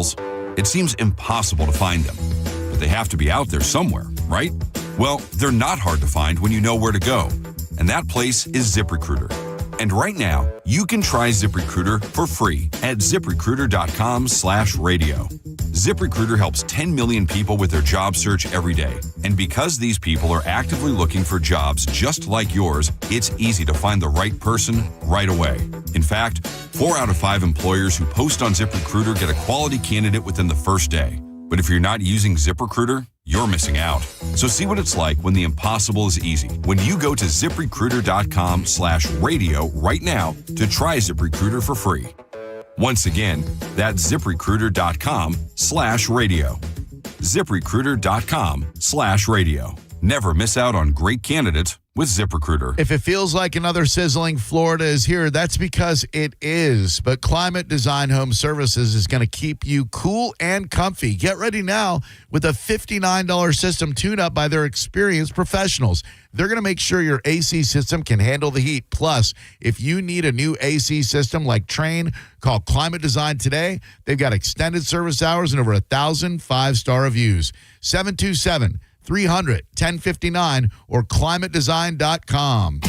vehicles, it seems impossible to find them. But they have to be out there somewhere, right? Well, they're not hard to find when you know where to go. And that place is ZipRecruiter. And right now, you can try ZipRecruiter for free at ZipRecruiter.com/radio. ZipRecruiter helps 10 million people with their job search every day. And because these people are actively looking for jobs just like yours, it's easy to find the right person right away. In fact, 4 out of 5 employers who post on ZipRecruiter get a quality candidate within the first day. But if you're not using ZipRecruiter, you're missing out. So see what it's like when the impossible is easy. When you go to ZipRecruiter.com/radio right now to try ZipRecruiter for free. Once again, that's ZipRecruiter.com/radio. ZipRecruiter.com/radio. Never miss out on great candidates with ZipRecruiter. If it feels like another sizzling Florida is here, that's because it is. But Climate Design Home Services is going to keep you cool and comfy. Get ready now with a $59 system tune-up by their experienced professionals. They're going to make sure your AC system can handle the heat. Plus, if you need a new AC system like Trane, call Climate Design today. They've got extended service hours and over 1,000 5-star reviews. 727-300-1059 or climatedesign.com.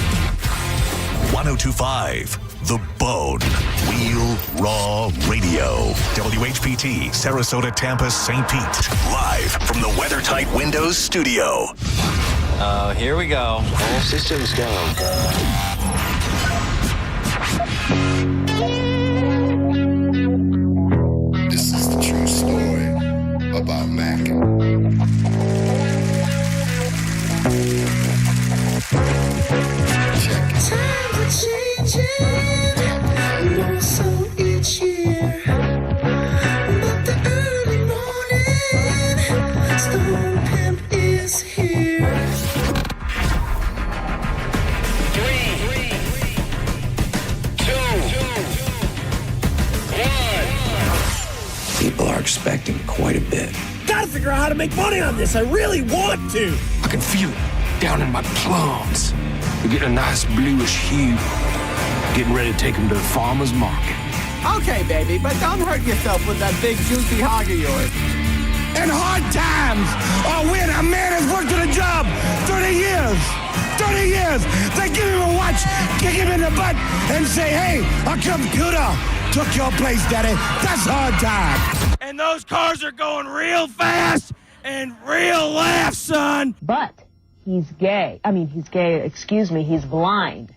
102.5 The Bone. Real Raw Radio. WHPT, Sarasota, Tampa, St. Pete. Live from the WeatherTight Windows studio. Here we go. All systems go. This is the true story about Mac. Check it. Times are changing, more so each year. But the early morning storm pimp is here. 3, 2, 1. People are expecting quite a bit. Gotta figure out how to make money on this. I really want to. I can feel it down in my plums. We're getting a nice bluish hue. Getting ready to take them to the farmer's market. Okay, baby, but don't hurt yourself with that big juicy hog of yours. In hard times, or when a man has worked at a job 30 years, they give him a watch, kick him in the butt, and say, hey, our computer took your place, daddy. That's hard time. And those cars are going real fast and real laugh, son. But he's gay. He's blind.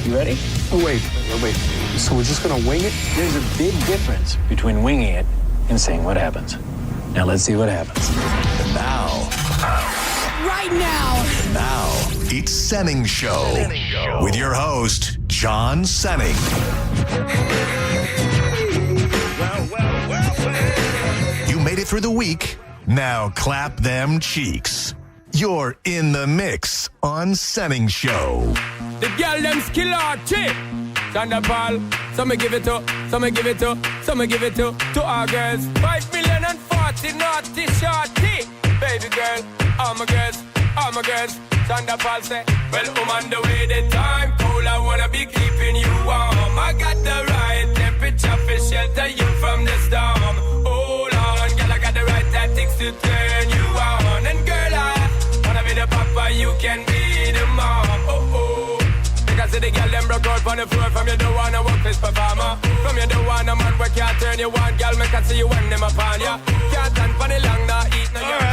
You ready? Oh, wait. So we're just gonna wing it? There's a big difference between winging it and seeing what happens. Now let's see what happens. And now. Right now. It's Senning Show. With your host, John Senning. Well. You made it through the week. Now clap them cheeks. You're in the mix on Senning Show. The girl them skill arty. Thunderball. Some give it to our girls. 5 million and 40 naughty shorty. Baby girl, all my girls. Thunderball say, well, I'm on the way, the time cold. I wanna be keeping you warm. I got the right temperature for shelter you from the storm. Hold on, girl, I got the right tactics to turn you on. And girl, I wanna be the papa, you can be the mom. Because the girl them broke out on the floor. From you don't wanna work this performer. From you don't wanna man where can't turn you on. Girl, make I see you when them upon ya. Can't stand for the long, nah, eat no. All right.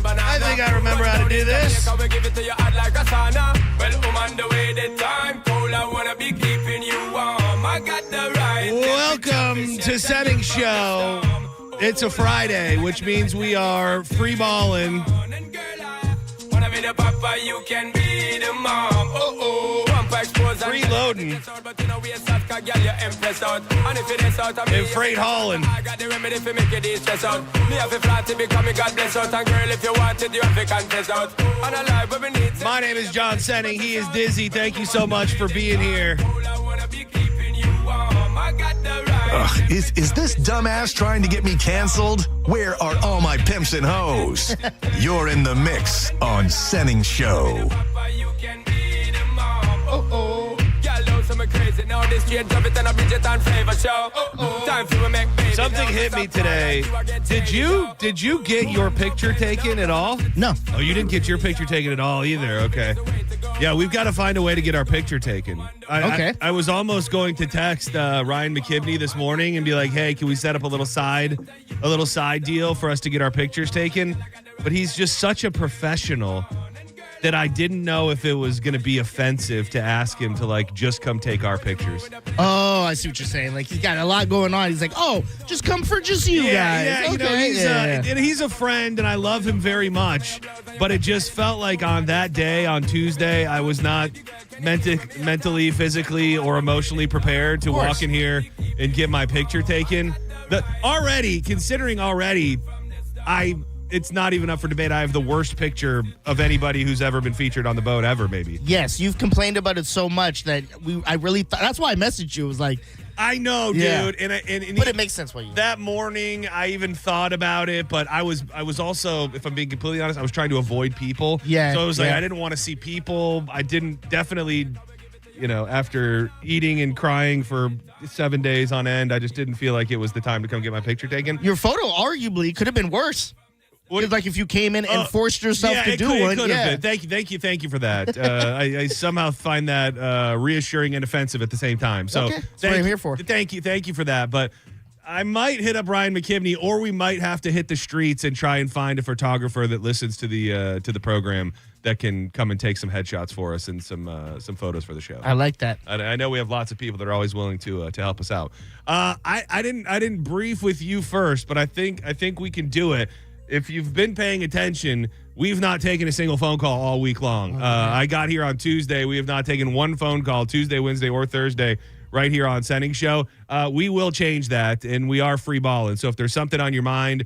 I think I remember how to do this. Come and give it to you hot like a sauna. Well, I'm on the way, the time cold. I wanna be keeping you warm. I got the right. Welcome to Senning Show. It's a Friday, which means we are free balling. Wanna be the papa, you can be the mom. Freeloading. And freight hauling. I got the remedy for make it stress out. Me have a flat to become a God bless out. And girl, if you want it, you have to contest out. And a life where we need. My name is John Senning. He is Dizzy. Thank you so much for being here. Ugh, is this dumbass trying to get me canceled? Where are all my pimps and hoes? You're in the mix on Senning Show. Y'all know some crazy now. for the straight drop it and a Bridget and flavor show. Time for we make baby. Something hit me today. Did you get your picture taken at all? No. Oh, you didn't get your picture taken at all either. Okay. Yeah, we've got to find a way to get our picture taken. Okay. I was almost going to text Ryan McKibney this morning and be like, "Hey, can we set up a little side deal for us to get our pictures taken?" But he's just such a professional that I didn't know if it was going to be offensive to ask him to like just come take our pictures. Oh, I see what you're saying. Like he's got a lot going on. He's like, oh, just come for just you guys. Yeah, Okay. and he's a friend, and I love him very much. But it just felt like on that day, on Tuesday, I was not mentally, physically, or emotionally prepared to walk in here and get my picture taken. It's not even up for debate. I have the worst picture of anybody who's ever been featured on the boat ever, maybe. Yes, you've complained about it so much that I really thought, that's why I messaged you. It was like, I know, Yeah. dude. And but it makes sense why you. That morning, I even thought about it, but I was also, if I'm being completely honest, I was trying to avoid people. Yeah. So it was like, yeah. I didn't want to see people. I didn't definitely, after eating and crying for 7 days on end, I just didn't feel like it was the time to come get my picture taken. Your photo arguably could have been worse. Like if you came in and forced yourself to do one. It could have been. Thank you for that. I somehow find that reassuring and offensive at the same time. So okay. That's what I'm here for. Thank you for that. But I might hit up Ryan McKibney, or we might have to hit the streets and try and find a photographer that listens to the program that can come and take some headshots for us and some photos for the show. I like that. I know we have lots of people that are always willing to help us out. I didn't brief with you first, but I think we can do it. If you've been paying attention, we've not taken a single phone call all week long. I got here on Tuesday. We have not taken one phone call Tuesday, Wednesday, or Thursday right here on Senning Show. We will change that, and we are free balling. So if there's something on your mind,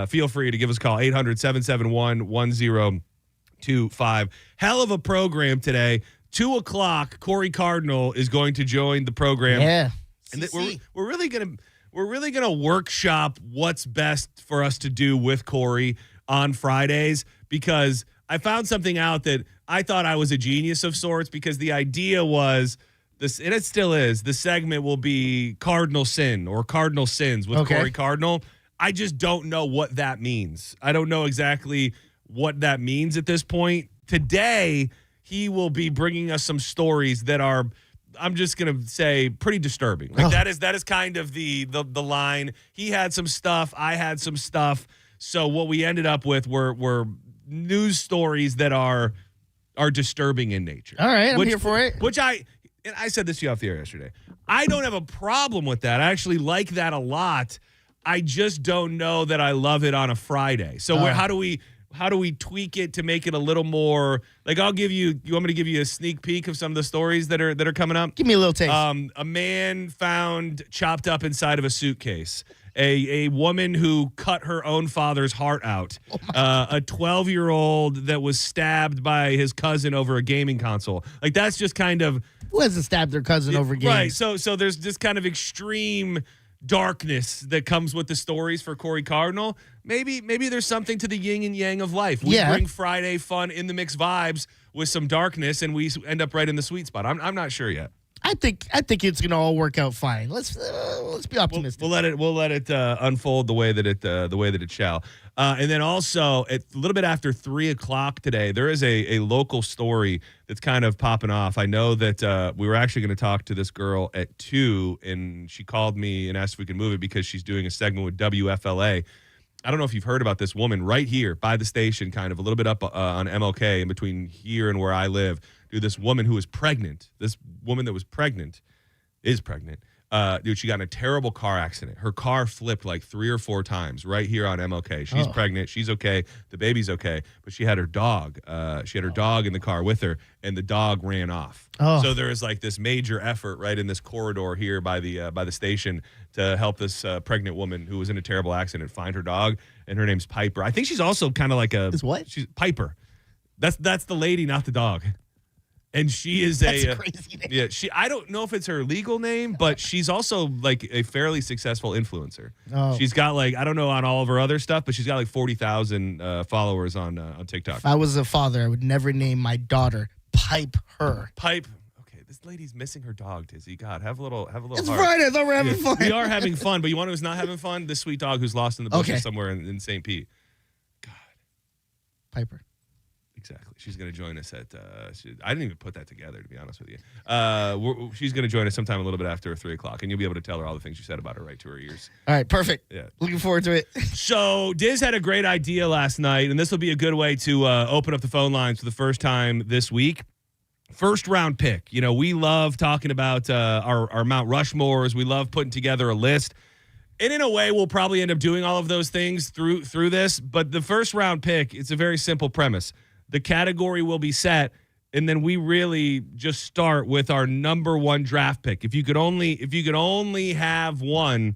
feel free to give us a call, 800-771-1025. Hell of a program today. 2 o'clock, Corey Cardinal is going to join the program. Yeah. And we're really going to workshop what's best for us to do with Corey on Fridays, because I found something out that I thought I was a genius of sorts, because the idea was this, and it still is, the segment will be Cardinal Sin or Cardinal Sins with Corey Cardinal. I just don't know what that means. I don't know exactly what that means at this point. Today, he will be bringing us some stories that are, I'm just going to say, pretty disturbing. Like that is kind of the line. He had some stuff. I had some stuff. So what we ended up with were news stories that are disturbing in nature. All right, I'm here for it. And I said this to you off the air yesterday. I don't have a problem with that. I actually like that a lot. I just don't know that I love it on a Friday. So how do we tweak it to make it a little more like, you want me to give you a sneak peek of some of the stories that are coming up? Give me a little taste. A man found chopped up inside of a suitcase. A woman who cut her own father's heart out. A 12-year-old that was stabbed by his cousin over a gaming console. Like, that's just kind of... Who hasn't stabbed their cousin over games? Right. So there's this kind of extreme darkness that comes with the stories for Corey Cardinal. Maybe there's something to the yin and yang of life. We bring Friday fun in the mix vibes with some darkness, and we end up right in the sweet spot. I'm not sure yet. I think it's gonna all work out fine. Let's be optimistic. We'll let it unfold the way that it shall. And then also a little bit after 3 o'clock today, there is a local story that's kind of popping off. I know that we were actually going to talk to this girl at 2, and she called me and asked if we could move it because she's doing a segment with WFLA. I don't know if you've heard about this woman right here by the station, kind of a little bit up on MLK in between here and where I live. Dude, this woman who is pregnant, this woman that was pregnant is pregnant. Dude, she got in a terrible car accident. Her car flipped like 3 or 4 times right here on MLK. She's pregnant. She's okay. The baby's okay. But she had her dog. She had her dog in the car with her, and the dog ran off. So there is like this major effort right in this corridor here by the station to help this pregnant woman who was in a terrible accident find her dog, and her name's Piper. I think she's also kind of like she's Piper. That's the lady, not the dog. And she is a crazy name. Yeah, I don't know if it's her legal name, but she's also like a fairly successful influencer. She's got like, I don't know on all of her other stuff, but she's got like 40,000 followers on TikTok. If I was a father, I would never name my daughter Pipe Her. Pipe. Okay, This lady's missing her dog, Dizzy. God, have a little It's heart. Friday. I thought we were having fun. We are having fun, but you want to who's not having fun? This sweet dog who's lost in the bushes somewhere in St. Pete. Piper. Exactly. She's going to join us at. I didn't even put that together, to be honest with you. She's going to join us sometime a little bit after 3:00, and you'll be able to tell her all the things you said about her right to her ears. All right, perfect. Yeah. Looking forward to it. So Diz had a great idea last night, and this will be a good way to open up the phone lines for the first time this week. First round pick. You know, we love talking about our Mount Rushmores. We love putting together a list. And in a way, we'll probably end up doing all of those things through this. But the first round pick, it's a very simple premise. The category will be set, and then we really just start with our number one draft pick. If you could only have one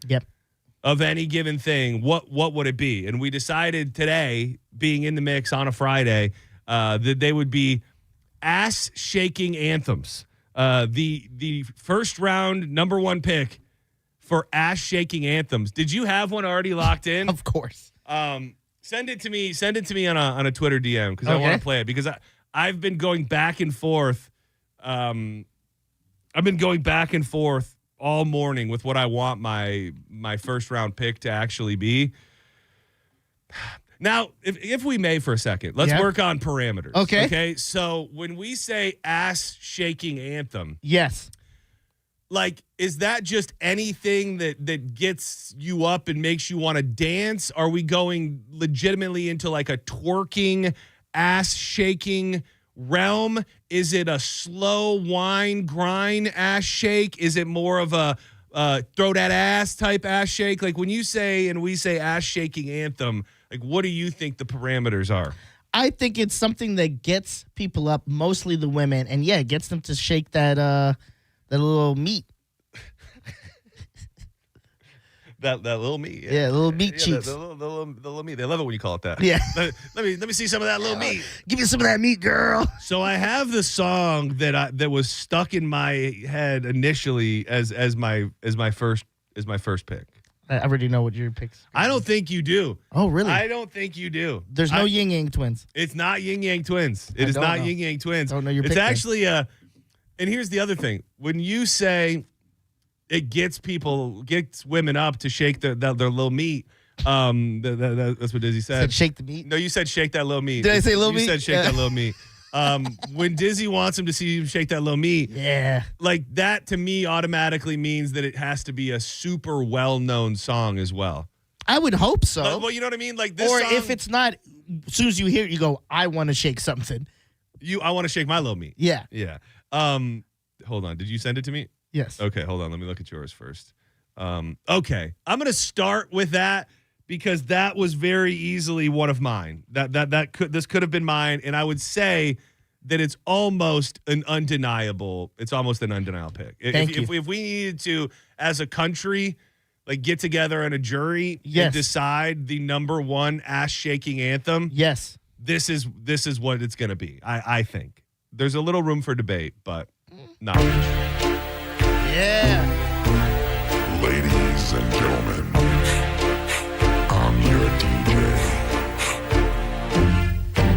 of any given thing, what would it be? And we decided today, being in the mix on a Friday, that they would be ass-shaking anthems. The first round number one pick for ass-shaking anthems. Did you have one already locked in? Of course. Send it to me on a Twitter DM because I want to play it because I've been going back and forth. I've been going back and forth all morning with what I want my first round pick to actually be. Now, if we may for a second, let's work on parameters. Okay. So when we say ass shaking anthem, yes. Like, is that just anything that gets you up and makes you want to dance? Are we going legitimately into like a twerking, ass-shaking realm? Is it a slow whine, grind ass shake? Is it more of a throw that ass type ass shake? Like when you say and we say ass-shaking anthem, like what do you think the parameters are? I think it's something that gets people up, mostly the women, and it gets them to shake that little meat. That little meat. Yeah, little meat cheeks. The little meat. They love it when you call it that. Yeah. Let me see some of that little meat. Give me some of that meat, girl. So I have the song that was stuck in my head initially as my first pick. I already know what your picks. I don't think you do. Oh, really? I don't think you do. There's no Yin Yang Twins. It's not Yin Yang Twins. It is not Yin Yang Twins. I don't know your pick. It's actually and here's the other thing. When you say it gets women up to shake their little meat. That's what Dizzy said. Shake the meat? No, you said shake that little meat. Did I say little meat? You said shake that little meat. When Dizzy wants him to see him shake that little meat, like that to me automatically means that it has to be a super well-known song as well. I would hope so. Well, you know what I mean? Like this or song, if it's not, as soon as you hear it, you go, I want to shake something. I want to shake my little meat. Yeah. Yeah. Hold on. Did you send it to me? Yes. Okay, hold on. Let me look at yours first. Okay. I'm going to start with that because that was very easily one of mine. This could have been mine, and I would say that it's almost an undeniable pick. Thank you. If we needed to, as a country, like get together in a jury and decide the number one ass-shaking anthem, yes, this is what it's going to be. I think there's a little room for debate, but not much. Yeah. Ladies and gentlemen, I'm your DJ.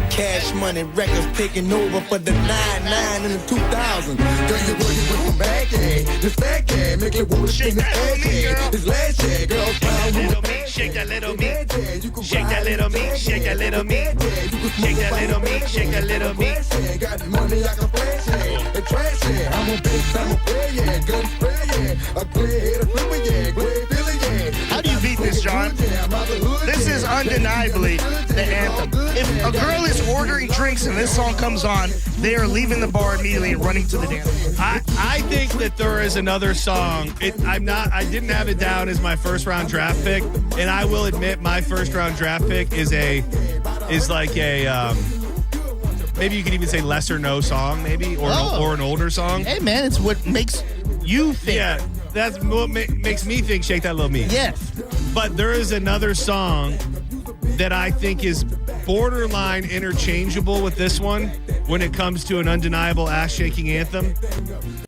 Cash Money Records taking over for the 99 in the 2000s. Girl, you working with some bad yeah. This fat yeah, make it wanna shake the ass yeah. This last yeah, girl, shake that little meat, shake that little meat, shake that little meat, shake that little meat, shake that little meat, shake that little meat. Got money like a flash yeah, and trash yeah. I'm a bitch, I'm a player yeah, gun spray yeah, a clear head, a flipper yeah, great Billy yeah. How do you beat this, John? This is undeniably the anthem. If a girl is ordering drinks and this song comes on, they are leaving the bar immediately and running to the dance floor. I think that there is another song. I didn't have it down as my first round draft pick, and I will admit my first round draft pick is like a maybe you could even say lesser known song, maybe or an older song. Hey man, it's what makes you think. Yeah, that's what makes me think shake that little meat. Yes, but there is another song that I think is borderline interchangeable with this one when it comes to an undeniable ass-shaking anthem.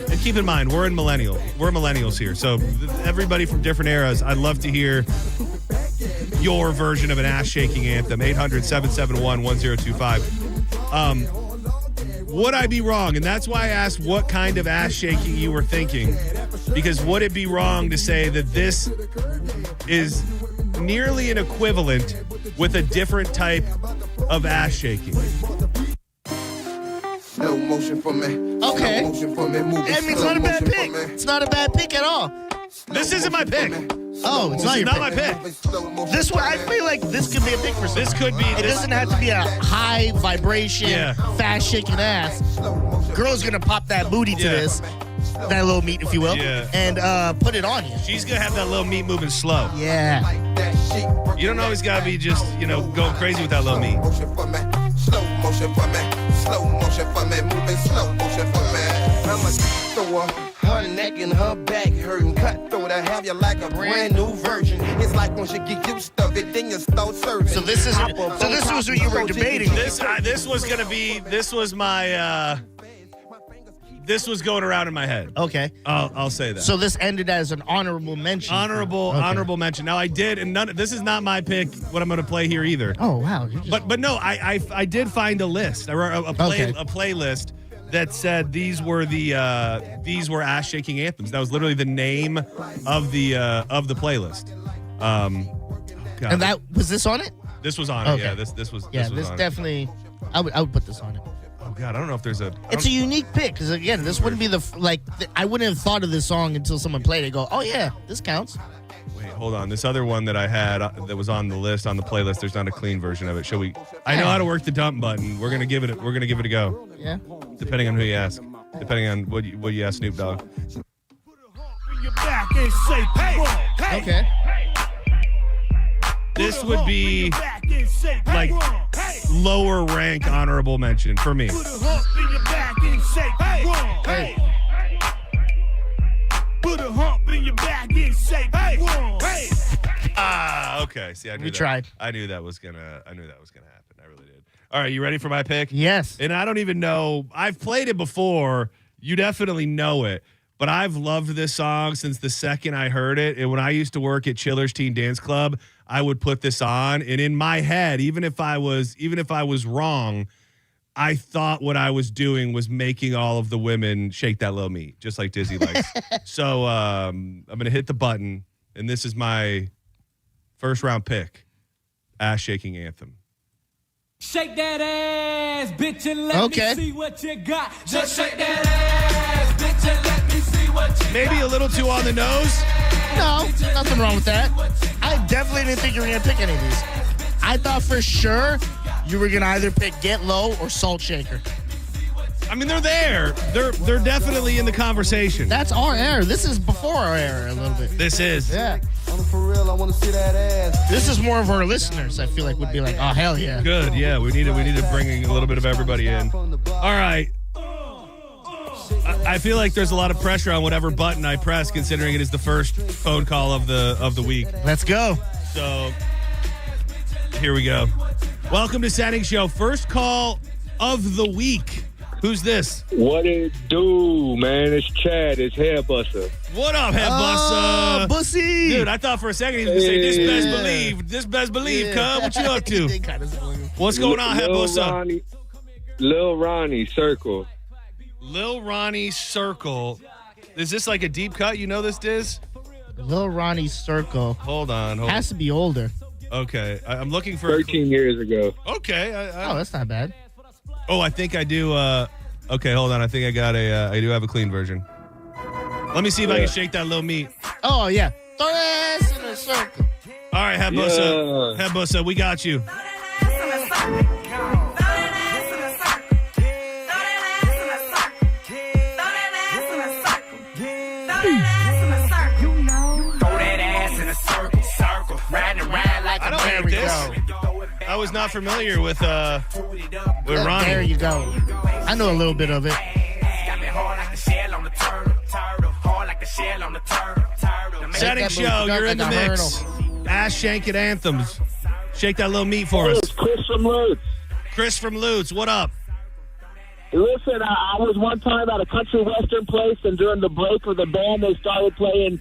And keep in mind, we're millennials here, so everybody from different eras, I'd love to hear your version of an ass-shaking anthem. 800-771-1025. would I be wrong? And that's why I asked what kind of ass shaking you were thinking. Because would it be wrong to say that this is nearly an equivalent with a different type of ass shaking? Slow motion for me. Okay. Slow motion for me. Moving I mean, it's slow not a bad motion pick. for me. It's not a bad pick at all. This isn't my pick. Oh, it's This not is your not pick. my pick. This one, I feel like this could be a pick for someone. This could be. It doesn't have to be a high vibration, Yeah. fast shaking ass. Girl's gonna pop that booty to Yeah. this, that little meat, if you will, Yeah. and put it on you. She's going to have that little meat moving slow. Yeah. You don't always got to be just, going crazy with that little meat. Motion for me. Slow motion for me. Slow motion for me. Moving slow motion for me. I'm a thrower. Her neck and her back hurting. Cutthroat. I have you like a brand new virgin. It's like once you get used to it, then you start serving. So this was what you were debating. This was going to be, this was my, this was going around in my head. Okay. I'll say that. So this ended as an honorable mention. Honorable mention. Now I did, and this is not my pick. What I'm going to play here either. Oh wow! But no, I did find a list. I wrote a playlist that said these were ass shaking anthems. That was literally the name of the playlist. God. And that was this on it? This was on it. Okay. Yeah. This was. Yeah, this was this on definitely. I would put this on it. Oh God, I don't know if there's a. It's a unique pick because again, this wouldn't be I wouldn't have thought of this song until someone played it. Go, oh yeah, this counts. Wait, hold on. This other one that I had that was on the list on the playlist. There's not a clean version of it. Shall we? I know how to work the dump button. We're gonna give it a go. Yeah. Depending on who you ask. Depending on what you ask Snoop Dogg. Okay. This would be like lower rank honorable mention for me. Okay. See, I knew tried. I knew that was gonna happen. I really did. All right, you ready for my pick? Yes. And I don't even know. I've played it before. You definitely know it. But I've loved this song since the second I heard it. And when I used to work at Chiller's Teen Dance Club, I would put this on. And in my head, even if I was wrong, I thought what I was doing was making all of the women shake that little meat, just like Dizzy likes. So I'm gonna hit the button, and this is my first round pick, ass shaking anthem. Shake that ass, bitch, and let Okay. me see what you got. Just shake that ass, bitch, and let me see what you got. Maybe a little too on the nose. No, nothing wrong with that. I definitely didn't think you were gonna pick any of these. I thought for sure you were gonna either pick Get Low or Salt Shaker. I mean, they're there. They're definitely in the conversation. That's our era. This is before our era a little bit. This is. Yeah. For real, I want to see that ass. This is more of our listeners. I feel like would be like, oh hell yeah. Good. Yeah, we need to bring a little bit of everybody in. All right. I feel like there's a lot of pressure on whatever button I press, considering it is the first phone call of the week. Let's go. So here we go. Welcome to Senning Show. First call of the week. Who's this? What it do, man? It's Chad. It's Hairbuster. What up, Headbuster? Bussy. Dude, I thought for a second he was going to say, this best believe, cuz. What you up to? What's going on, Headbuster? Lil Ronnie, Circle. Lil Ronnie Circle. Is this like a deep cut? You know this, Diz? Lil Ronnie Circle. Hold on. Has to be older. Okay. I'm looking for 13 years ago. Okay. Oh, that's not bad. Oh, I think I do. Okay, hold on. I think I got I do have a clean version. Let me see if I can shake that little meat. Oh, yeah. Throw that ass in a circle. All right, Headbuster. Headbuster, we got you. I don't hate this. I was not familiar with Ronnie. There you go. I know a little bit of it. Senning Show, you're in the mix. Ass shanking anthems. Shake that little meat for us. Chris from Lutz. Chris from Lutz, what up? Listen, I was one time at a country western place, and during the break of the band, they started playing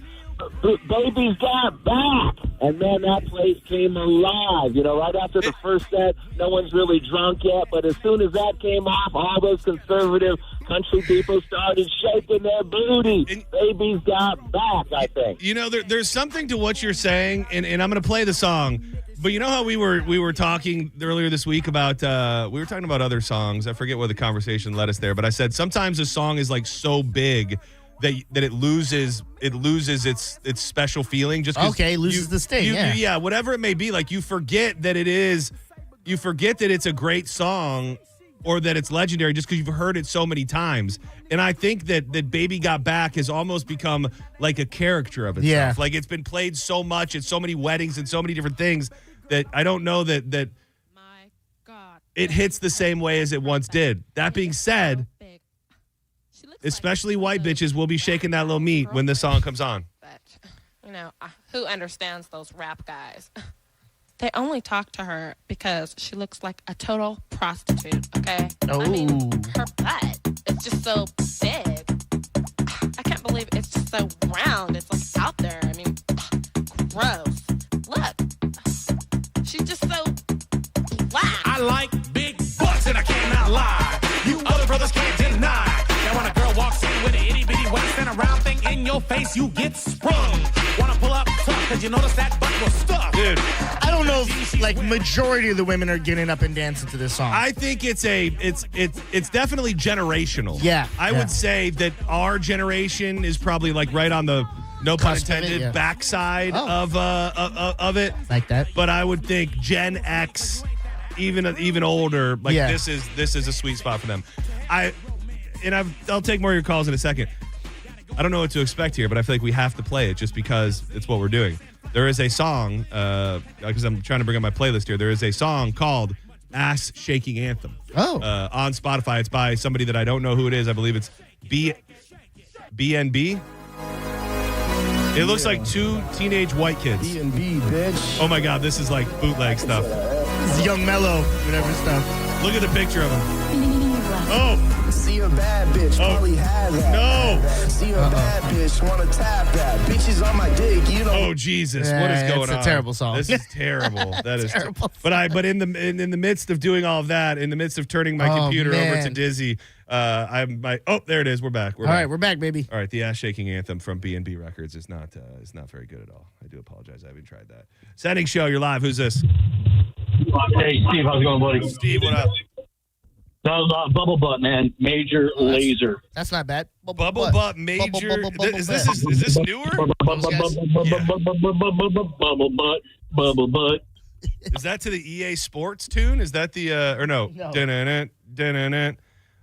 Baby's Got Back. And then that place came alive. You know, right after the first set, no one's really drunk yet. But as soon as that came off, all those conservative country people started shaking their booty. Babies got back, I think. You know, there's something to what you're saying, and I'm going to play the song. But you know how we were talking earlier this week about we were talking about other songs. I forget where the conversation led us there, but I said sometimes a song is like so big that it loses its special feeling just loses the sting. Yeah, whatever it may be. Like you forget that it's a great song or that it's legendary just because you've heard it so many times. And I think that Baby Got Back has almost become like a character of itself. Yeah. Like it's been played so much at so many weddings and so many different things that I don't know that it hits the same way as it once did. That being said, especially white bitches will be shaking that little meat when this song comes on. But, you know, who understands those rap guys? They only talk to her because she looks like a total prostitute, okay? Oh. I mean, her butt is just so big. I can't believe it's just so round. It's like out there. I mean, gross. Look. She's just so black. I like big butts and I cannot lie. You other brothers can't deny. Now when a girl walks in with an itty bitty waist and a round thing in your face, you get sprung. Wanna pull up tough cause you notice that butt was stuck. Dude. I don't know if like majority of the women are getting up and dancing to this song. I think it's definitely generational. Yeah. I would say that our generation is probably like right on the no pun intended backside of it. Like that. But I would think Gen X, even older, like this is a sweet spot for them. I'll take more of your calls in a second. I don't know what to expect here, but I feel like we have to play it just because it's what we're doing. There is a song, because I'm trying to bring up my playlist here. There is a song called Ass Shaking Anthem. On Spotify. It's by somebody that I don't know who it is. I believe it's BNB. It looks like two teenage white kids. BNB, bitch. Oh my God, this is like bootleg stuff. This is Young Mellow, whatever stuff. Look at the picture of him. Oh. See a bad bitch, probably had that. No. See a bad bitch, wanna tap that. Bitches on my dick, you know. Oh Jesus, what is going on? It's a terrible song. This is terrible. That is terrible. But in the midst of doing all of that, in the midst of turning my computer over to Dizzy, there it is. We're back. We're back, baby. All right, the ass shaking anthem from B&B Records is not very good at all. I do apologize. I haven't tried that. Senning Show, you're live. Who's this? Hey, Steve, how's it going, buddy? Steve, what up? Bubble Butt, man. Major Laser. That's not bad. Bubble Butt, Major. Is this newer? Bubble Butt. Is that to the EA Sports tune? Is that the or no? No.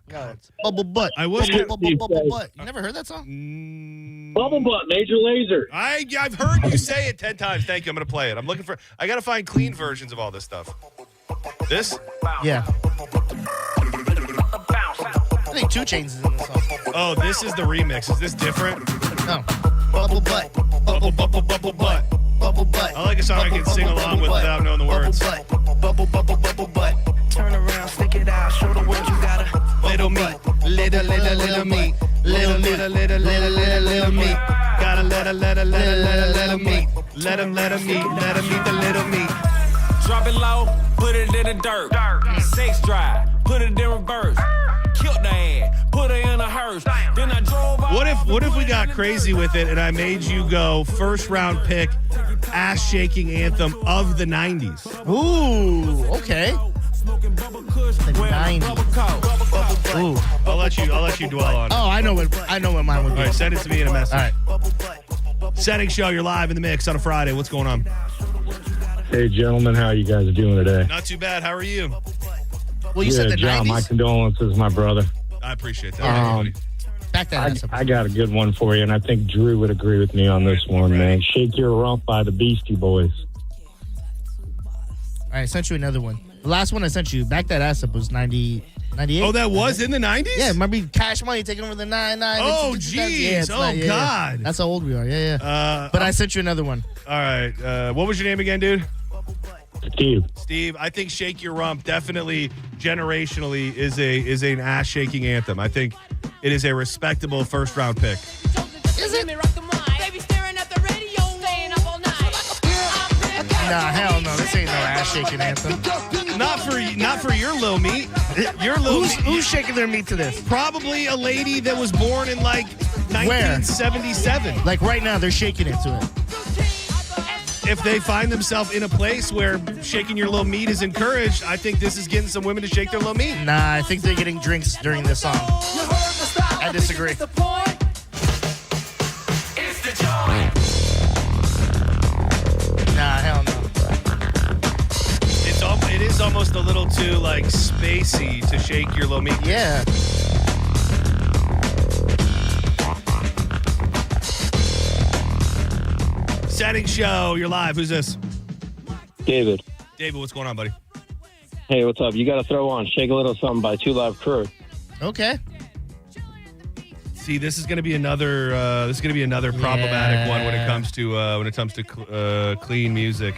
No, it's Bubble Butt. I was Bubble Butt. You never heard that song? Bubble Butt, Major Laser. I've heard you say it 10 times. Thank you. I'm gonna play it. I'm looking for. I gotta find clean versions of all this stuff. This? Yeah. I think 2 Chainz is in the song. Oh, this is the remix. Is this different? No. Bubble Butt. Bubble Butt. Bubble Butt. I like a song I can sing along with without knowing the words. Bubble Butt. Turn around, stick it out, show the world you got a little meat, little meat, little meat, little meat. Gotta let her meat, let him meet the little meat. Drop it low, put it in the dirt. Sex drive, put it in reverse. Killed the ass, put her in a hearse. Then I drove out. What if we got crazy with it and I made you go first round pick ass shaking anthem of the 90s? Ooh, okay. The 90s. Ooh. I'll let you dwell on it. Oh, I know what mine would be. All right, send it to me in a message. All right. Senning Show, you're live in the mix on a Friday. What's going on? Hey, gentlemen, how you guys doing today? Not too bad. How are you? Well, you said the John, 90s? my condolences, my brother. I appreciate that. Back that ass up. I got a good one for you, and I think Drew would agree with me on this one, man. Shake Your Rump by the Beastie Boys. All right, I sent you another one. The last one I sent you, Back That Ass Up, was 98. Oh, that was in the 90s? Yeah, remember Cash Money taking over the 99. Oh, jeez. God. That's how old we are. Yeah. But I sent you another one. All right. What was your name again, dude? Steve, I think Shake Your Rump definitely generationally is an ass shaking anthem. I think it is a respectable first round pick. Is it? Baby staring at the radio, staying up all night. Nah, hell no. This ain't no ass shaking anthem. Not for your Lil Meat. Your Lil Meat. Who's shaking their meat to this? Probably a lady that was born in like 1977. Like right now, they're shaking it to it. If they find themselves in a place where shaking your little meat is encouraged, I think this is getting some women to shake their little meat. Nah, I think they're getting drinks during this song. I disagree. Nah, hell no. It is almost a little too like spacey to shake your little meat. Yeah. Senning Show, you're live. Who's this? David. David, what's going on, buddy? Hey, what's up? You got to throw on "Shake a Little Something" by 2 Live Crew. Okay. See, this is going to be another. Problematic one when it comes to clean music.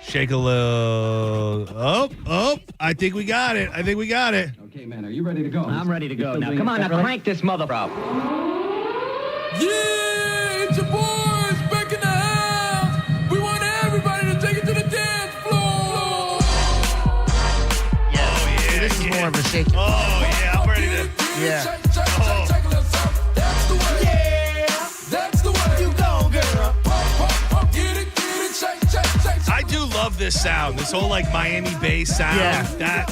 Shake a little. Oh! I think we got it. Okay, man, are you ready to go? I'm ready to go. Now, come on, now crank this mother up. Yeah, it's your boys back in the house. We want everybody to take it to the dance floor. Yeah, this is more of a shaking. Oh, yeah, I'm ready to. Yeah. That's the way you go, girl. Get it, shake. I do love this sound. This whole like Miami bass sound. Yeah. That.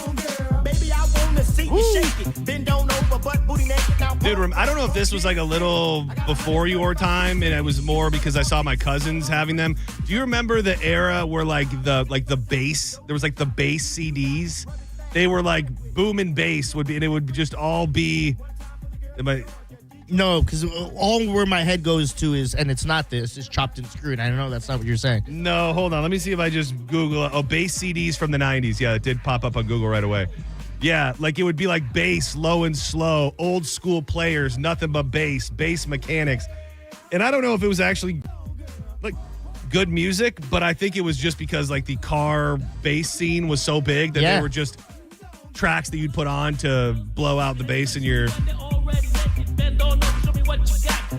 Baby, I wanna see you shake it. Bend on over, butt booty naked. Now, Dude, I don't know if this was like a little before your time, and it was more because I saw my cousins having them. Do you remember the era where like the bass? There was like the bass CDs. They were like boom and bass would be, and it would just all be. No, because all where my head goes to is, and it's not this, it's chopped and screwed. I don't know, that's not what you're saying. No, hold on. Let me see if I just Google. Oh, bass CDs from the 90s. Yeah, it did pop up on Google right away. Yeah, like it would be like bass, low and slow, old school players, nothing but bass mechanics. And I don't know if it was actually like good music, but I think it was just because like the car bass scene was so big that they were just tracks that you'd put on to blow out the bass in your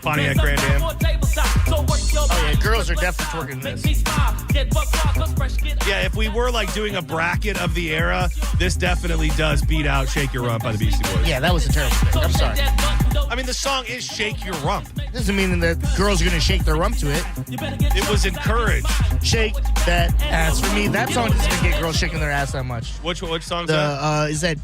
Pontiac Grand Am. Oh yeah, girls are definitely twerking this. Yeah, if we were like doing a bracket of the era, this definitely does beat out "Shake Your Rump" by the Beastie Boys. Yeah, that was a terrible thing. I'm sorry. I mean, the song is "Shake Your Rump." Doesn't mean that girls are gonna shake their rump to it. It was encouraged. Shake that ass for me. That song doesn't get girls shaking their ass that much. Which song's that? Is that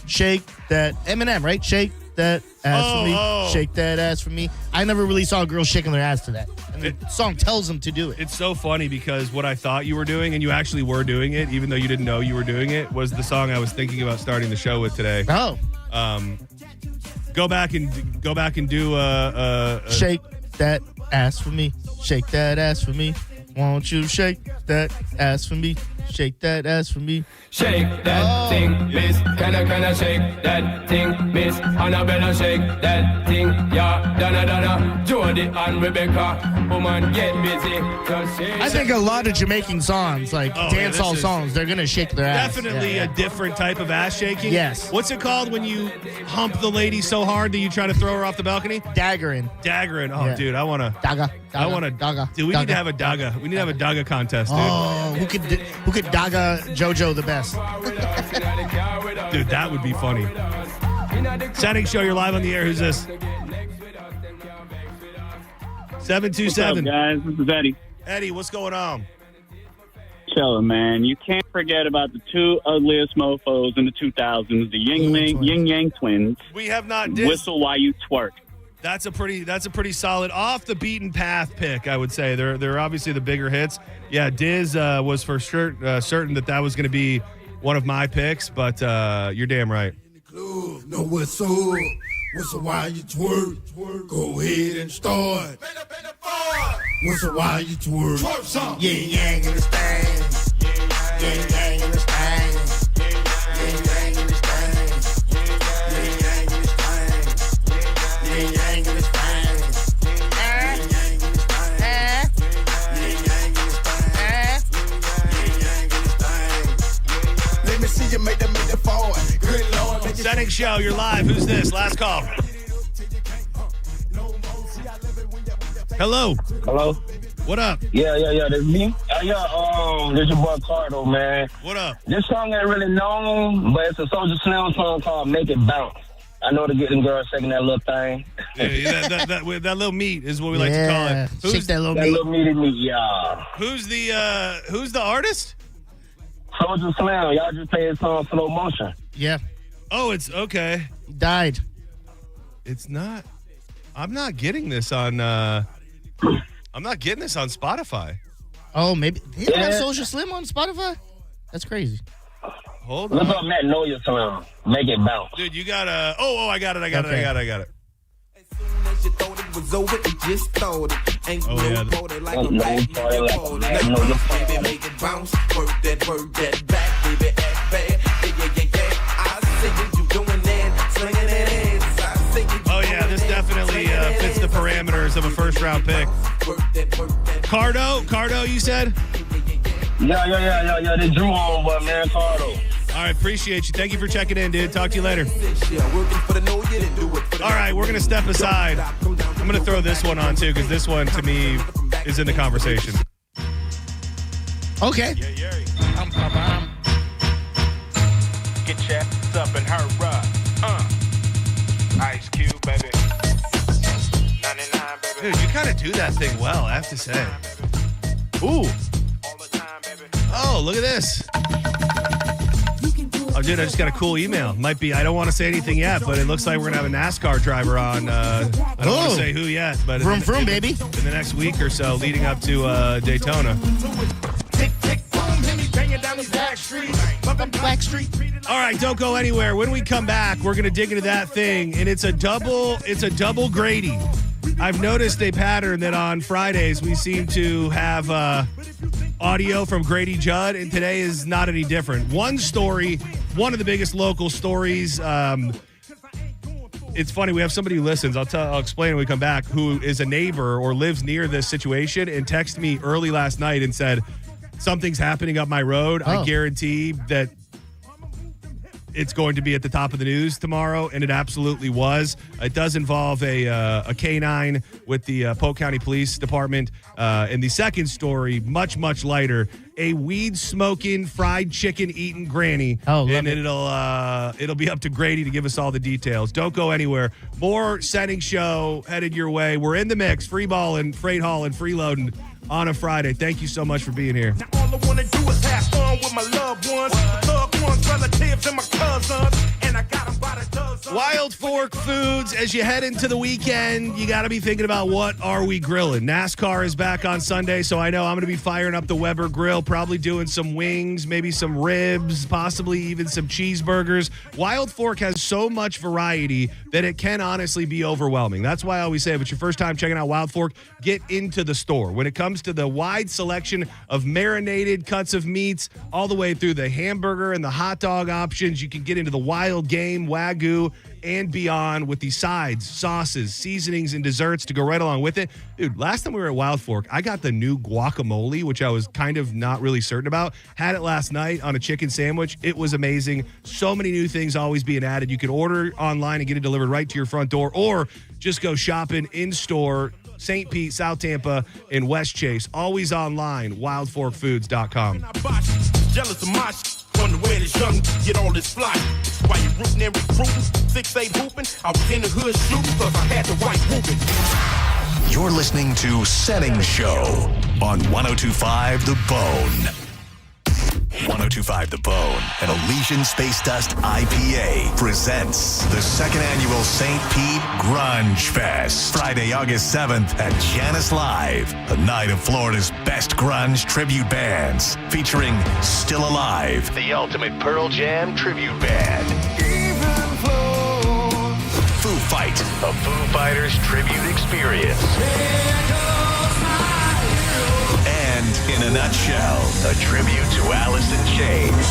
Shake That Eminem, right? Shake that ass for me. Shake that ass for me. I never really saw girls shaking their ass to that. And the song tells them to do it. It's so funny because what I thought you were doing, and you actually were doing it, even though you didn't know you were doing it, was the song I was thinking about starting the show with today. Oh. Go back and do Shake that ass for me. Shake that ass for me. Won't you shake that ass for me? Shake that ass for me. Shake that thing, miss. Can I shake that thing, miss? Annabella, shake that thing, yeah. Donna, Jody and Rebecca, woman, get busy. I think a lot of Jamaican songs, like dancehall songs, they're gonna shake their ass. Definitely a different type of ass shaking. Yes. What's it called when you hump the lady so hard that you try to throw her off the balcony? Daggering. Oh, dude, I want to. I want to. Daga. Dude, we need to have a daga. We need to have a daga contest, dude. Oh, who could daga JoJo the best? Dude, that would be funny. Senning Show, you're live on the air. Who's this? 727. What's up, guys? This is Eddie. Eddie, what's going on? Chilling, man. You can't forget about the two ugliest mofos in the 2000s, the Yin Yang Twins. We have not Whistle While You Twerk. That's a pretty solid off the beaten path pick, I would say. They're obviously the bigger hits. Yeah, Diz was for sure certain that was going to be one of my picks, but you're damn right. No whistle while you twerk. Go ahead and start. Whistle while you twerk. Twerk song. Yin yang in the stand. Yin yang in the stand. Yin yang in the stand. Yin yang in the stand. Yin yang in the stand. Yin yang in the stand. Yin yang in the stand. Yin yang in the stand. Let me see you make that forward. Good Lord. Senning Show, you're live. Who's this? Last call. Hello. What up? Yeah. This me. This your boy Cardo, man. What up? This song ain't really known, but it's a Soulja Slim song called "Make It Bounce." I know to get them girls shaking that little thing. Yeah, that little meat is what we like to call it. Shake that little meat. That little meaty meat, yeah. Who's the artist? Soulja Slim. Y'all just play his song slow motion. Yeah. Oh, it's okay. He died. It's not. I'm not getting this on. I'm not getting this on Spotify. Oh, maybe they don't have Soulja Slim on Spotify. That's crazy. Hold on. Look up Magnolia Slim. Make it bounce. Dude, you got to. Oh, I got it. I got it. Okay. I got it. Oh, yeah. Baby, make it bounce. Work that back, baby, act bad. Yeah. I see you doing that, slinging that ass. I see you. Oh, yeah, this definitely fits the parameters of a first-round pick. Cardo, you said? Yeah. They drew on, but man, Cardo. All right, appreciate you. Thank you for checking in, dude. Talk to you later. All right, we're going to step aside. I'm going to throw this one on, too, because this one, to me, is in the conversation. Okay. Get your ass up and hurry. Ice Cube, baby. 99, baby. Dude, you kind of do that thing well, I have to say. Ooh. Oh, look at this. Oh, dude, I just got a cool email. Might be, I don't want to say anything yet, but it looks like we're going to have a NASCAR driver on. I don't want to say who yet, but vroom, baby. In the next week or so, leading up to Daytona. All right, don't go anywhere. When we come back, we're going to dig into that thing, and it's a double Grady. I've noticed a pattern that on Fridays we seem to have audio from Grady Judd, and today is not any different. One story, one of the biggest local stories. It's funny, we have somebody who listens. I'll explain when we come back, who is a neighbor or lives near this situation, and texted me early last night and said, something's happening up my road. I guarantee that it's going to be at the top of the news tomorrow, and it absolutely was. It does involve a canine with the Polk County Police Department. And the second story, much, much lighter, a weed-smoking, fried chicken-eating granny. And it'll be up to Grady to give us all the details. Don't go anywhere. More Senning Show headed your way. We're in the mix, free balling, freight hauling, freeloading on a Friday. Thank you so much for being here. Now all I wanna do is have fun with my loved ones, relatives, and my cousins, and I got them by the dozen. Wild Fork Foods, as you head into the weekend, you got to be thinking about what are we grilling. NASCAR is back on Sunday, so I know I'm going to be firing up the Weber grill, probably doing some wings, maybe some ribs, possibly even some cheeseburgers. Wild Fork has so much variety that it can honestly be overwhelming. That's why I always say, if it's your first time checking out Wild Fork, get into the store. When it comes to the wide selection of marinated cuts of meats, all the way through the hamburger and the hot dog options, you can get into the wild game, Wagyu, and beyond with the sides, sauces, seasonings, and desserts to go right along with it. Dude, last time we were at Wild Fork, I got the new guacamole, which I was kind of not really certain about. Had it last night on a chicken sandwich. It was amazing. So many new things always being added. You can order online and get it delivered right to your front door, or just go shopping in store. St. Pete, South Tampa, and West Chase. Always online, wildforkfoods.com. Jealous of my on the way this young get all this fly. While you rooting and recruiting, 6'8" hooping, I was in the hood shooting cause I had the white whooping. You're listening to Senning Show on 102.5 The Bone. 102.5 The Bone and Elysian Space Dust IPA presents the second annual St. Pete Grunge Fest. Friday, August 7th at Janice Live, a night of Florida's best grunge tribute bands, featuring Still Alive, the ultimate Pearl Jam tribute band. Foo Fight, a Foo Fighters tribute experience. And in a nutshell, a tribute to Alice in Chains.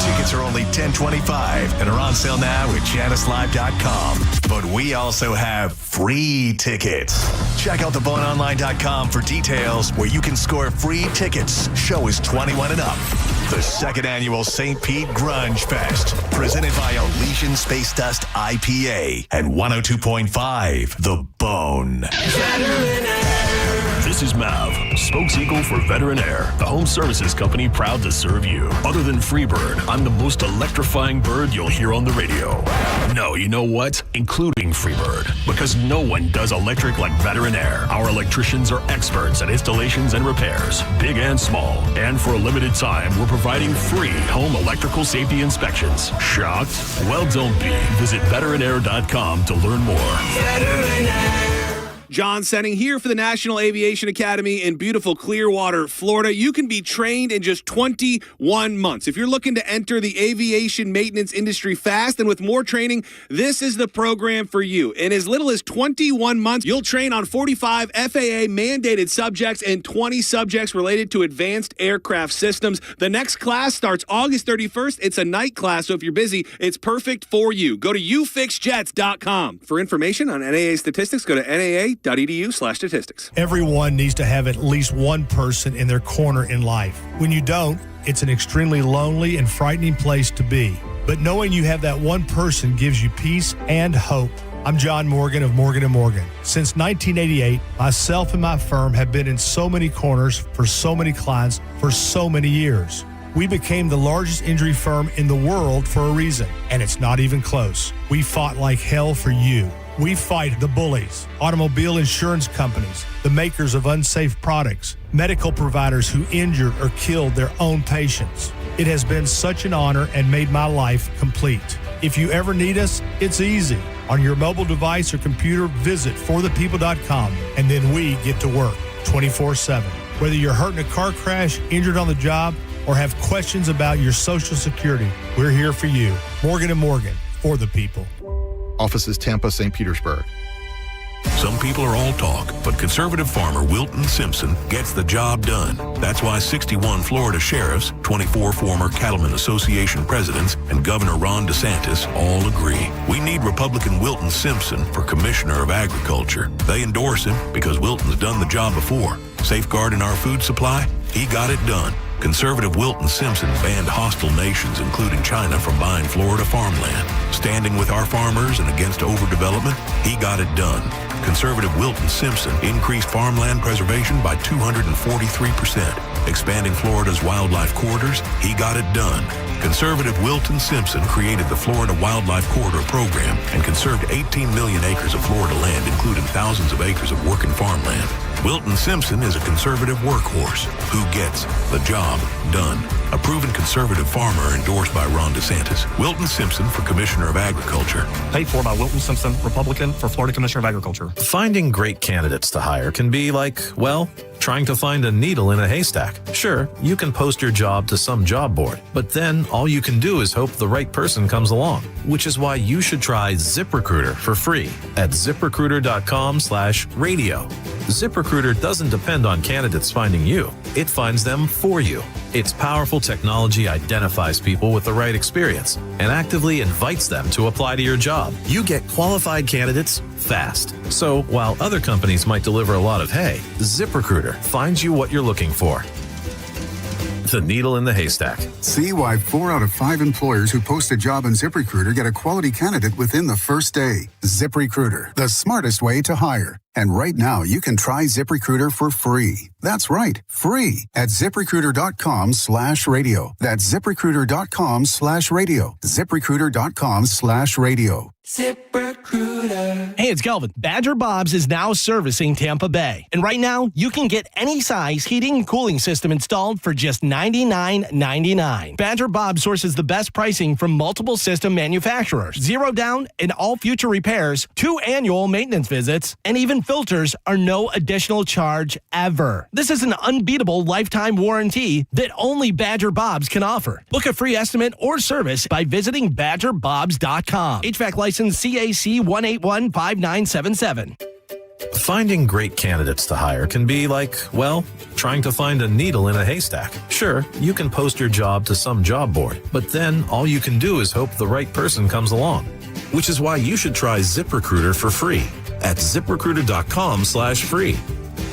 Tickets are only $10.25 and are on sale now at JaniceLive.com. But we also have free tickets. Check out theboneonline.com for details where you can score free tickets. Show is 21 and up. The second annual St. Pete Grunge Fest, presented by Elysian Space Dust IPA and 102.5 The Bone. This is Mav, spokeseagle for Veteran Air, the home services company proud to serve you. Other than Freebird, I'm the most electrifying bird you'll hear on the radio. No, you know what? Including Freebird, because no one does electric like Veteran Air. Our electricians are experts at installations and repairs, big and small. And for a limited time, we're providing free home electrical safety inspections. Shocked? Well, don't be. Visit veteranair.com to learn more. Veteran Air. John Senning here for the National Aviation Academy in beautiful Clearwater, Florida. You can be trained in just 21 months. If you're looking to enter the aviation maintenance industry fast and with more training, this is the program for you. In as little as 21 months, you'll train on 45 FAA mandated subjects and 20 subjects related to advanced aircraft systems. The next class starts August 31st. It's a night class, so if you're busy, it's perfect for you. Go to ufixjets.com. For information on NAA statistics, go to NAA.edu/statistics. Everyone needs to have at least one person in their corner in life. When you don't, it's an extremely lonely and frightening place to be. But knowing you have that one person gives you peace and hope. I'm John Morgan of Morgan & Morgan. Since 1988, myself and my firm have been in so many corners for so many clients for so many years. We became the largest injury firm in the world for a reason, and it's not even close. We fought like hell for you. We fight the bullies, automobile insurance companies, the makers of unsafe products, medical providers who injured or killed their own patients. It has been such an honor and made my life complete. If you ever need us, it's easy. On your mobile device or computer, visit forthepeople.com, and then we get to work 24/7. Whether you're hurt in a car crash, injured on the job, or have questions about your Social Security, we're here for you. Morgan & Morgan, for the people. Offices Tampa, St. Petersburg. Some people are all talk, but conservative farmer Wilton Simpson gets the job done. That's why 61 Florida sheriffs, 24 former Cattlemen Association presidents, and Governor Ron DeSantis all agree. We need Republican Wilton Simpson for Commissioner of Agriculture. They endorse him because Wilton's done the job before. Safeguarding our food supply, he got it done. Conservative Wilton Simpson banned hostile nations, including China, from buying Florida farmland. Standing with our farmers and against overdevelopment, he got it done. Conservative Wilton Simpson increased farmland preservation by 243%. Expanding Florida's wildlife corridors, he got it done. Conservative Wilton Simpson created the Florida Wildlife Corridor Program and conserved 18 million acres of Florida land, including thousands of acres of working farmland. Wilton Simpson is a conservative workhorse who gets the job done. A proven conservative farmer endorsed by Ron DeSantis. Wilton Simpson for Commissioner of Agriculture. Paid for by Wilton Simpson, Republican, for Florida Commissioner of Agriculture. Finding great candidates to hire can be like, well, trying to find a needle in a haystack. Sure, you can post your job to some job board, but then all you can do is hope the right person comes along, which is why you should try ZipRecruiter for free at ZipRecruiter.com/radio. ZipRecruiter doesn't depend on candidates finding you. It finds them for you. Its powerful technology identifies people with the right experience and actively invites them to apply to your job. You get qualified candidates fast. So while other companies might deliver a lot of hay, ZipRecruiter finds you what you're looking for. The needle in the haystack. See why 4 out of 5 employers who post a job on ZipRecruiter get a quality candidate within the first day. ZipRecruiter, the smartest way to hire. And right now, you can try ZipRecruiter for free. That's right, free at ZipRecruiter.com/radio. That's ZipRecruiter.com/radio. ZipRecruiter.com/radio. ZipRecruiter. Hey, it's Kelvin. Badger Bob's is now servicing Tampa Bay. And right now, you can get any size heating and cooling system installed for just $99.99. Badger Bob sources the best pricing from multiple system manufacturers. 0 down and all future repairs, 2 annual maintenance visits, and even filters are no additional charge ever. This is an unbeatable lifetime warranty that only Badger Bob's can offer. Book a free estimate or service by visiting BadgerBobs.com. HVAC license CAC 1815977. Finding great candidates to hire can be like, well, trying to find a needle in a haystack. Sure, you can post your job to some job board, but then all you can do is hope the right person comes along, which is why you should try ZipRecruiter for free at ZipRecruiter.com/free.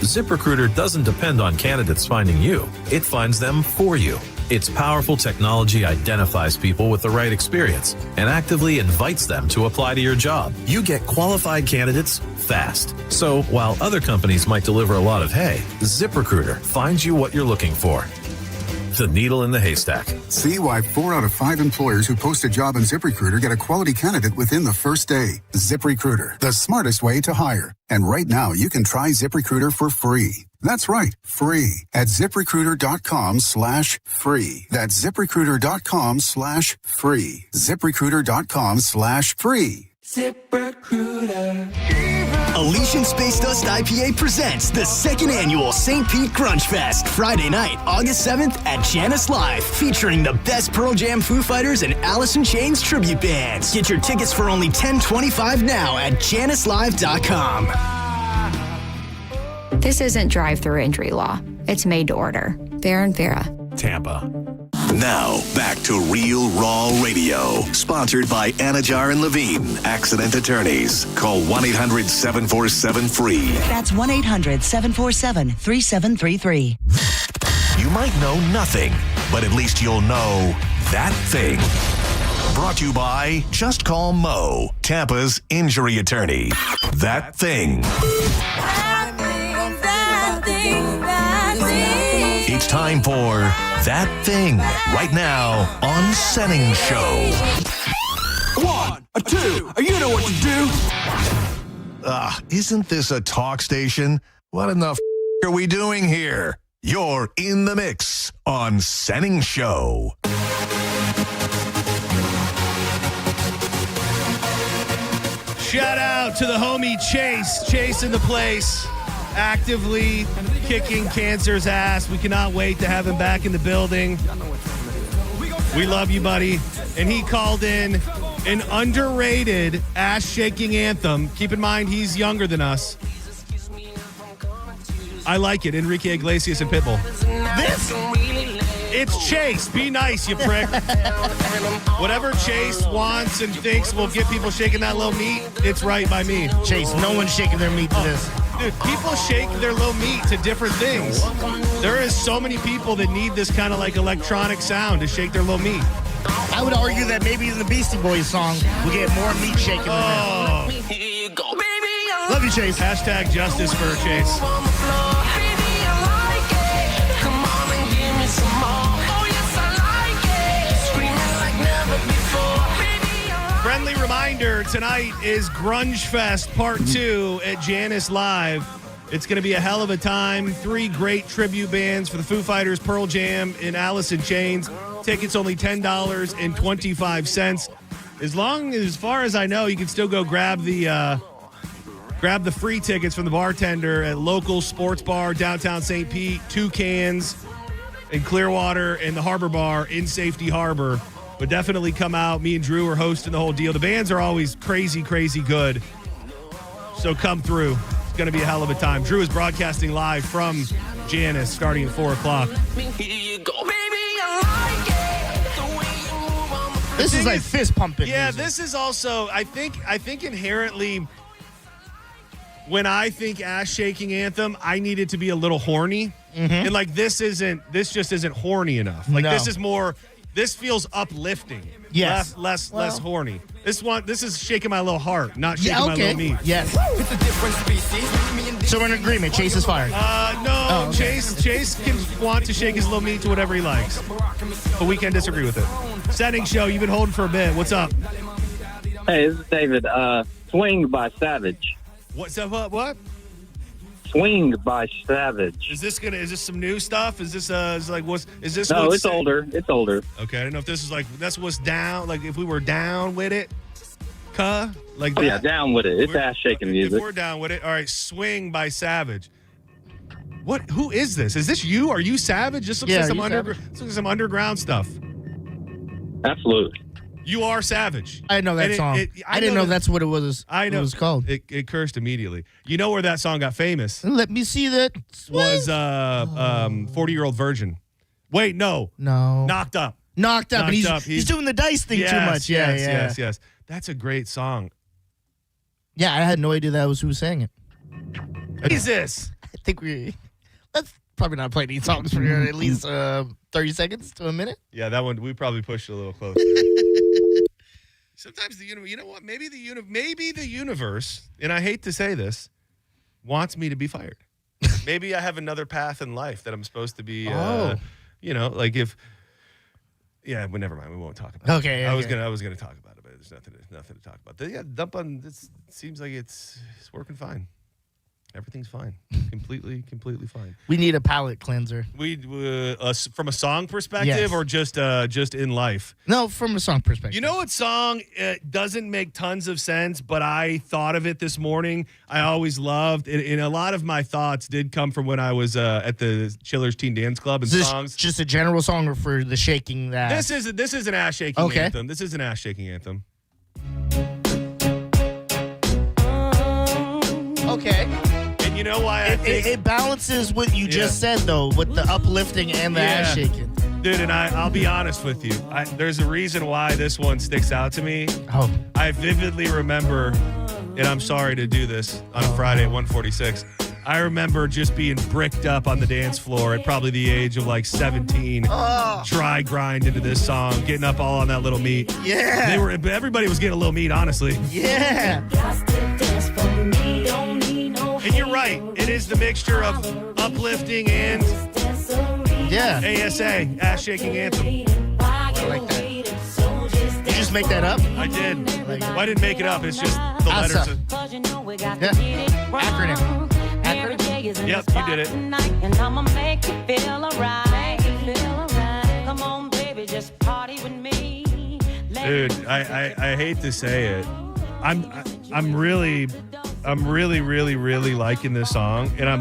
ZipRecruiter doesn't depend on candidates finding you. It finds them for you. Its powerful technology identifies people with the right experience and actively invites them to apply to your job. You get qualified candidates fast. So while other companies might deliver a lot of hay, ZipRecruiter finds you what you're looking for. The needle in the haystack. See why 4 out of 5 employers who post a job on ZipRecruiter get a quality candidate within the first day. ZipRecruiter, the smartest way to hire. And right now, you can try ZipRecruiter for free. That's right, free at ZipRecruiter.com/free. That's ZipRecruiter.com/free. ZipRecruiter.com/free. ZipRecruiter. Elysian Space Dust IPA presents the second annual St. Pete Grunge Fest, Friday night, August 7th at Janice Live, featuring the best Pearl Jam, Foo Fighters, and Alice in Chains tribute bands. Get your tickets for only $10.25 now at JaniceLive.com. This isn't drive-through injury law. It's made to order. Vera and Vera. Tampa. Now, back to Real Raw Radio. Sponsored by Anajar and Levine, Accident Attorneys. Call 1-800-747-FREE. That's 1-800-747-3733. You might know nothing, but at least you'll know that thing. Brought to you by Just Call Mo, Tampa's injury attorney. That thing. It's time for That Thing, right now on Senning Show. 1, 2, you know what to do. Isn't this a talk station? What in the are we doing here? You're in the mix on Senning Show. Shout out to the homie Chase. Chase in the place. Actively kicking cancer's ass. We cannot wait to have him back in the building. We love you, buddy. And he called in an underrated ass-shaking anthem. Keep in mind, he's younger than us. I like it. Enrique Iglesias and Pitbull. It's Chase. Be nice, you prick. Whatever Chase wants and thinks will get people shaking that little meat, it's right by me. Chase, no one's shaking their meat to this. Dude, people shake their little meat to different things. There is so many people that need this kind of like electronic sound to shake their little meat. I would argue that maybe in the Beastie Boys song, we get more meat shaking than that. Love you, Chase. Hashtag justice for Chase. Friendly reminder, tonight is Grunge Fest Part 2 at Janice Live. It's going to be a hell of a time. 3 great tribute bands for the Foo Fighters, Pearl Jam, and Alice in Chains. Tickets only $10.25. As far as I know, you can still go grab the free tickets from the bartender at local sports bar downtown St. Pete, Two Cans in Clearwater, and the Harbor Bar in Safety Harbor. But definitely come out. Me and Drew are hosting the whole deal. The bands are always crazy, crazy good. So come through. It's going to be a hell of a time. Drew is broadcasting live from Janice starting at 4 o'clock. This is like fist pumping. Yeah, music. this is also, I think inherently, when I think ass shaking anthem, I need it to be a little horny. Mm-hmm. And like this just isn't horny enough. Like this is more. This feels uplifting. Yes. Less horny. This is shaking my little heart, not shaking my little meat. Yes. So we're in agreement. Chase is fired. No. Okay. Chase can want to shake his little meat to whatever he likes. But we can disagree with it. Senning Show, you've been holding for a bit. What's up? Hey, this is David. Swing by Savage. What? Swing by Savage. Is this some new stuff? Is this No, it's older. It's older. Okay, I don't know if this is that's what's down. Like if we were down with it, like that. Yeah, down with it. It's ass shaking music. If we're down with it, all right. Swing by Savage. What? Who is this? Is this you? Are you Savage? This looks like some underground stuff. Absolutely. You are Savage. I know that song. I didn't know that's what it was. I know what it was called. It cursed immediately. You know where that song got famous? Let me see that. Was 40-Year-Old Virgin. Wait, no. Knocked Up. And he's doing the dice thing too much. Yes. That's a great song. Yeah, I had no idea that was who sang it. What is this? I think let's probably not play these songs for at least 30 seconds to a minute. Yeah, that one we probably pushed a little close. Sometimes you know what? Maybe the universe, and I hate to say this, wants me to be fired. Maybe I have another path in life that I'm supposed to be. But never mind. We won't talk about it. Okay. I was gonna talk about it, but there's nothing to talk about. Yeah, dump on. This seems like it's working fine. Everything's fine. Completely fine. We need a palate cleanser. We from a song perspective, Yes. or just in life. No, from a song perspective. You know what song doesn't make tons of sense, but I thought of it this morning. I always loved, and a lot of my thoughts did come from when I was at the Chillers Teen Dance Club and Is this songs. just a general song or for the shaking that? This is an ass shaking anthem. This is an ass shaking anthem. Okay. You know why I think it balances what you just said, though, with the uplifting and the ass shaking. Dude, and I'll be honest with you. There's a reason why this one sticks out to me. Oh. I vividly remember, and I'm sorry to do this on a Friday at 1:46. I remember just being bricked up on the dance floor at probably the age of like 17. Try grind into this song, getting up all on that little meat. Yeah. Everybody was getting a little meat, honestly. Yeah. And you're right. It is the mixture of uplifting and ASA, ass shaking anthem. I like that. You just make that up? I did. Well, I didn't make it up. It's just the letters. Acronym. Yep, you did it. And I'ma make you feel alright. Come on, baby, just party with me. Dude, I hate to say it. I'm really liking this song, and I'm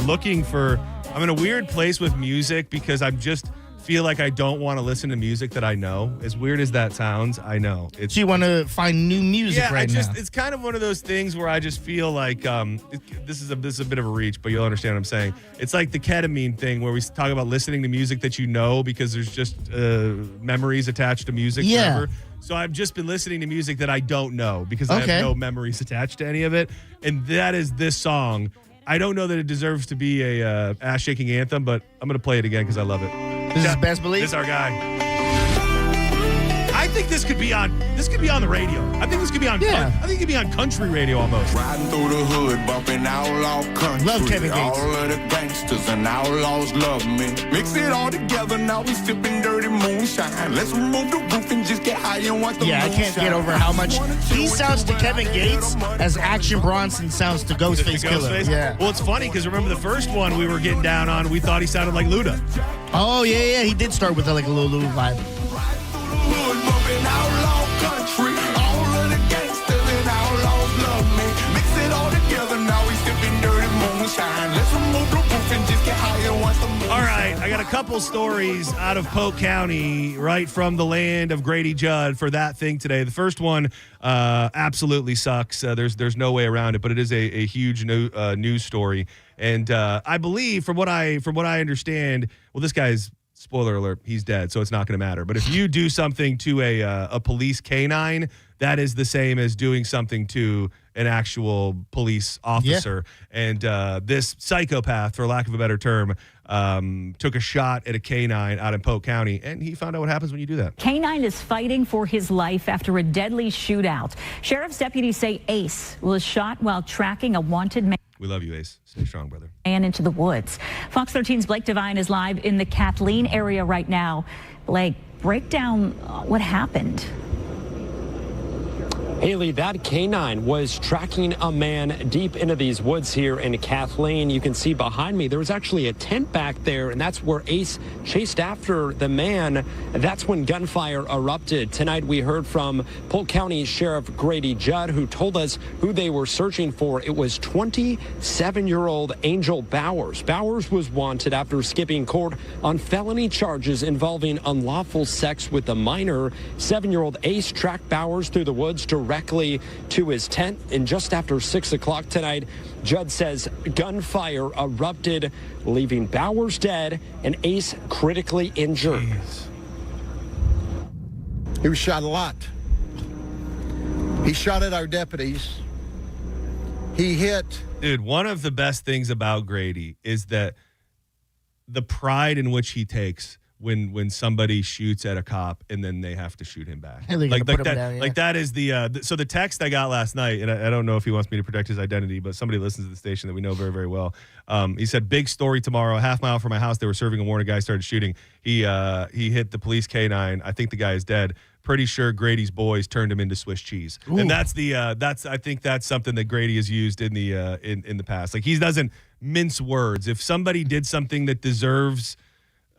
in a weird place with music because I just feel like I don't want to listen to music that I know. As weird as that sounds, I know. So you want to find new music now? It's kind of one of those things where I just feel like this is a bit of a reach, but you'll understand what I'm saying. It's like the ketamine thing where we talk about listening to music that you know because there's just memories attached to music forever. So I've just been listening to music that I don't know because I have no memories attached to any of it. And that is this song. I don't know that it deserves to be a ass-shaking anthem, but I'm going to play it again because I love it. This is Best Believe? This is our guy. I think this could be on the radio. I think this could be on I think it could be on country radio almost. Riding through the hood, bumping outlaw country. Love Kevin Gates. All of the gangsters and outlaws love me. Mix it all together, now we sipping dirty moonshine. Let's remove the roof and just get high and watch the moonshine. I can't get over how much he sounds to Kevin Gates as Action Bronson sounds to Ghostface Killer. Yeah. Well, it's funny because remember the first one we were getting down on, we thought he sounded like Luda. Oh, yeah. He did start with like a little Luda vibe. Outlaw country, all of the gangsters and outlaws love me. Mix it all together, now we sipping dirty moonshine. Let's remove the roof and just get high and watch the moonshine. All right, I got a couple stories out of Polk County, right from the land of Grady Judd for that thing today. The first one absolutely sucks. There's no way around it, but it is a huge news story. And I believe, from what I understand, well, this guy's, spoiler alert, he's dead, so it's not going to matter. But if you do something to a police canine, that is the same as doing something to an actual police officer. Yeah. And this psychopath, for lack of a better term, took a shot at a canine out in Polk County, and he found out what happens when you do that. Canine is fighting for his life after a deadly shootout. Sheriff's deputies say Ace was shot while tracking a wanted man. We love you, Ace. Stay strong, brother. And into the woods. Fox 13's Blake Devine is live in the Kathleen area right now. Blake, break down what happened. Haley, that canine was tracking a man deep into these woods here in Kathleen. You can see behind me, there was actually a tent back there, and that's where Ace chased after the man. That's when gunfire erupted. Tonight, we heard from Polk County Sheriff Grady Judd, who told us who they were searching for. It was 27-year-old Angel Bowers. Bowers was wanted after skipping court on felony charges involving unlawful sex with a minor. 7-year-old Ace tracked Bowers through the woods directly to his tent. And just after 6 o'clock tonight, Judd says gunfire erupted, leaving Bowers dead and Ace critically injured. Jeez. He was shot a lot. He shot at our deputies. He hit. Dude, one of the best things about Grady is that the pride in which he takes when somebody shoots at a cop and then they have to shoot him back. And they're gonna put him down, yeah. Like that is so the text I got last night, and I don't know if he wants me to protect his identity, but somebody listens to the station that we know very, very well. He said, big story tomorrow, a half mile from my house, they were serving a warrant, a guy started shooting. He hit the police canine. I think the guy is dead. Pretty sure Grady's boys turned him into Swiss cheese. Ooh. And that's I think that's something that Grady has used in the in the past. Like, he doesn't mince words. If somebody did something that deserves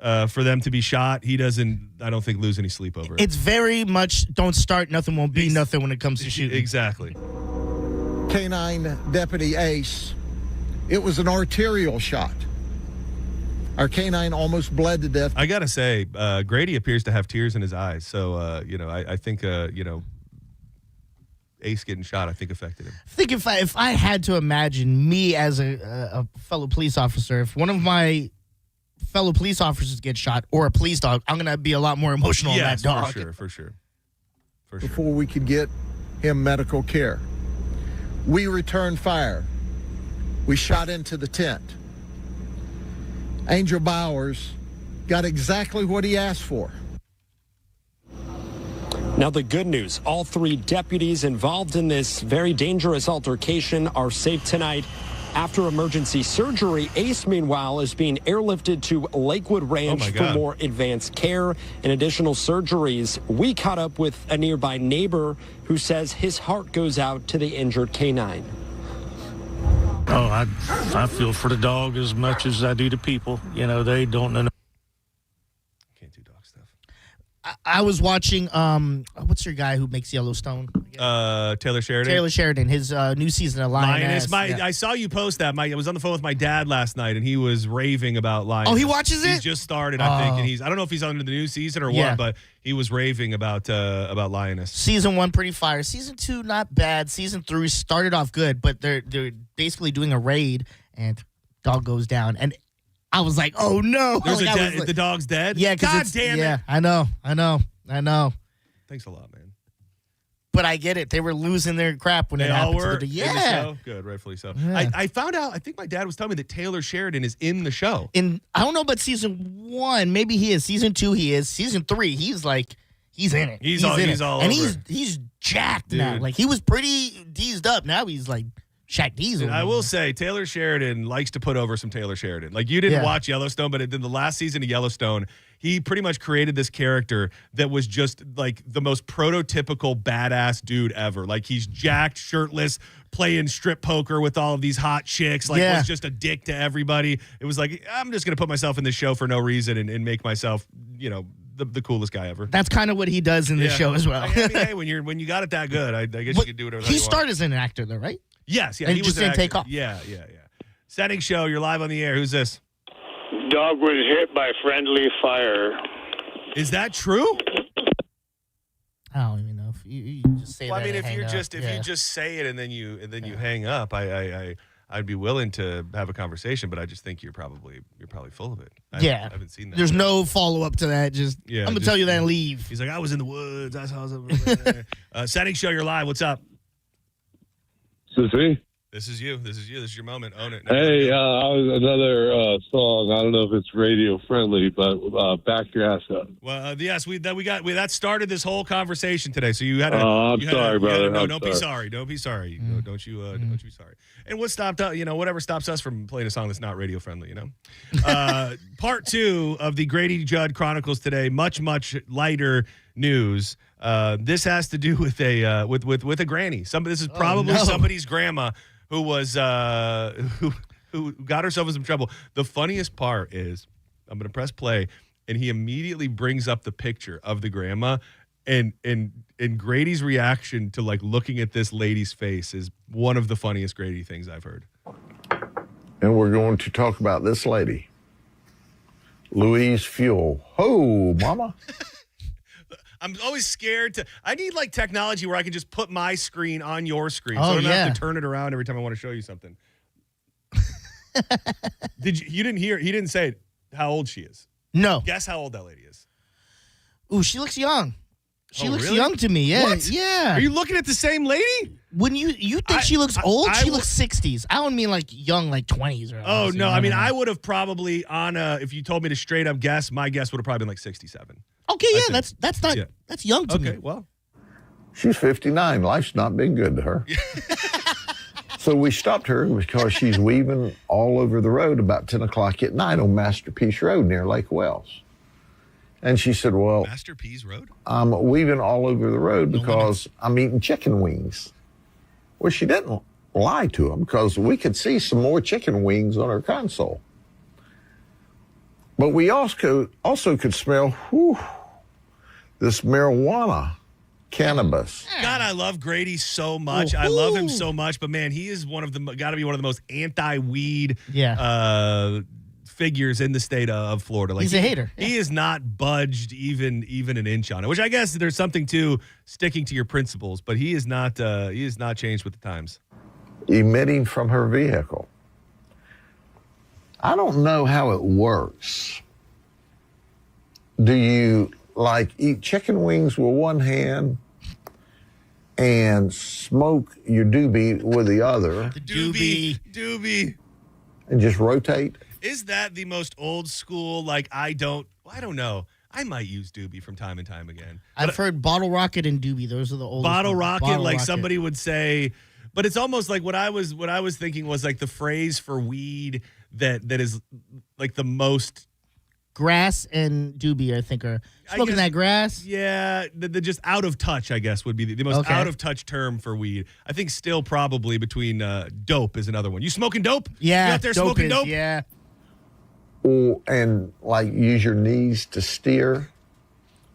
for them to be shot, he doesn't, I don't think, lose any sleep over it. It's very much don't start, nothing won't be nothing when it comes to shooting. Exactly. Canine Deputy Ace, it was an arterial shot. Our canine almost bled to death. I got to say, Grady appears to have tears in his eyes. So, I think, Ace getting shot, I think, affected him. I think if I had to imagine me as a fellow police officer, if one of my fellow police officers get shot or a police dog, I'm going to be a lot more emotional on that dog. For sure. Before we could get him medical care. We returned fire. We shot into the tent. Angel Bowers got exactly what he asked for. Now, the good news, all 3 deputies involved in this very dangerous altercation are safe tonight. After emergency surgery, Ace, meanwhile, is being airlifted to Lakewood Ranch for more advanced care and additional surgeries. We caught up with a nearby neighbor who says his heart goes out to the injured canine. Oh, I feel for the dog as much as I do the people. You know, they don't know. Can't do dog stuff. I was watching, what's your guy who makes Yellowstone? Taylor Sheridan. Taylor Sheridan, his new season of Lioness. I saw you post that. I was on the phone with my dad last night, and he was raving about Lioness. Oh, he watches it? He's just started, I think, and I don't know if he's on the new season or what, but he was raving about Lioness. Season 1, pretty fire. Season 2, not bad. Season 3 started off good, but they're basically doing a raid, and dog goes down. And I was like, oh, no. The dog's dead? Yeah. God damn it. Yeah, I know. Thanks a lot, man. But I get it. They were losing their crap when it happened. Yeah. Good, rightfully so. Yeah. I found out, I think my dad was telling me that Taylor Sheridan is in the show. I don't know about season 1. Maybe he is. Season 2, he is. Season 3, he's in it. He's all and over. he's jacked Dude. now. Like, he was pretty deezed up. Now he's like Shaq Diesel. I will say, Taylor Sheridan likes to put over some Taylor Sheridan. Like, you didn't watch Yellowstone, but in the last season of Yellowstone, he pretty much created this character that was just like the most prototypical badass dude ever. Like, he's jacked, shirtless, playing strip poker with all of these hot chicks. Like, was just a dick to everybody. It was like, I'm just going to put myself in this show for no reason and make myself, the coolest guy ever. That's kind of what he does in the show as well. I mean, hey, when you got it that good, I guess you could do whatever. He started as an actor, though, right? Yes, and he just didn't take off. Yeah. Senning Show, you're live on the air. Who's this? Dog was hit by friendly fire. Is that true? I don't even know if you just say that. Well, I mean, if you you just say it and then you hang up, I'd be willing to have a conversation, but I just think you're probably full of it. I haven't seen that. There's no follow up to that. I'm gonna tell you that and leave. He's like, I was in the woods. I saw something. Senning Show, you're live. What's up? This is me. This is you. This is your moment. Own it. Hey, another song. I don't know if it's radio friendly, but back your ass up. Well, yes, that started this whole conversation today. So you had to. I'm sorry, brother. Don't be sorry. Don't be sorry. Don't you be sorry. And what stopped? Whatever stops us from playing a song that's not radio friendly. Part 2 of the Grady Judd Chronicles today. Much lighter news. This has to do with a granny. This is probably somebody's grandma who was who got herself in some trouble. The funniest part is, I'm going to press play, and he immediately brings up the picture of the grandma, and Grady's reaction to like looking at this lady's face is one of the funniest Grady things I've heard. And we're going to talk about this lady, Louise Fuel. Oh, mama. I'm always scared I need like technology where I can just put my screen on your screen. So I don't have to turn it around every time I want to show you something. You didn't hear, he didn't say how old she is. No. Guess how old that lady is. Ooh, she looks young. She looks young to me. Yeah, What? yeah. Are you looking at the same lady? When you think she looks old, she looks 60s. I don't mean like young, like 20s or. Oh no, I mean I would have probably if you told me to straight up guess, my guess would have probably been like 67. Okay, yeah, that's not that's young to me. Okay, well, She's 59. Life's not been good to her. So we stopped her because she's weaving all over the road about 10 o'clock at night on Masterpiece Road near Lake Wells. And she said, well, Masterpiece Road? I'm weaving all over the road because I'm eating chicken wings. Well, she didn't lie to him because we could see some more chicken wings on her console. But we also could smell this marijuana. Cannabis. God, I love Grady so much. I love him so much, but man, he is got to be one of the most anti-weed figures in the state of Florida. Like he's a hater. He is not budged even an inch on it. Which I guess there's something to sticking to your principles, but he is not changed with the times. Emitting from her vehicle. I don't know how it works. Do you eat chicken wings with one hand and smoke your doobie with the other? The doobie. And just rotate? Is that the most old school, I don't know. I might use doobie from time and time again. I've heard bottle rocket and doobie. Those are the oldest. Bottle rocket, rocket. Somebody would say, but it's almost like what I was thinking was like the phrase for weed that is like the most. Grass and doobie, I think, are smoking that grass. Yeah, the just out of touch, I guess, would be the most out of touch term for weed. I think still probably between dope is another one. You smoking dope? Yeah, you out there smoking dope? Yeah. And use your knees to steer,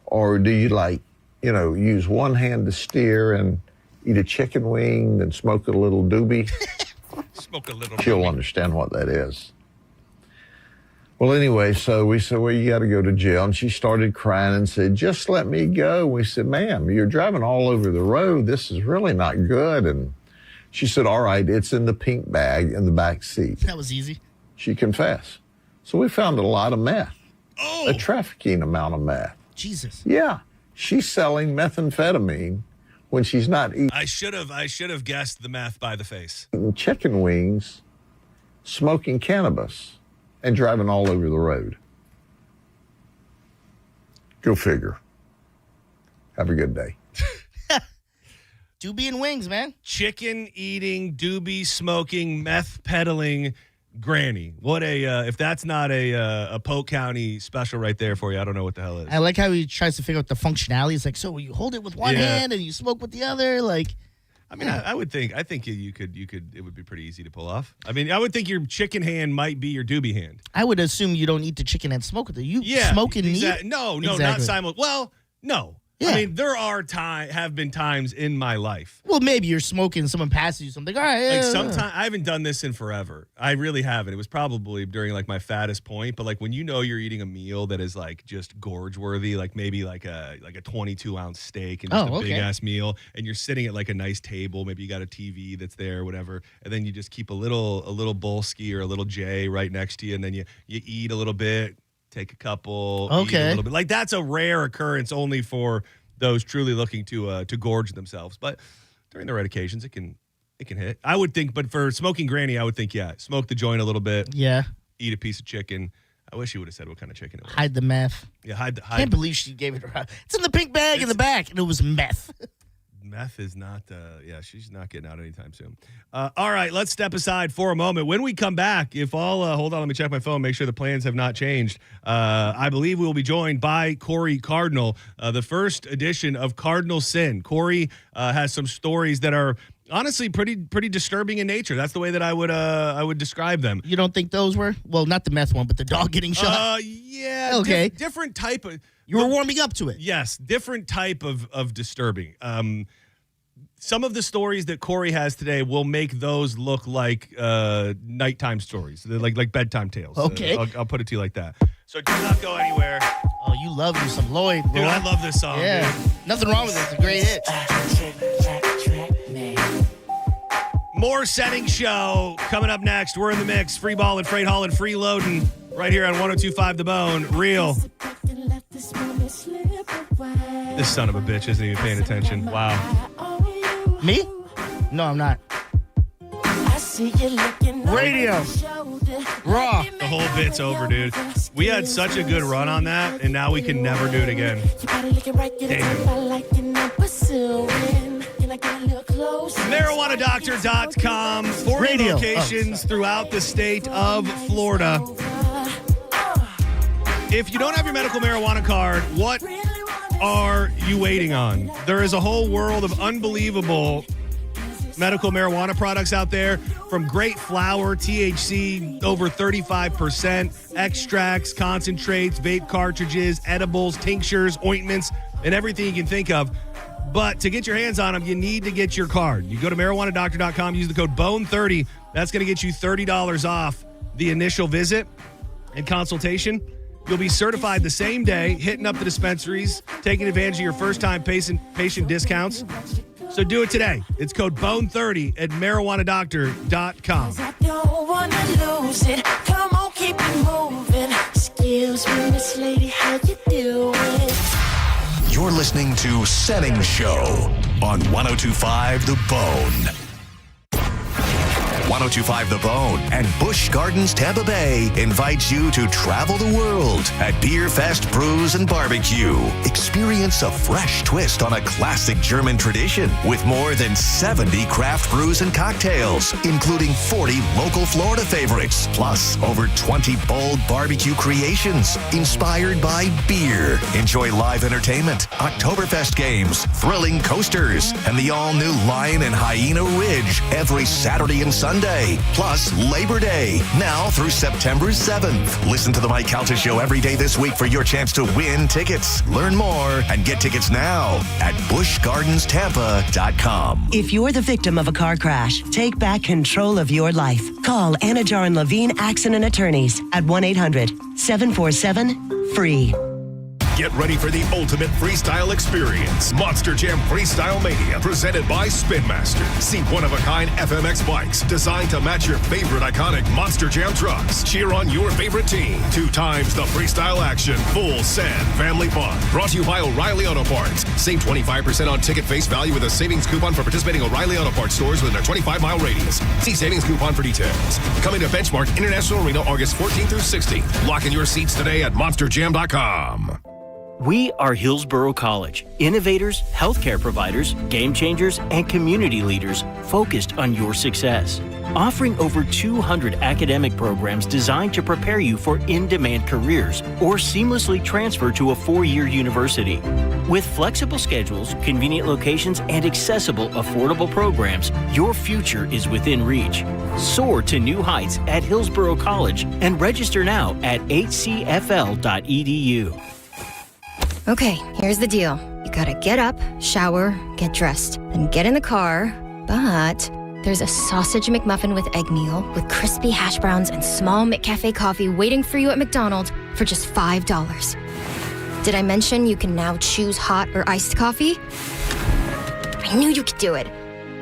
or do you use one hand to steer and eat a chicken wing and smoke a little doobie? Smoke a little. She'll understand what that is. Well, anyway, so we said, well, you got to go to jail. And she started crying and said, just let me go. We said, ma'am, you're driving all over the road. This is really not good. And she said, all right, it's in the pink bag in the back seat. That was easy. She confessed. So we found a lot of meth. Oh. A trafficking amount of meth. Jesus. Yeah. She's selling methamphetamine when she's not eating. I should have guessed the math by the face. Chicken wings, smoking cannabis, and driving all over the road. Go figure. Have a good day. Doobie and wings, man. Chicken eating, doobie smoking, meth peddling granny. What if that's not a Polk County special right there for you, I don't know what the hell is. I like how he tries to figure out the functionality. He's like, so you hold it with one hand and you smoke with the other, I mean, I think you could, it would be pretty easy to pull off. I mean, I would think your chicken hand might be your doobie hand. I would assume you don't eat the chicken and smoke with it. You smoke and eat? No, exactly. Not simultaneously. Well, no. Yeah. I mean, there have been times in my life. Well, maybe you're smoking, someone passes you something. All right. Sometimes I haven't done this in forever. I really haven't. It was probably during my fattest point. But when you know you're eating a meal that is just gorge worthy, maybe like a 22-ounce steak and just a big ass meal, and you're sitting at a nice table, maybe you got a TV that's there, or whatever, and then you just keep a little Bolski or a little J right next to you, and then you eat a little bit. Take a couple, eat a little bit. That's a rare occurrence only for those truly looking to gorge themselves. But during the right occasions, it can hit. I would think, but for smoking granny, I would think, smoke the joint a little bit. Yeah. Eat a piece of chicken. I wish you would have said what kind of chicken it was. Hide the meth. Yeah, hide. Can't believe she gave it around. It's in the pink bag in the back, and it was meth. Meth is not, she's not getting out anytime soon. All right, let's step aside for a moment. When we come back, hold on, let me check my phone, make sure the plans have not changed. I believe we will be joined by Corey Cardinal, the first edition of Cardinal Sin. Corey has some stories that are honestly pretty disturbing in nature. That's the way that I would describe them. You don't think those were? Well, not the meth one, but the dog getting shot? Yeah. Okay. Different type of... You were warming up to it. Yes, different type of disturbing. Some of the stories that Corey has today will make those look like nighttime stories, like bedtime tales. Okay. I'll put it to you like that. So do not go anywhere. Oh, you love you some Lloyd, bro. Dude, I love this song. Yeah, dude. Nothing wrong with it. It's a great hit. More Senning Show coming up next. We're in the mix. Free ball and freight haul and free loading right here on 102.5 The Bone. Real. This son of a bitch isn't even paying attention. Wow. Me? No, I'm not. Radio. Raw. The whole bit's over, dude. We had such a good run on that, and now we can never do it again. Damn. MarijuanaDoctor.com. 40 locations throughout the state of Florida. If you don't have your medical marijuana card, what are you waiting on? There is a whole world of unbelievable medical marijuana products out there, from great flower, THC, over 35%, extracts, concentrates, vape cartridges, edibles, tinctures, ointments, and everything you can think of. But to get your hands on them, you need to get your card. You go to marijuanadoctor.com, use the code BONE30. That's going to get you $30 off the initial visit and consultation. You'll be certified the same day, hitting up the dispensaries, taking advantage of your first-time patient discounts. So do it today. It's code BONE30 at marijuanadoctor.com. I don't want to lose it. Come on, keep it moving. Excuse me, Miss Lady, how you doing? You're listening to Senning Show on 102.5 The Bone. 102.5 The Bone and Busch Gardens Tampa Bay invites you to travel the world at Beer Fest Brews and Barbecue. Experience a fresh twist on a classic German tradition with more than 70 craft brews and cocktails, including 40 local Florida favorites, plus over 20 bold barbecue creations inspired by beer. Enjoy live entertainment, Oktoberfest games, thrilling coasters, and the all-new Lion and Hyena Ridge every Saturday and Sunday, plus Labor Day, now through September 7th. Listen to the Mike Calta Show every day this week for your chance to win tickets. Learn more and get tickets now at buschgardenstampa.com. If you're the victim of a car crash, take back control of your life. Call Anajar and Levine Accident Attorneys at 1-800-747-FREE. Get ready for the ultimate freestyle experience. Monster Jam Freestyle Mania, presented by Spin Master. See one-of-a-kind FMX bikes designed to match your favorite iconic Monster Jam trucks. Cheer on your favorite team. 2 times the freestyle action. Full send family fun. Brought to you by O'Reilly Auto Parts. Save 25% on ticket face value with a savings coupon for participating O'Reilly Auto Parts stores within a 25-mile radius. See savings coupon for details. Coming to Benchmark International Arena August 14th through 16th. Lock in your seats today at monsterjam.com. We are Hillsborough College, innovators, healthcare providers, game changers, and community leaders focused on your success. Offering over 200 academic programs designed to prepare you for in-demand careers or seamlessly transfer to a 4-year university. With flexible schedules, convenient locations, and accessible, affordable programs, your future is within reach. Soar to new heights at Hillsborough College and register now at hcfl.edu. Okay, here's the deal. You gotta get up, shower, get dressed, then get in the car, but there's a sausage McMuffin with egg meal with crispy hash browns and small McCafe coffee waiting for you at McDonald's for just $5. Did I mention you can now choose hot or iced coffee? I knew you could do it.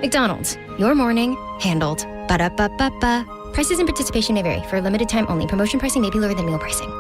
McDonald's, your morning handled. Ba-da-ba-ba-ba. Prices and participation may vary. For a limited time only. Promotion pricing may be lower than meal pricing.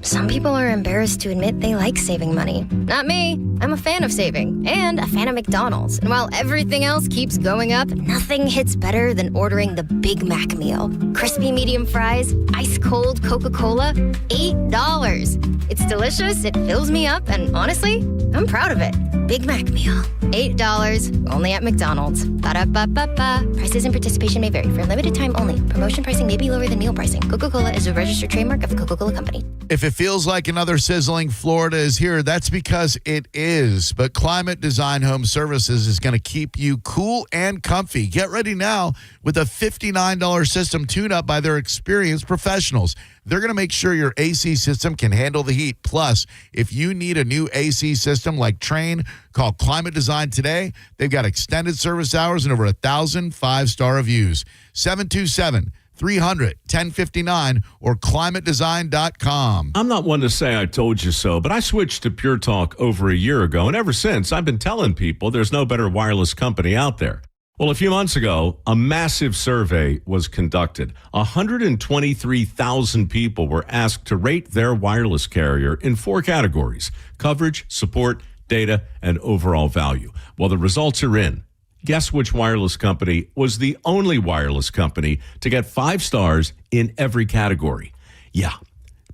Some people are embarrassed to admit they like saving money. Not me. I'm a fan of saving and a fan of McDonald's. And while everything else keeps going up, nothing hits better than ordering the Big Mac meal. Crispy medium fries, ice cold Coca-Cola, $8. It's delicious, it fills me up, and honestly, I'm proud of it. Big Mac meal, $8, only at McDonald's. Ba-da-ba-ba-ba. Prices and participation may vary. For a limited time only. Promotion pricing may be lower than meal pricing. Coca-Cola is a registered trademark of the Coca-Cola Company. If it feels like another sizzling Florida is here, that's because it is. But Climate Design Home Services is going to keep you cool and comfy. Get ready now with a $59 system tune-up by their experienced professionals. They're going to make sure your AC system can handle the heat. Plus, if you need a new AC system like Train, call Climate Design today. They've got extended service hours and over 1,000 5-star reviews. 727-300-1059 or climatedesign.com. I'm not one to say I told you so, but I switched to Pure Talk over a year ago, and ever since, I've been telling people there's no better wireless company out there. Well, a few months ago, a massive survey was conducted. 123,000 people were asked to rate their wireless carrier in 4 categories: coverage, support, data, and overall value. Well, the results are in. Guess which wireless company was the only wireless company to get 5 stars in every category? Yeah,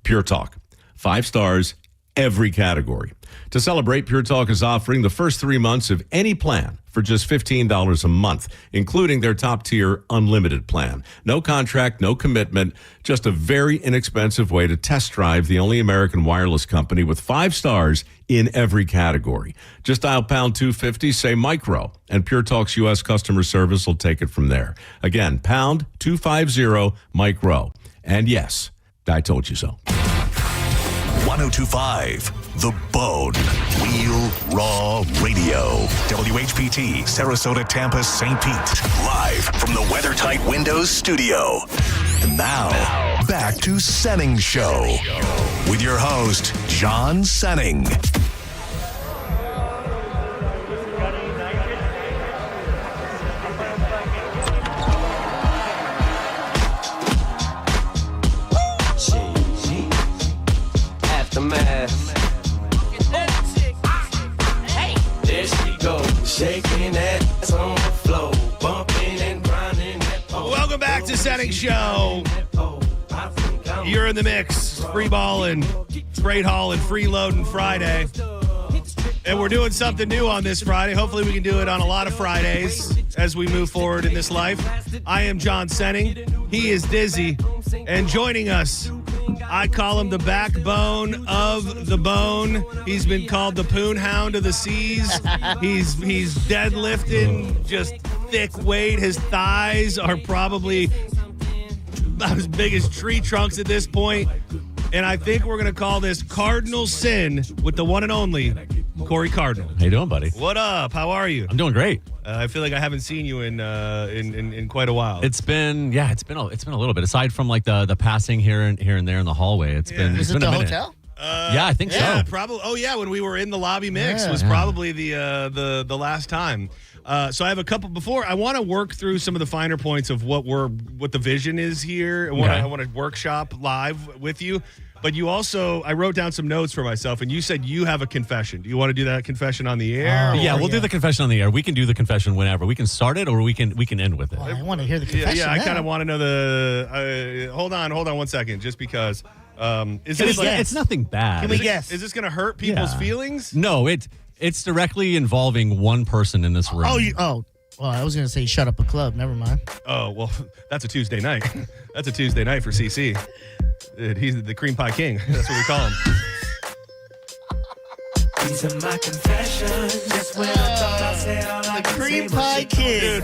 Pure Talk. 5 stars, every category. To celebrate, Pure Talk is offering the first 3 months of any plan for just $15 a month, including their top-tier unlimited plan. No contract, no commitment, just a very inexpensive way to test drive the only American wireless company with 5 stars in every category. Just dial pound 250, say micro, and Pure Talk's U.S. customer service will take it from there. Again, pound 250 micro. And yes, I told you so. 1025 The Bone. Real Raw Radio. WHPT, Sarasota, Tampa, St. Pete. Live from the WeatherTight Windows studio. And now, back to Senning Show. With your host, John Senning. Shaking that ass on the floor, bumping and grinding. Welcome back to Senning Show. You're in the mix, free balling, freight hauling, freeloading Friday. And we're doing something new on this Friday. Hopefully we can do it on a lot of Fridays as we move forward in this life. I am John Senning. He is Dizzy. And joining us, I call him the backbone of the bone. He's been called the poon hound of the seas. He's deadlifting just thick weight. His thighs are probably about as big as tree trunks at this point. And I think we're going to call this Cardinal Sin with the one and only Corey Cardinal. How you doing, buddy? What up? How are you? I'm doing great. I feel like I haven't seen you in quite a while. It's been a little bit. Aside from like the passing here and there in the hallway, it's been a minute. Hotel? Yeah, I think so. Probably. Oh yeah, when we were in the lobby mix was probably the last time. So I have a couple before. I want to work through some of the finer points of what the vision is here. I want to workshop live with you. But you also, I wrote down some notes for myself, and you said you have a confession. Do you want to do that confession on the air? We'll do the confession on the air. We can do the confession whenever. We can start it, or we can end with it. Well, I want to hear the confession. Yeah, I kind of want to know the. Hold on 1 second, just because. It's nothing bad. Can we guess? Is this going to hurt people's feelings? No, it's directly involving one person in this room. Well, I was going to say shut up a club. Never mind. Oh, well, that's a Tuesday night. That's a Tuesday night for CC. He's the cream pie king. That's what we call him. These are my confessions. Just when I thought I said all I the cream pie king. Dude.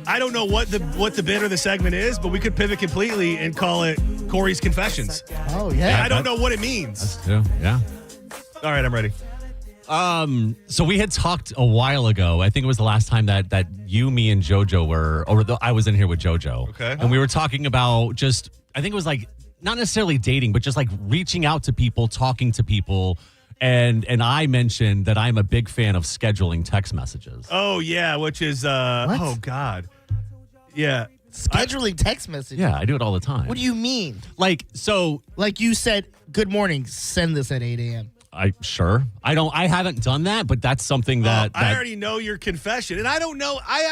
I don't know what the bit or the segment is, but we could pivot completely and call it Corey's Confessions. Oh, yeah. I don't know what it means. That's true. Yeah. All right, I'm ready. So we had talked a while ago. I think it was the last time that you, me, and JoJo I was in here with JoJo. Okay. And we were talking about I think it was like, not necessarily dating, but just like reaching out to people, talking to people. And I mentioned that I'm a big fan of scheduling text messages. Oh, yeah, which is, oh, God. Yeah. Scheduling text messages? Yeah, I do it all the time. What do you mean? Like you said, good morning, send this at 8 a.m. I haven't done that, but that's something that I already know your confession, and I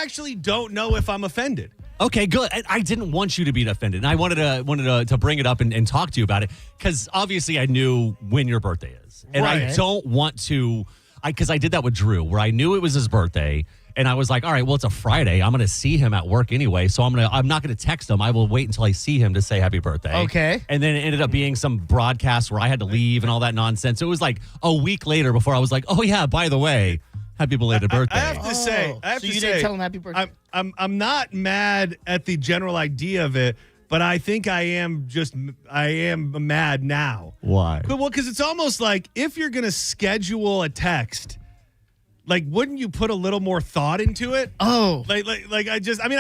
actually don't know if I'm offended. Okay, good. I didn't want you to be offended, and I wanted to bring it up and talk to you about it, because obviously I knew when your birthday is, and right. I don't want to, because I did that with Drew, where I knew it was his birthday, and I was like, all right, well, it's a Friday, I'm going to see him at work anyway, so I'm not going to text him. I will wait until I see him to say happy birthday. Okay. And then it ended up being some broadcast where I had to leave and all that nonsense. So it was like a week later before I was like, oh yeah, by the way, happy belated birthday. I have to say, didn't tell him happy birthday? I'm not mad at the general idea of it, but I think I am mad now. Why? Well, because it's almost like if you're going to schedule a text, like, wouldn't you put a little more thought into it? Oh, like I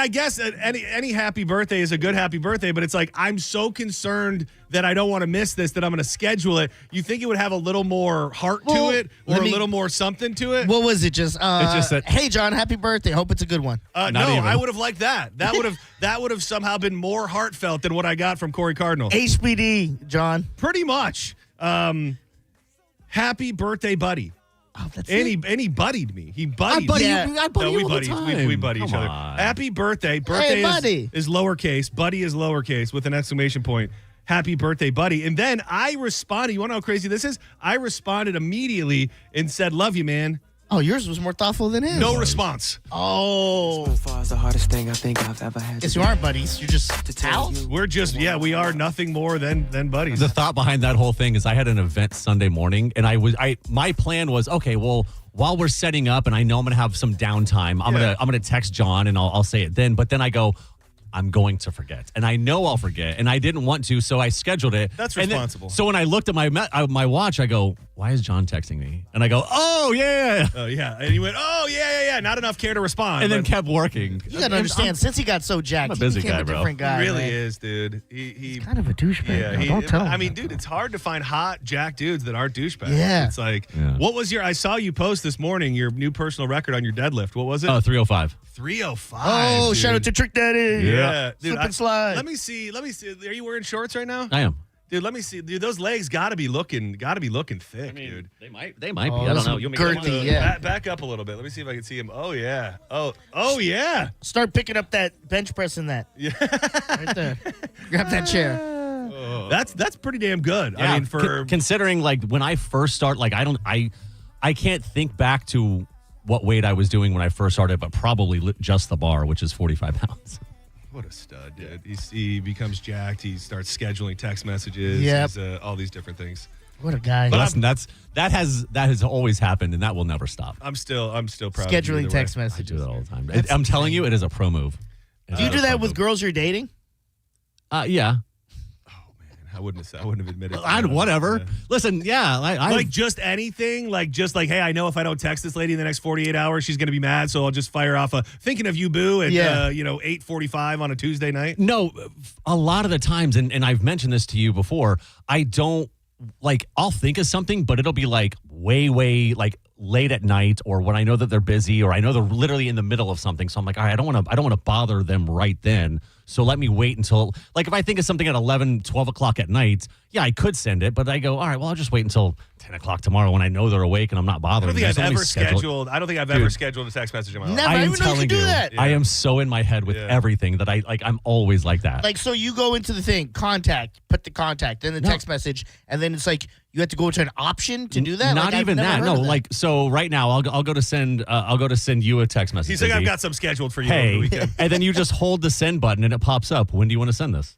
guess any happy birthday is a good happy birthday, but it's like, I'm so concerned that I don't want to miss this that I'm going to schedule it. You think it would have a little more heart to it, or a little more something to it? What was it? Just, It's just that- hey, John, happy birthday. Hope it's a good one. No, even. I would have liked that. That would have somehow been more heartfelt than what I got from Corey Cardinal. HBD, John. Pretty much. Happy birthday, buddy. Oh, that's and he buddied me. He buddied buddy me. you- I buddy No, you we all the buddy. time. We buddy each Come other. on. Happy birthday. Birthday buddy. is lowercase. Buddy is lowercase with an exclamation point. Happy birthday, buddy. And then I responded. You want to know how crazy this is? I responded immediately and said, love you, man. Oh, yours was more thoughtful than his. No response. Oh. As far as the hardest thing I think I've ever had. Guess you aren't buddies. You're just pals. We're just, we are nothing more than buddies. The thought behind that whole thing is I had an event Sunday morning, and my plan was, okay, well, while we're setting up and I know I'm gonna have some downtime, I'm gonna text John and I'll say it then. But then I go, I'm going to forget, and I know I'll forget, and I didn't want to, so I scheduled it. That's And then- responsible. so when I looked at my watch, I go, why is John texting me? And I go, oh yeah. Oh, yeah. And you went, oh, yeah. Not enough care to respond. And then but kept working. You gotta understand, since he got so jacked, I'm a busy he became guy, a bro. different guy. He really man. is, dude. He's kind of a douchebag. Yeah, though. Don't tell him. I mean, dude, it's hard to find hot jack dudes that aren't douchebags. Yeah. It's like, what was I saw you post this morning, your new personal record on your deadlift. What was it? Oh, 305. 305. Oh, dude. shout out to Trick Daddy. Yeah. Dude, Slip and slide. Let me see. Are you wearing shorts right now? I am. Dude, let me see. Dude, those legs gotta be looking thick, dude. They might be. I Oh, don't those know. are You want me to girthy, go on? yeah. Back up a little bit. Let me see if I can see him. Oh yeah. Oh yeah. Start picking up that bench press in that. Yeah. Right there. Grab that chair. That's pretty damn good. Yeah, I mean, for considering like when I first start, like I can't think back to what weight I was doing when I first started, but probably just the bar, which is 45 pounds. what a stud, dude. He becomes jacked. He starts scheduling text messages. Yep. He's, all these different things. What a guy. But that has always happened, and that will never stop. I'm still proud. Scheduling of text I messages. do that all the time. I'm telling you, it is a pro move. Do you do that with girls you're dating? Yeah. I wouldn't have admitted. Whatever. Yeah. Listen, yeah, I like just anything, like hey, I know if I don't text this lady in the next 48 hours, she's gonna be mad, so I'll just fire off a thinking of you, boo, at 8:45 on a Tuesday night. No, a lot of the times, and I've mentioned this to you before, I don't like. I'll think of something, but it'll be like way like late at night, or when I know that they're busy, or I know they're literally in the middle of something. So I'm like, all right, I don't want to bother them right then. So let me wait until, like, if I think of something at 11, 12 o'clock at night, yeah, I could send it, but I go, all right, well, I'll just wait until 10 o'clock tomorrow when I know they're awake and I'm not I bothering don't think them. I've ever scheduled. I don't think I've ever scheduled a text message in my life. Never. I I am didn't even know you telling could you, do that. I am so in my head with everything that I'm always like that. Like, so you go into the thing, contact, put the contact, then the text message, and then it's like you have to go into an option to do that? Not Like, I've even never that. heard No, of that. like, so right now I'll go to send you a text message. He's like, I've Izzy. got some scheduled for you over the Hey, weekend. and then you just hold the send button and it pops up. When do you want to send this?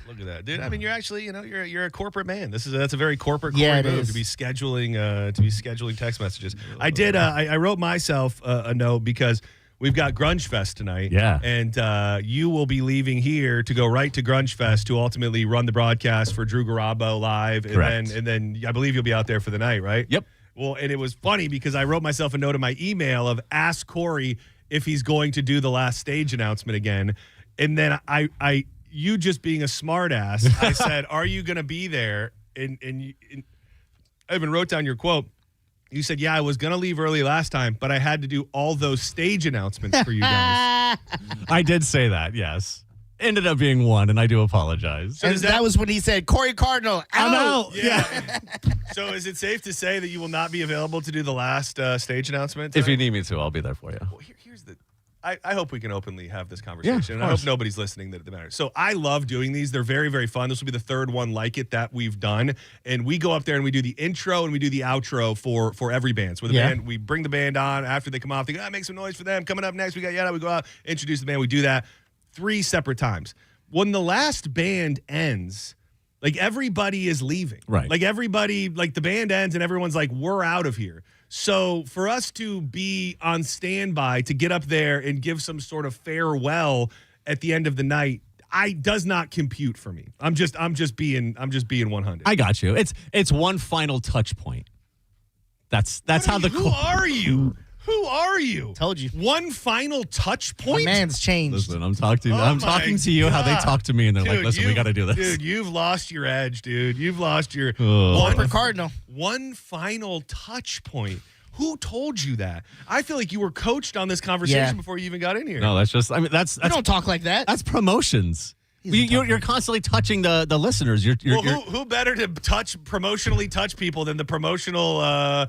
Look at that, dude. I mean, you're actually, you're a corporate man. That's a very corporate Yeah, Corey it move is. to be scheduling text messages. I did. I wrote myself a note because we've got Grunge Fest tonight. Yeah. And you will be leaving here to go right to Grunge Fest to ultimately run the broadcast for Drew Garabo live, Correct. and then I believe you'll be out there for the night, right? Yep. Well, and it was funny because I wrote myself a note in my email of ask Corey if he's going to do the last stage announcement again, and then you just being a smart ass, I said, are you going to be there? And I even wrote down your quote. You said, yeah, I was going to leave early last time, but I had to do all those stage announcements for you guys. I did say that, yes. Ended up being one, and I do apologize. And that was when he said, Corey Cardinal, I'm out. out. Yeah. So is it safe to say that you will not be available to do the last stage announcement? If you need me to, I'll be there for you. Well, here's the... I hope we can openly have this conversation. of And I hope course. nobody's listening that matters. So I love doing these. They're very, very fun. This will be the third one like it that we've done. And we go up there and we do the intro and we do the outro for every band. So with the band, we bring the band on. After they come off, they go, make some noise for them. Coming up next, we got Yada. We go out, introduce the band. We do that 3 separate times. When the last band ends, like everybody is leaving. Right. Like everybody, like the band ends and everyone's like, we're out of here. So for us to be on standby to get up there and give some sort of farewell at the end of the night, does not compute for me. I'm just being 100. I got you. It's one final touch point. That's how the Who are you? Who are you? Told you. One final touch point. My man's changed. Listen, I'm talking to you God. how they talk to me, and they're like, Dude, "Listen, we got to do this." Dude, you've lost your edge, dude. You've lost your Cardinal. One final touch point. Who told you that? I feel like you were coached on this conversation before you even got in here. No, that's just. I mean, that's You don't talk like that. That's promotions. You're constantly touching the listeners. Who better to promotionally touch people than the promotional,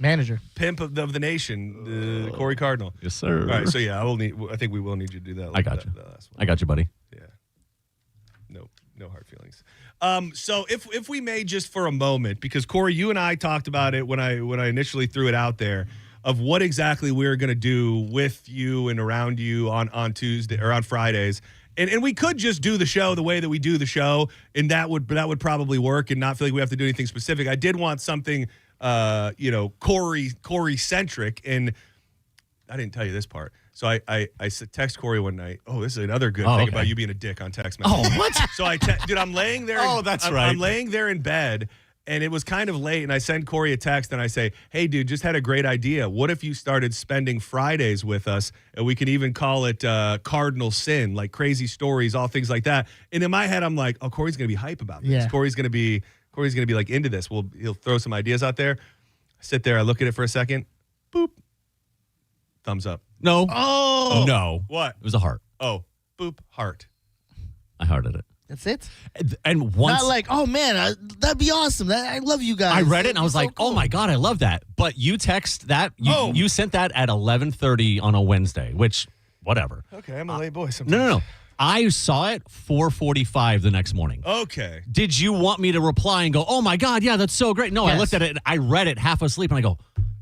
manager, pimp of the nation, Corey Cardinal? Yes, sir. All right, so yeah, I think we will need you to do that. I got you. That last one. I got you, buddy. Yeah. No hard feelings. So if we may just for a moment, because Corey, you and I talked about it when I initially threw it out there, of what exactly we were going to do with you and around you on Tuesday or on Fridays. And we could just do the show the way that we do the show, and that would probably work and not feel like we have to do anything specific. I did want something, Corey centric, and I didn't tell you this part. So I text Corey one night. Oh, this is another good thing about you being a dick on text message. Oh, what? So dude, I'm laying there. Oh, that's right. I'm laying there in bed. And it was kind of late, and I send Corey a text, and I say, hey, dude, just had a great idea. What if you started spending Fridays with us, and we can even call it Cardinal Sin, like crazy stories, all things like that. And in my head, I'm like, oh, Corey's going to be hype about this. Yeah. Corey's going to be like into this. He'll throw some ideas out there. I sit there, I look at it for a second. Boop. Thumbs up. No. Oh. No. What? It was a heart. Oh. Boop. Heart. I hearted it. That's it. And once, not like, oh man, that'd be awesome. I love you guys. I read it and I was like, oh my God, I love that. But you text that, you sent that at 11:30 on a Wednesday, which, whatever. Okay, I'm a late boy sometimes. No. I saw it 4:45 the next morning. Okay. Did you want me to reply and go, oh my God, yeah, that's so great? No, Yes. I looked at it, and I read it half asleep, and I go,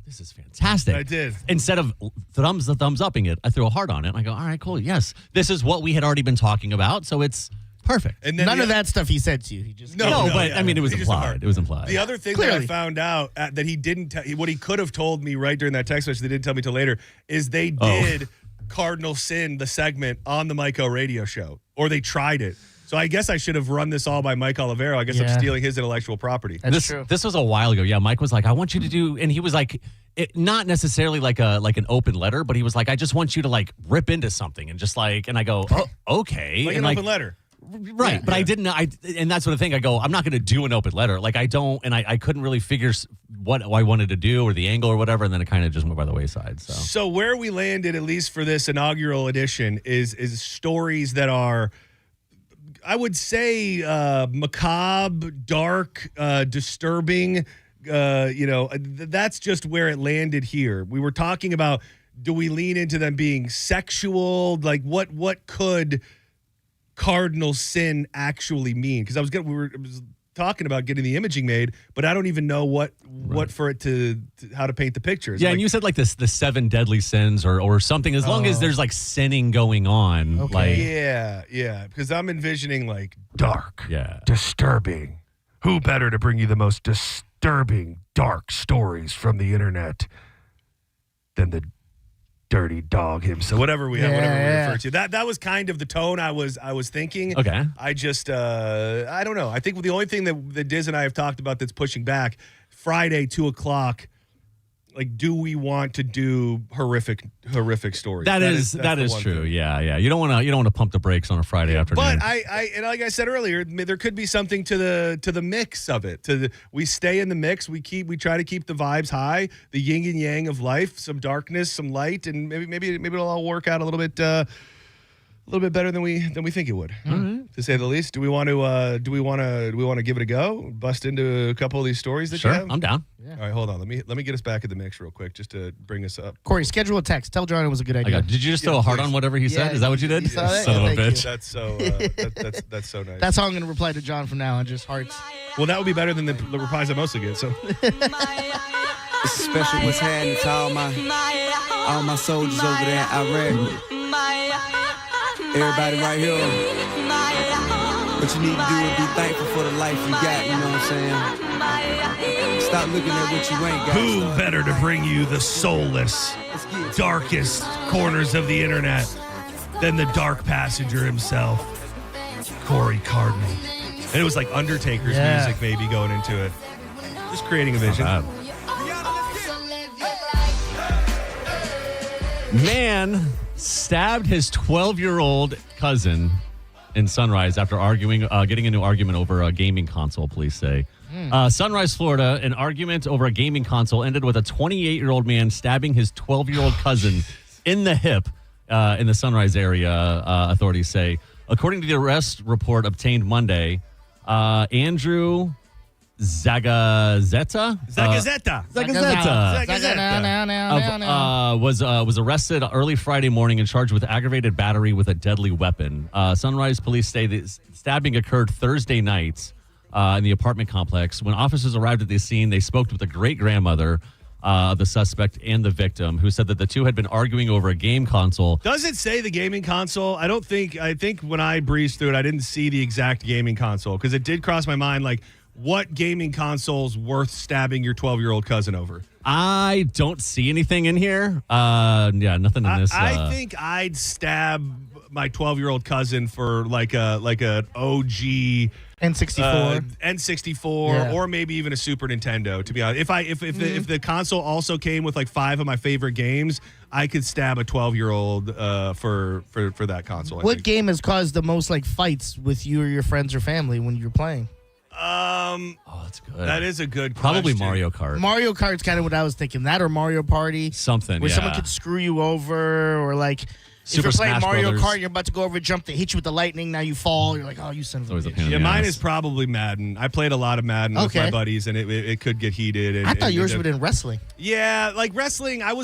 this is fantastic. I did. Instead of thumbs upping it, I threw a heart on it, and I go, all right, cool, yes. This is what we had already been talking about, so it's perfect. And then none of that stuff he said to you. He just I mean, it was implied. It was implied. The other thing Clearly. that I found out that he didn't what he could have told me right during that text message, they didn't tell me till later, is they did Cardinal Sin, the segment, on the Mike O radio show, or they tried it. So I guess I should have run this all by Mike Olivero. I guess I'm stealing his intellectual property. That's true. This was a while ago. Yeah, Mike was like, I want you to do, and he was like, not necessarily like an open letter, but he was like, I just want you to like rip into something and just like, and I go, oh, okay. Like and an open letter. Right, but I didn't. And that's what I think. I go, I'm not going to do an open letter. Like I don't, and I couldn't really figure what I wanted to do or the angle or whatever, and then it kind of just went by the wayside. So where we landed, at least for this inaugural edition, is stories that are, I would say, macabre, dark, disturbing. That's just where it landed here. We were talking about, do we lean into them being sexual? Like what could Cardinal Sin actually mean? Because I was talking about getting the imaging made, but I don't even know what for it to how to paint the pictures. Yeah, and you said like the 7 deadly sins or something. As long as there's like sinning going on, like yeah. Because I'm envisioning like dark, disturbing. Who better to bring you the most disturbing, dark stories from the internet than the dirty dog himself? Whatever we refer to. That was kind of the tone I was thinking. Okay. I just I don't know. I think the only thing that Diz and I have talked about that's pushing back, Friday 2:00. Like, do we want to do horrific stories? That is true. Thing. Yeah. You don't want to pump the brakes on a Friday afternoon. But I and like I said earlier, there could be something to the mix of it. We stay in the mix. We try to keep the vibes high, the yin and yang of life, some darkness, some light, and maybe it'll all work out a little bit better than we think it would, to say the least. Do we want to give it a go? Bust into a couple of these stories that you have? I'm down. Yeah. All right, hold on. Let me get us back in the mix real quick, just to bring us up. Corey, schedule a text. Tell John it was a good idea. Did you just throw a heart on whatever he said? Is that what you did? Son of a bitch. That's so that's so nice. That's how I'm going to reply to John from now on. Just hearts. Well, that would be better than the replies I mostly get. So. It's special what's happening to all my soldiers over there in Iraq. Everybody right here. What you need to do is be thankful for the life you got, you know what I'm saying? Stop looking at what you ain't got. Who better to bring you the soulless, darkest corners of the internet than the dark passenger himself, Corey Cardinal. And it was like Undertaker's music maybe going into it. Just creating a vision. Man stabbed his 12-year-old cousin in Sunrise after getting into an argument over a gaming console, police say. Sunrise, Florida, an argument over a gaming console ended with a 28-year-old man stabbing his 12-year-old cousin in the hip in the Sunrise area, authorities say. According to the arrest report obtained Monday, Andrew Zagazeta was arrested early Friday morning and charged with aggravated battery with a deadly weapon. Sunrise police say the stabbing occurred Thursday night in the apartment complex. When officers arrived at the scene, they spoke with the great-grandmother of the suspect and the victim, who said that the two had been arguing over a game console. Does it say the gaming console? I think when I breezed through it, I didn't see the exact gaming console, because it did cross my mind, like, what gaming console's worth stabbing your 12-year-old cousin over? I don't see anything in here. Nothing in this. I think I'd stab my 12-year-old cousin for like an OG N64, or maybe even a Super Nintendo. To be honest, if the console also came with like 5 of my favorite games, I could stab a 12-year-old for that console. What game has caused the most like fights with you or your friends or family when you're playing? That's good. That is a good Probably question. Mario Kart. Mario Kart's kind of what I was thinking. That or Mario Party. Something, where yeah. someone could screw you over, or like Super if you're playing Smash Mario Brothers. Kart, you're about to go over a jump, they hit you with the lightning, now you fall. You're like, oh, you son of a bitch. Yeah, mine is probably Madden. I played a lot of Madden with my buddies, and it could get heated. I thought yours would have been wrestling. Yeah, like wrestling. I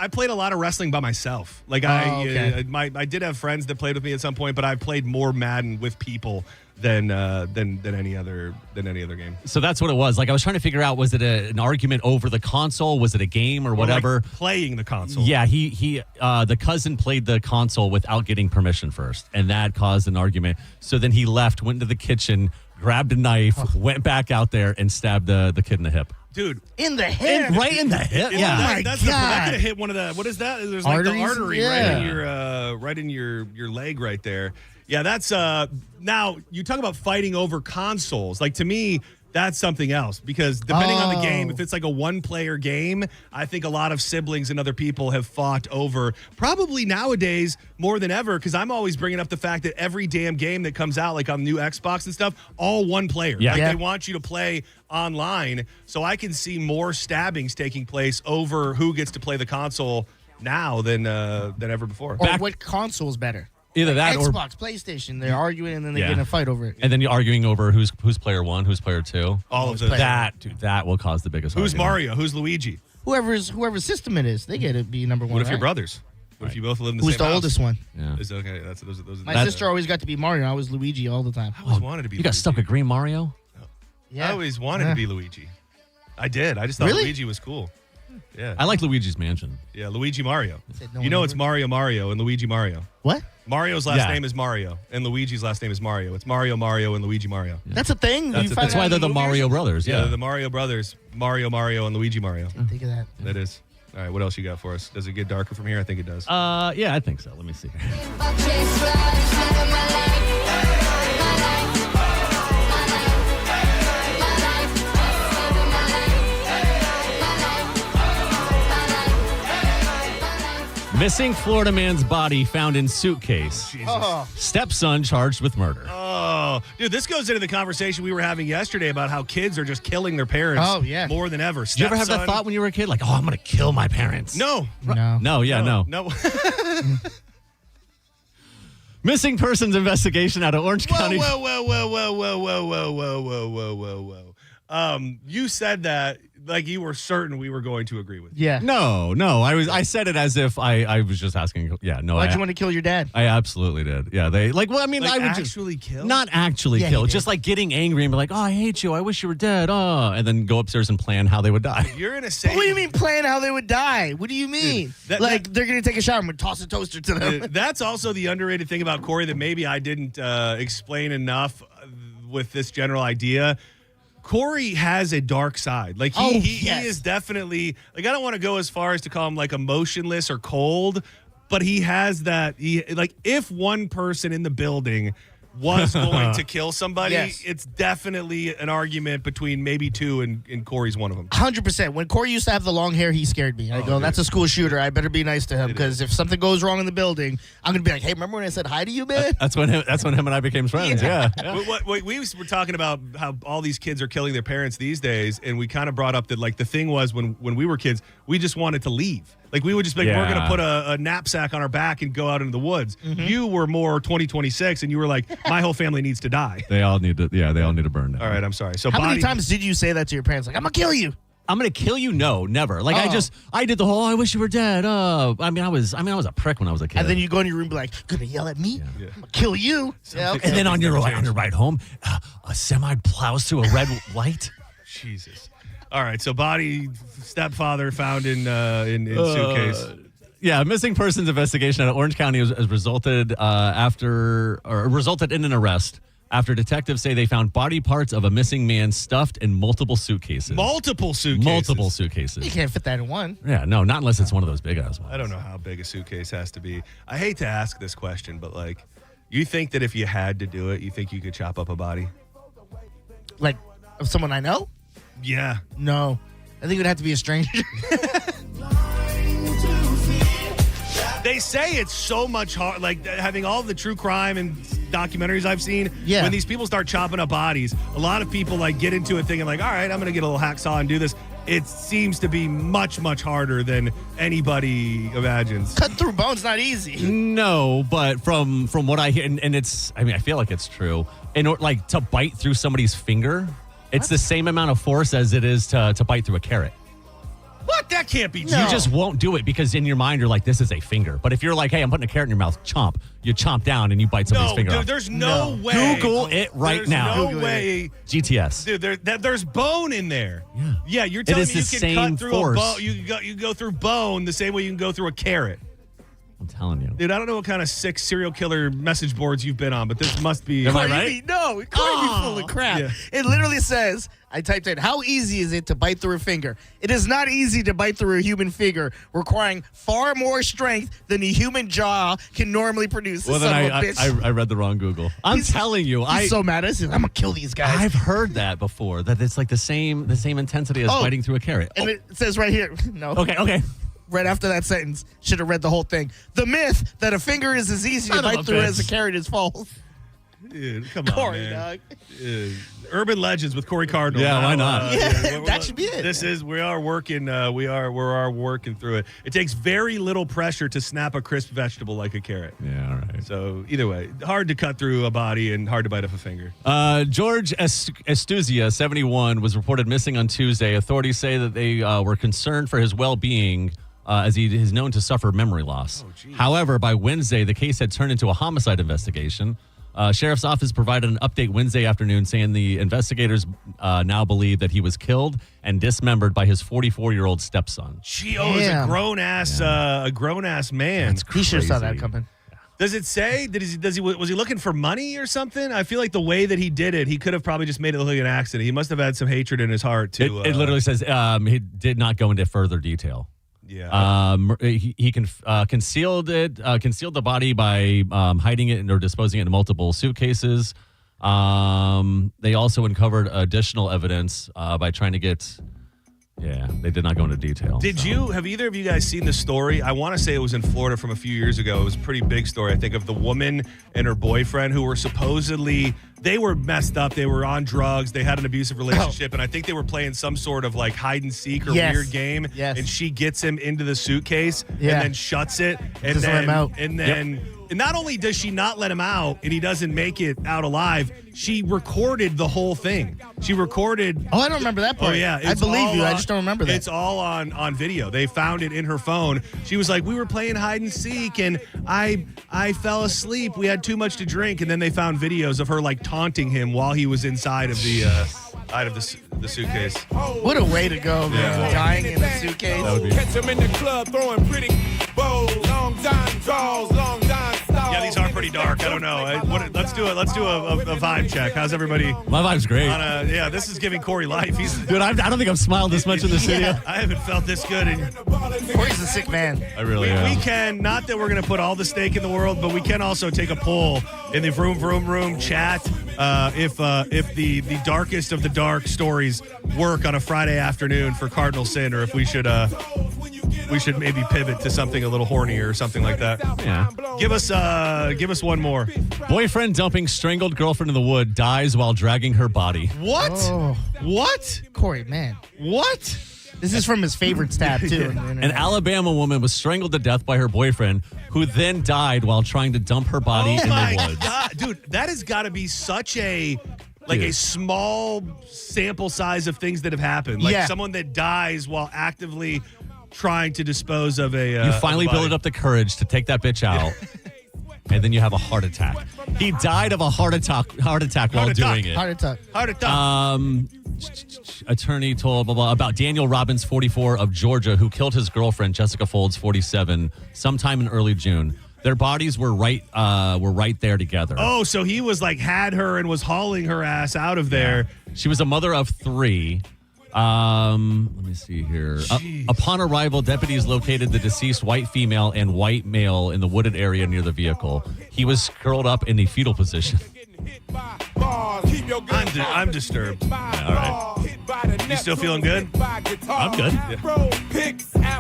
played a lot of wrestling by myself. Like I did have friends that played with me at some point, but I played more Madden with people than any other game. So that's what it was. Like, I was trying to figure out, was it an argument over the console? Was it a game or whatever? Like playing the console. Yeah, he the cousin played the console without getting permission first, and that caused an argument. So then he left, went into the kitchen, grabbed a knife, went back out there, and stabbed the kid in the hip. Dude, in the hip, right in the hip. Yeah, that could have hit one of the. What is that? There's like the artery right in your leg right there. Yeah, that's now you talk about fighting over consoles. Like, to me, that's something else, because depending on the game, if it's like a one-player game, I think a lot of siblings and other people have fought over, probably nowadays more than ever, because I'm always bringing up the fact that every damn game that comes out, like on new Xbox and stuff, all one player. Yeah. Like, they want you to play online, so I can see more stabbings taking place over who gets to play the console now than ever before. Or what console is better? Either that or Xbox, PlayStation. They're arguing and then they get in a fight over it. And then you're arguing over who's player 1, who's player 2. All of those. That will cause the biggest Who's argument. Mario? Who's Luigi? Whoever system it is, they get to be number one. What if you're right? brothers? What if you both live in the Who's same the house? oldest one? Yeah. Is okay. Those are My sister always got to be Mario. I was Luigi all the time. I always wanted to be. You got stuck with Green Mario? I always wanted to be Luigi. I did. I just thought Really? Luigi was cool. Yeah. I like Luigi's Mansion. Yeah, Luigi Mario. no You know one it's Mario and Luigi Mario. What? Mario's last name is Mario, and Luigi's last name is Mario. It's Mario and Luigi Mario. That's a thing? That's why they're the Mario brothers. Yeah, Yeah. they're the Mario brothers. Mario, and Luigi Mario. Didn't think of that. That is. All right, what else you got for us? Does it get darker from here? I think it does. Yeah, I think so. Let me see. Missing Florida man's body found in suitcase. Stepson charged with murder. Oh, dude, this goes into the conversation we were having yesterday about how kids are just killing their parents more than ever. Did you ever have that thought when you were a kid? Like, I'm going to kill my parents. No. No. Missing persons investigation out of Orange County. Whoa. You said that like you were certain we were going to agree with you. Yeah. No. I said it as if I was just asking. Yeah, no. Why'd you want to kill your dad? I absolutely did. Yeah, I would actually kill? Not actually kill. Just like getting angry and be like, oh, I hate you. I wish you were dead. Oh, and then go upstairs and plan how they would die. You're in a safe. What do you mean plan how they would die? What do you mean? Dude, they're going to take a shower and toss a toaster to them. That's also the underrated thing about Corey that maybe I didn't explain enough with this general idea. Corey has a dark side. Like he is definitely like, I don't want to go as far as to call him like emotionless or cold, but he has that. If one person in the building was going to kill somebody, Yes. it's definitely an argument between maybe two, and Corey's one of them. 100%. When Corey used to have the long hair, he scared me. I go, that's a school shooter. I better be nice to him because if something goes wrong in the building, I'm going to be like, hey, remember when I said hi to you, man? That's when him and I became friends. Yeah. We were talking about how all these kids are killing their parents these days, and we kind of brought up that, like, the thing was when we were kids, we just wanted to leave. Like, we would just be like, we're going to put a knapsack on our back and go out into the woods. You were more 2026, and you were like, my whole family needs to die. They all need to burn down. All right, I'm sorry. So How many times did you say that to your parents? Like, I'm going to kill you. I'm going to kill you? No, never. Like, I did the whole, I wish you were dead. I was a prick when I was a kid. And then you go in your room and be like, gonna yell at me? I'm gonna kill you. Yeah, okay. And then on your ride home, a semi plows through a red light. Jesus. All right, so body stepfather found in suitcase. Yeah, missing persons investigation out of Orange County has resulted in an arrest after detectives say they found body parts of a missing man stuffed in multiple suitcases. Multiple suitcases. You can't fit that in one. Yeah, no, not unless it's one of those big ass ones. I don't know how big a suitcase has to be. I hate to ask this question, but, like, you think that if you had to do it, you think you could chop up a body? Like, of someone I know? Yeah. No. I think it would have to be a stranger. They say it's so much hard, like, having all the true crime and documentaries I've seen, when these people start chopping up bodies, a lot of people, like, get into it thinking, like, all right, I'm going to get a little hacksaw and do this. It seems to be much, much harder than anybody imagines. Cut through bone's not easy. No, but from what I hear, and it's, I mean, I feel like it's true. Like, to bite through somebody's finger, it's the same amount of force as it is to bite through a carrot. What? That can't be true. You just won't do it because in your mind you're like, this is a finger. But if you're like, hey, I'm putting a carrot in your mouth, chomp. You chomp down and you bite somebody's finger off. There's no way. Google it right now. There's no way. GTS. Dude, there's bone in there. Yeah, you're It telling is me you the can same cut through force. a bone. You go through bone the same way you can go through a carrot. I'm telling you. Dude, I don't know what kind of sick serial killer message boards you've been on, but this must be. Am I right? No, it couldn't be full of crap. Yeah. It literally says, I typed in, how easy is it to bite through a finger? It is not easy to bite through a human finger, requiring far more strength than a human jaw can normally produce. Well, then I read the wrong Google. I'm telling you. He's so mad. I'm going to kill these guys. I've heard that before, that it's like the same intensity as biting through a carrot. And it says right here, no. Okay. Right after that sentence, should have read the whole thing. The myth that a finger is as easy to bite through as a carrot is false. Dude, come Corey, on, man. dog. Urban Legends with Corey Cardinal. Yeah, why not? That should be it. We are working through it. It takes very little pressure to snap a crisp vegetable like a carrot. Yeah, all right. So either way, hard to cut through a body and hard to bite off a finger. George Estuzia, 71, was reported missing on Tuesday. Authorities say that they were concerned for his well-being as he is known to suffer memory loss. However, by Wednesday, the case had turned into a homicide investigation. Sheriff's office provided an update Wednesday afternoon saying the investigators now believe that he was killed and dismembered by his 44-year-old stepson. Gee, oh, it's a grown ass man. He should have saw that coming. Does it say was he looking for money or something? I feel like the way that he did it, he could have probably just made it look like an accident. He must have had some hatred in his heart too. It literally says he did not go into further detail. Yeah. He concealed the body by hiding it or disposing it in multiple suitcases. They also uncovered additional evidence by trying to get. Yeah, they did not go into detail. Have either of you guys seen the story? I want to say it was in Florida from a few years ago. It was a pretty big story, I think, of the woman and her boyfriend who were supposedly, they were messed up. They were on drugs. They had an abusive relationship. And I think they were playing some sort of like hide and seek or weird game. Yes. And she gets him into the suitcase and then shuts it. And Doesn't let him out. And then, and not only does she not let him out and he doesn't make it out alive, she recorded the whole thing. She recorded. Oh, I don't remember that part. Oh, yeah. I believe you. I just don't remember that. It's all on video. They found it in her phone. She was like, we were playing hide and seek and I fell asleep. We had too much to drink. And then they found videos of her like taunting him while he was inside of the suitcase. What a way to go, man. Dying in a suitcase. Catch him in the club throwing pretty bows, long time draws, long time stop. Yeah, these are pretty dark. I don't know. Let's do a vibe check. How's everybody? My vibe's great. Yeah, this is giving Corey life. Dude, I don't think I've smiled this much in the studio. I haven't felt this good. Corey's a sick man. I really am. We can, not that we're going to put all the stake in the world, but we can also take a poll in the room chat if the darkest of the dark stories work on a Friday afternoon for Cardinal Sin, or if we should maybe pivot to something a little hornier or something like that. Yeah. Give us one more. Boyfriend dumping strangled girlfriend in the wood, dies while dragging her body. What? Oh. What? Corey, man. What? This is from his favorite tab, too. An Alabama woman was strangled to death by her boyfriend, who then died while trying to dump her body in the woods. God. Dude, that has got to be such a small sample size of things that have happened. Like someone that dies while actively trying to dispose of a you finally build up the courage to take that bitch out, and then you have a heart attack. He died of a heart attack while doing it. Heart attack. Attorney told blah, blah, about Daniel Robbins, 44, of Georgia, who killed his girlfriend Jessica Folds, 47, sometime in early June. Their bodies were right there together. Oh, so he was had her and was hauling her ass out of there. Yeah. She was a mother of 3. Let me see here. Upon arrival, deputies located the deceased white female and white male in the wooded area near the vehicle. He was curled up in the fetal position. I'm disturbed. Yeah, all right. You still feeling good? I'm good. Yeah.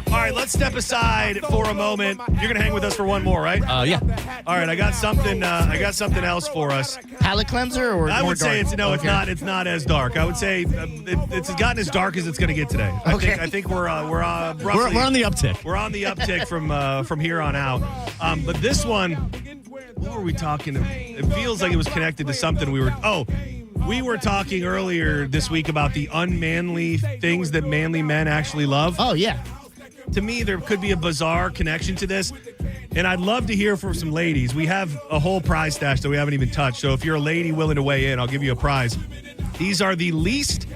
All right, let's step aside for a moment. You're gonna hang with us for one more, right? Yeah. All right, I got something else for us. Palate cleanser, or I more would say dark? it's not as dark. I would say it's gotten as dark as it's gonna get today. I think we're roughly, we're on the uptick. We're on the uptick from here on out. But this one, what were we talking about? It feels like it was connected to something we were talking earlier this week about the unmanly things that manly men actually love. Oh, yeah. To me, there could be a bizarre connection to this, and I'd love to hear from some ladies. We have a whole prize stash that we haven't even touched, so if you're a lady willing to weigh in, I'll give you a prize. These are the least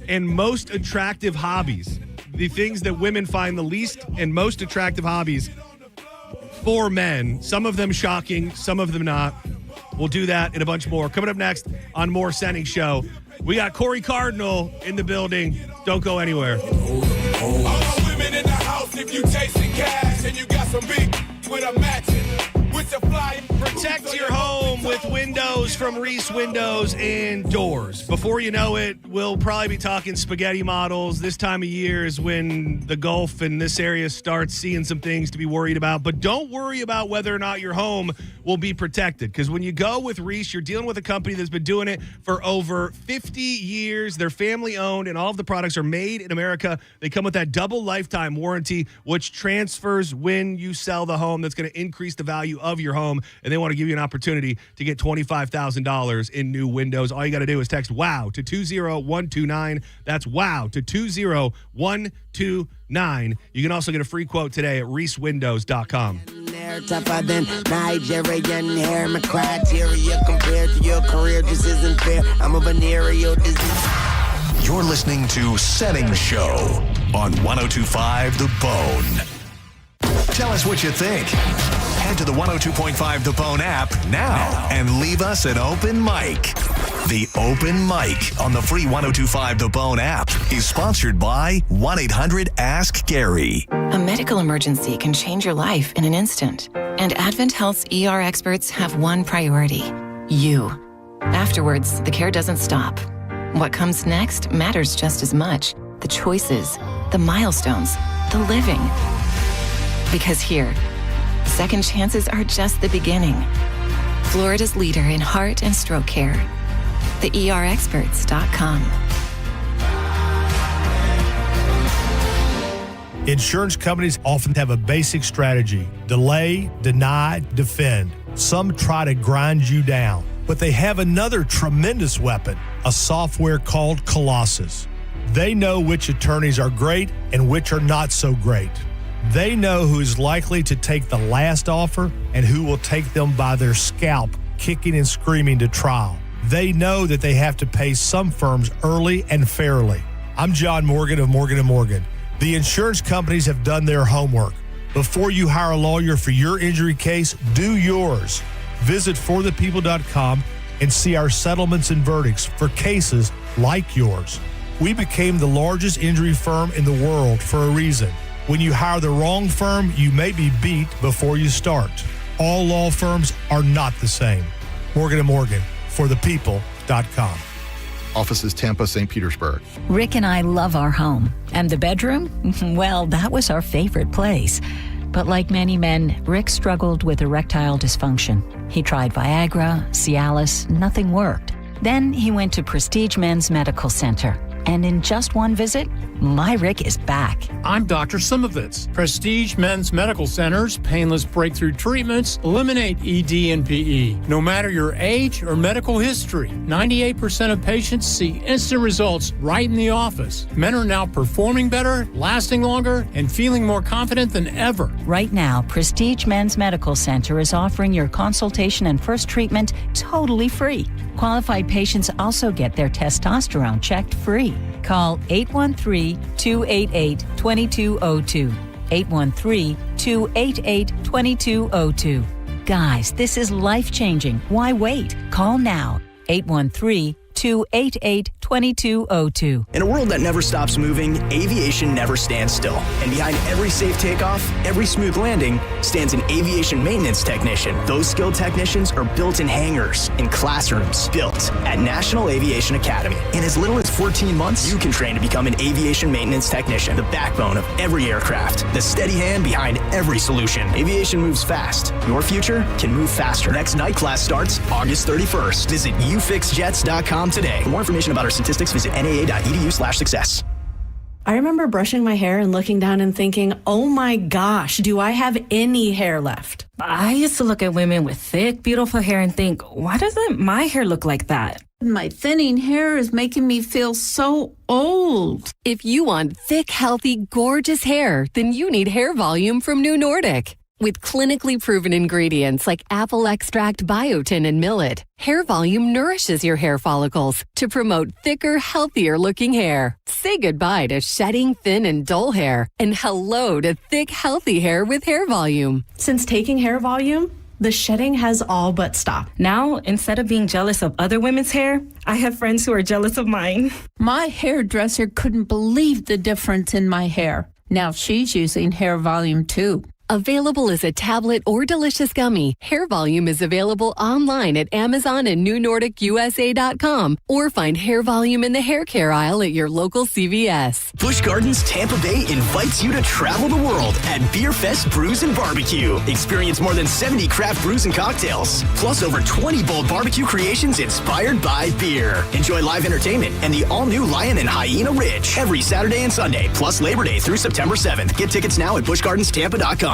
and most attractive hobbies, the things that women find the least and most attractive hobbies for men. Some of them shocking, some of them not. We'll do that and a bunch more. Coming up next on more Senning Show, we got Corey Cardinal in the building. Don't go anywhere. All my women in the house, if you chasing cash and you got some big with a matching with the fly. Protect your home with windows from Reese Windows and Doors. Before you know it, we'll probably be talking spaghetti models. This time of year is when the Gulf and this area starts seeing some things to be worried about. But don't worry about whether or not your home will be protected, because when you go with Reese, you're dealing with a company that's been doing it for over 50 years. They're family owned, and all of the products are made in America. They come with that double lifetime warranty, which transfers when you sell the home. That's going to increase the value of your home, and they want to give you an opportunity to get $25,000 in new windows. All you got to do is text WOW to 20129. That's WOW to 20129. You can also get a free quote today at reesewindows.com. Tougher than Nigerian hair. My criteria compared to your career just isn't fair. I'm a venereal disease. You're listening to Senning Show on 102.5 The Bone. Tell us what you think. Head to the 102.5 The Bone app now and leave us an open mic. The open mic on the free 102.5 The Bone app is sponsored by 1-800-ASK-GARY. A medical emergency can change your life in an instant. And Advent Health's ER experts have one priority: you. Afterwards, the care doesn't stop. What comes next matters just as much. The choices, the milestones, the living. Because here, second chances are just the beginning. Florida's leader in heart and stroke care. TheERexperts.com. Insurance companies often have a basic strategy: delay, deny, defend. Some try to grind you down, but they have another tremendous weapon, a software called Colossus. They know which attorneys are great and which are not so great. They know who is likely to take the last offer and who will take them by their scalp, kicking and screaming to trial. They know that they have to pay some firms early and fairly. I'm John Morgan of Morgan & Morgan. The insurance companies have done their homework. Before you hire a lawyer for your injury case, do yours. Visit forthepeople.com and see our settlements and verdicts for cases like yours. We became the largest injury firm in the world for a reason. When you hire the wrong firm, you may be beat before you start. All law firms are not the same. Morgan & Morgan, forthepeople.com. Offices Tampa, St. Petersburg. Rick and I love our home. And the bedroom? Well, that was our favorite place. But like many men, Rick struggled with erectile dysfunction. He tried Viagra, Cialis, nothing worked. Then he went to Prestige Men's Medical Center. And in just one visit, my Rick is back. I'm Dr. Simovitz. Prestige Men's Medical Center's painless breakthrough treatments eliminate ED and PE. No matter your age or medical history, 98% of patients see instant results right in the office. Men are now performing better, lasting longer, and feeling more confident than ever. Right now, Prestige Men's Medical Center is offering your consultation and first treatment totally free. Qualified patients also get their testosterone checked free. Call 813-288-2202. 813-288-2202. Guys, this is life-changing. Why wait? Call now. 813-288-2202. In a world that never stops moving, aviation never stands still. And behind every safe takeoff, every smooth landing, stands an aviation maintenance technician. Those skilled technicians are built in hangars, in classrooms, built at National Aviation Academy. In as little as 14 months, you can train to become an aviation maintenance technician, the backbone of every aircraft, the steady hand behind every solution. Aviation moves fast. Your future can move faster. Next night class starts August 31st. Visit ufixjets.com today. For more information about our statistics, visit naa.edu/success. I remember brushing my hair and looking down and thinking, oh my gosh, do I have any hair left? I used to look at women with thick, beautiful hair and think, why doesn't my hair look like that? My thinning hair is making me feel so old. If you want thick, healthy, gorgeous hair, then you need Hair Volume from New Nordic. With clinically proven ingredients like apple extract, biotin, and millet, Hair Volume nourishes your hair follicles to promote thicker, healthier looking hair. Say goodbye to shedding, thin, and dull hair, and hello to thick, healthy hair with Hair Volume. Since taking Hair Volume, the shedding has all but stopped. Now, instead of being jealous of other women's hair, I have friends who are jealous of mine. My hairdresser couldn't believe the difference in my hair. Now she's using Hair Volume too. Available as a tablet or delicious gummy, Hair Volume is available online at Amazon and NewNordicUSA.com, or find Hair Volume in the hair care aisle at your local CVS. Busch Gardens Tampa Bay invites you to travel the world at Beer Fest Brews and Barbecue. Experience more than 70 craft brews and cocktails, plus over 20 bold barbecue creations inspired by beer. Enjoy live entertainment and the all-new Lion and Hyena Ridge every Saturday and Sunday, plus Labor Day through September 7th. Get tickets now at buschgardenstampa.com.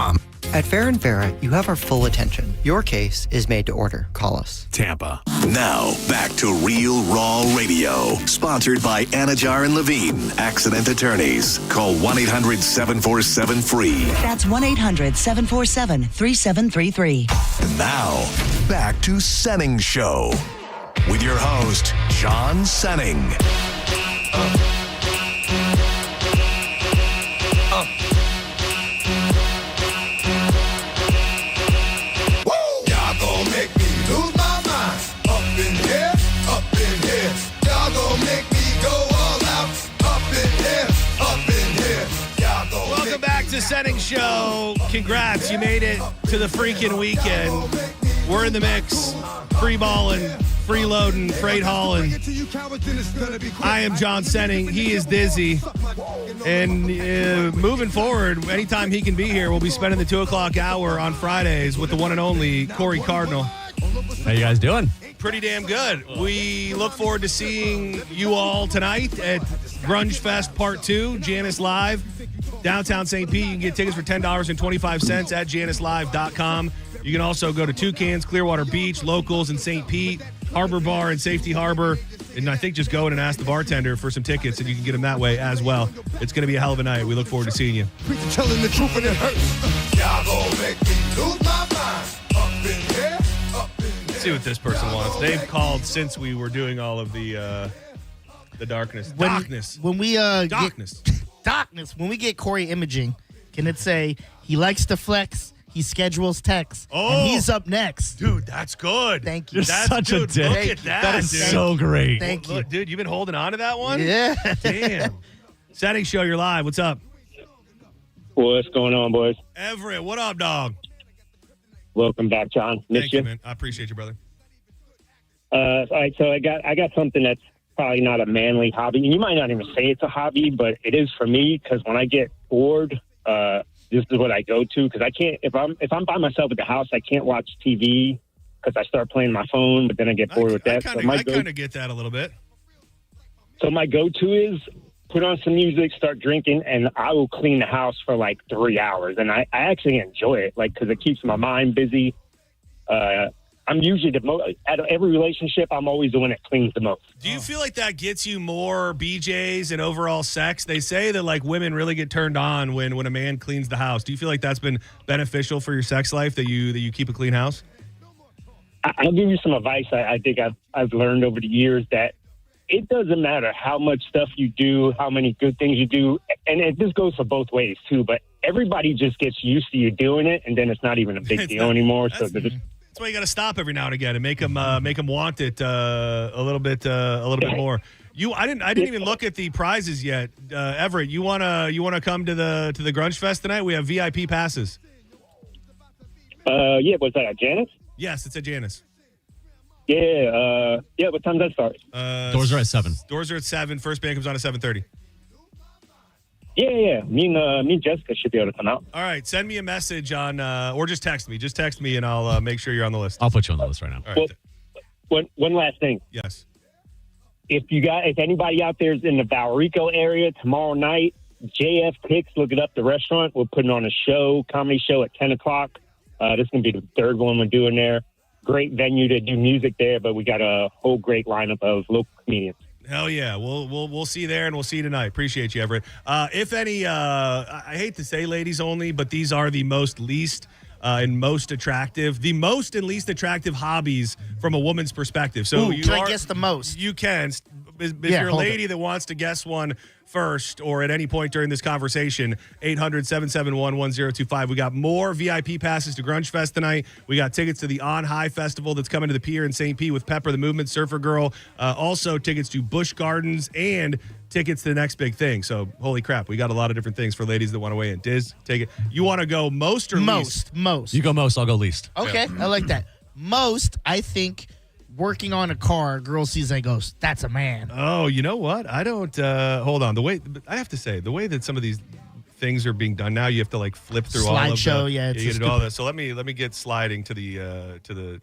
At Farron Farah, you have our full attention. Your case is made to order. Call us. Tampa. Now, back to Real Raw Radio. Sponsored by Anajar and Levine, Accident Attorneys. Call 1-800-747-FREE. That's 1-800-747-3733. And now, back to Senning Show. With your host, John Senning. The Senning Show. Congrats, you made it to the freaking weekend. We're in the mix, free balling, freeloading, freight hauling. I am John Senning. He is Dizzy. And moving forward, anytime he can be here, we'll be spending the 2 o'clock hour on Fridays with the one and only Corey Cardinal. How you guys doing? Pretty damn good. We look forward to seeing you all tonight at Grunge Fest Part 2, Janice Live. Downtown St. Pete. You can get tickets for $10.25 at JaniceLive.com. You can also go to Toucans, Clearwater Beach, Locals in St. Pete, Harbor Bar in Safety Harbor, and I think just go in and ask the bartender for some tickets, and you can get them that way as well. It's going to be a hell of a night. We look forward to seeing you. Telling the truth and it hurts. Y'all gonna make me lose my mind. Up in here, up in here. Let's see what this person wants. They've called since we were doing all of the darkness. When we Darkness. Darkness. When we get Corey imaging, Can it say he likes to flex? He schedules texts. And he's up next. Dude, that's good. Thank you. You're That's such a dude, dick. Look at that. That is dude. so great. Thank you. Look, dude, you've been holding on to that one? Yeah. Damn. Senning Show, you're live. What's up? What's going on, boys? Everett, what up, dog? Welcome back, John. Miss Thank you. you, man. I appreciate you, brother. All right, so I got something that's probably not a manly hobby, and you might not even say it's a hobby, but it is for me because when I get bored, this is what I go to because I can't if I'm by myself at the house, I can't watch TV because I start playing my phone, but then I get bored with that. I kind of get that a little bit. So my go-to is put on some music, start drinking, and I will clean the house for like 3 hours, and I actually enjoy it, like because it keeps my mind busy. I'm usually out of every relationship, I'm always the one that cleans the most. Do you feel like that gets you more BJs and overall sex? They say that like women really get turned on when a man cleans the house. Do you feel like that's been beneficial for your sex life that you keep a clean house? I'll give you some advice I think I've learned over the years that it doesn't matter how much stuff you do, how many good things you do, and this goes for both ways too, but everybody just gets used to you doing it, and then it's not even a big deal anymore. So that's why you got to stop every now and again and make them want it a little bit more. I didn't even look at the prizes yet. Everett, you wanna come to the Grunge Fest tonight? We have VIP passes. Yeah, was that at Janice? Yes, it's at Janice. Yeah. What time does that start? Doors are at 7. Doors are at 7. First band comes on at 7:30. Yeah. Me and Jessica should be able to come out. All right, send me a message on, or just text me. Just text me, and I'll make sure you're on the list. I'll put you on the list right now. All right. One last thing. Yes. If anybody out there is in the Valrico area tomorrow night, JF Picks, look it up, the restaurant. We're putting on a comedy show at 10 o'clock. This is going to be the third one we're doing there. Great venue to do music there, but we got a whole great lineup of local comedians. Hell yeah. We'll see you there, and we'll see you tonight. Appreciate you, Everett. If any, I hate to say ladies only, but these are the least and most attractive, the most and least attractive hobbies from a woman's perspective. So can I guess the most? You can. If you're a lady that wants to guess one first or at any point during this conversation, 800-771-1025. We got more VIP passes to Grunge Fest tonight. We got tickets to the On High Festival that's coming to the pier in St. Pete with Pepper the Movement, Surfer Girl. Also tickets to Busch Gardens and tickets to the next big thing. So holy crap, we got a lot of different things for ladies that want to weigh in. Diz, take it. You want to go most or least? Most. You go most, I'll go least. Okay, I like that. Most, I think, working on a car, a girl sees that goes, that's a man. Oh, you know what? I don't, hold on. I have to say, the way that some of these things are being done now, you have to like flip through all of slideshow. the, Yeah, it's you get all this. So let me get sliding to the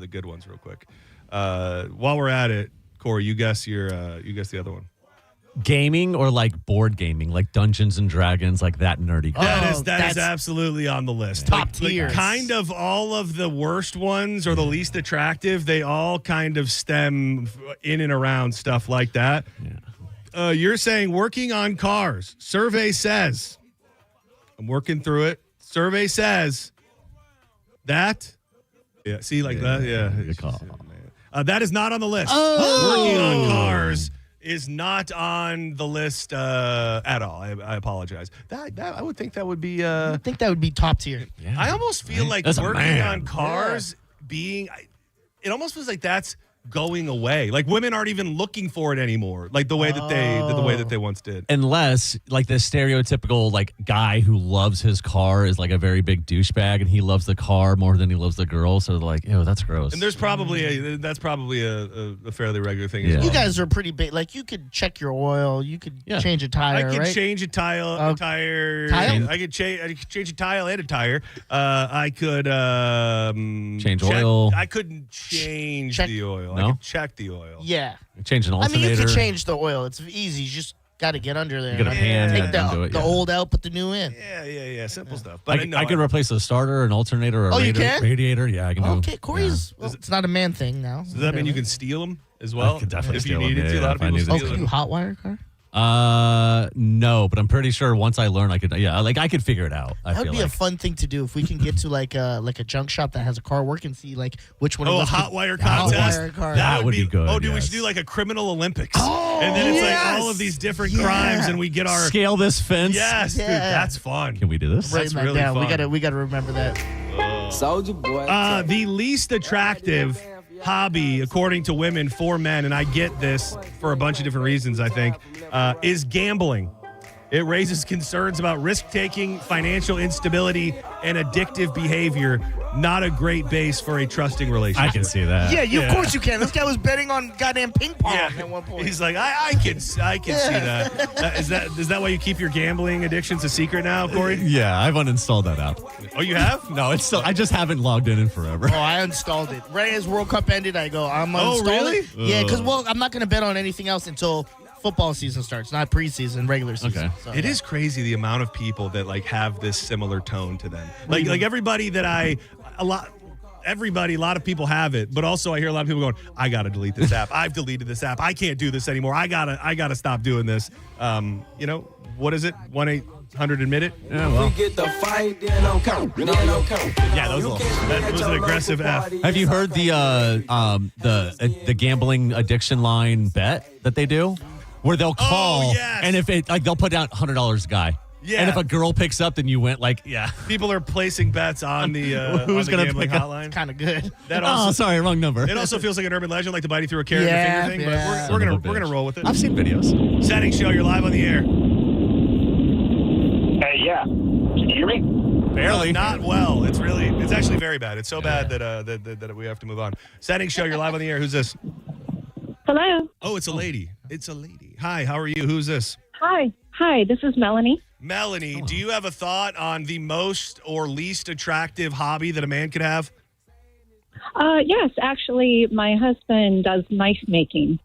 good ones real quick. While we're at it, Corey, you guess the other one. Gaming or like board gaming, like Dungeons and Dragons, like that nerdy. That is absolutely on the list. Top tier. Kind of all of the worst ones or the least attractive, they all kind of stem in and around stuff like that. Yeah. You're saying working on cars. Survey says, I'm working through it. Survey says that. Yeah, see, like that. Yeah. Good call. That is not on the list. Working on cars is not on the list at all. I apologize. That I would think that would be. I think that would be top tier. Yeah, I almost feel like working on cars being. It almost feels like that's going away. Like women aren't even looking for it anymore. Like the way that they once did. Unless like the stereotypical like guy who loves his car is like a very big douchebag and he loves the car more than he loves the girl. So they're like, ew, that's gross. And there's probably a fairly regular thing. Yeah. As well. You guys are pretty big. Like you could check your oil. You could change a tire. I could right? change a tire. Tire. I could change a tile and a tire. I could change oil. I couldn't change the oil. No? I could check the oil. Yeah. Change an alternator. I mean, you can change the oil. It's easy. You just got to get under there. You get a pan take and do it, the old out, put the new in. Yeah. Simple stuff. But I could replace a starter, an alternator, or a you can? radiator. Yeah, I can do. Okay, Corey's. Well, it's not a man thing now. Does that mean you can steal them as well? I could definitely if steal you needed them. to. A lot of people steal can them. you hotwire a car? No, but I'm pretty sure once I learn, I could. Yeah, like I could figure it out. That would be a fun thing to do if we can get to like a junk shop that has a car work and see like which one. Oh, of a us hot could- wire Hot contest. wire car. That would be good. Oh, dude, we yes. should do like a criminal Olympics. And then it's like all of these different crimes, and we get our Scale this fence. Yes, dude, Yeah. that's fun. Can we do this? That's Writing that really down. fun. We gotta remember that. Soldier boy. The least attractive hobby, according to women, for men, and I get this for a bunch of different reasons, I think, is gambling. It raises concerns about risk-taking, financial instability, and addictive behavior. Not a great base for a trusting relationship. I can see that. Yeah, of course you can. This guy was betting on goddamn ping pong at one point. He's like, I can see that. Is that why you keep your gambling addictions a secret now, Corey? Yeah, I've uninstalled that app. Oh, you have? No, it's still. I just haven't logged in forever. Oh, I installed it. Right as World Cup ended, I go, I'm Oh, uninstalling really? it. Yeah, because, I'm not going to bet on anything else until football season starts, not preseason, regular season. Okay. So, It is crazy the amount of people that like have this similar tone to them. Like everybody that a lot of people have it, but also I hear a lot of people going, I gotta delete this app. I've deleted this app. I can't do this anymore. I gotta stop doing this. What is it? 1-800-ADMIT-IT? Yeah, well. Get the fight, then don't count. Then don't count. Yeah, That was an aggressive F. Have you heard the gambling addiction line bet that they do, where they'll call yes. and if it like they'll put down $100 a guy. Yeah. And if a girl picks up, then you went like, yeah. People are placing bets on the Who's on the gonna gambling pick up? hotline. kind of good. That Oh, also, sorry, wrong number. it also feels like an urban legend, like the bite through a carrot Yeah, and the finger thing. yeah. But we're Son of a gonna bitch. roll with it. I've seen videos. Senning Show, you're live on the air. Yeah. Can you hear me? Barely. Not well. It's actually very bad. It's so bad that we have to move on. Senning Show, you're live on the air. Who's this? Hello. Oh, it's a lady. It's a lady. Hi, how are you? Who's this? Hi. This is Melanie. Melanie, do you have a thought on the most or least attractive hobby that a man could have? Yes, actually, my husband does knife making.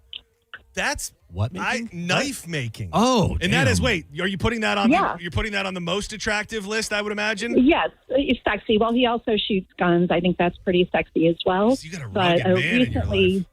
That's what making? knife making. Oh, and that is wait. Are you putting that on? Yeah. You're putting that on the most attractive list, I would imagine. Yes, it's sexy. Well, he also shoots guns. I think that's pretty sexy as well. So you got a but rugged man in your recently, life.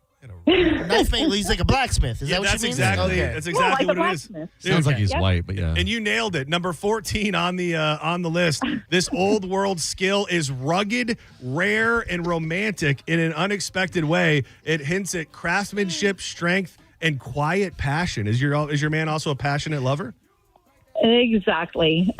Knife maker, he's like a blacksmith. Is that what that's you mean? exactly. Okay. That's exactly like a what it is. blacksmith. Sounds like he's Yep. white, but yeah. And you nailed it. Number 14 on the list. This old world skill is rugged, rare, and romantic in an unexpected way. It hints at craftsmanship, strength, and quiet passion. Is your man also a passionate lover? Exactly.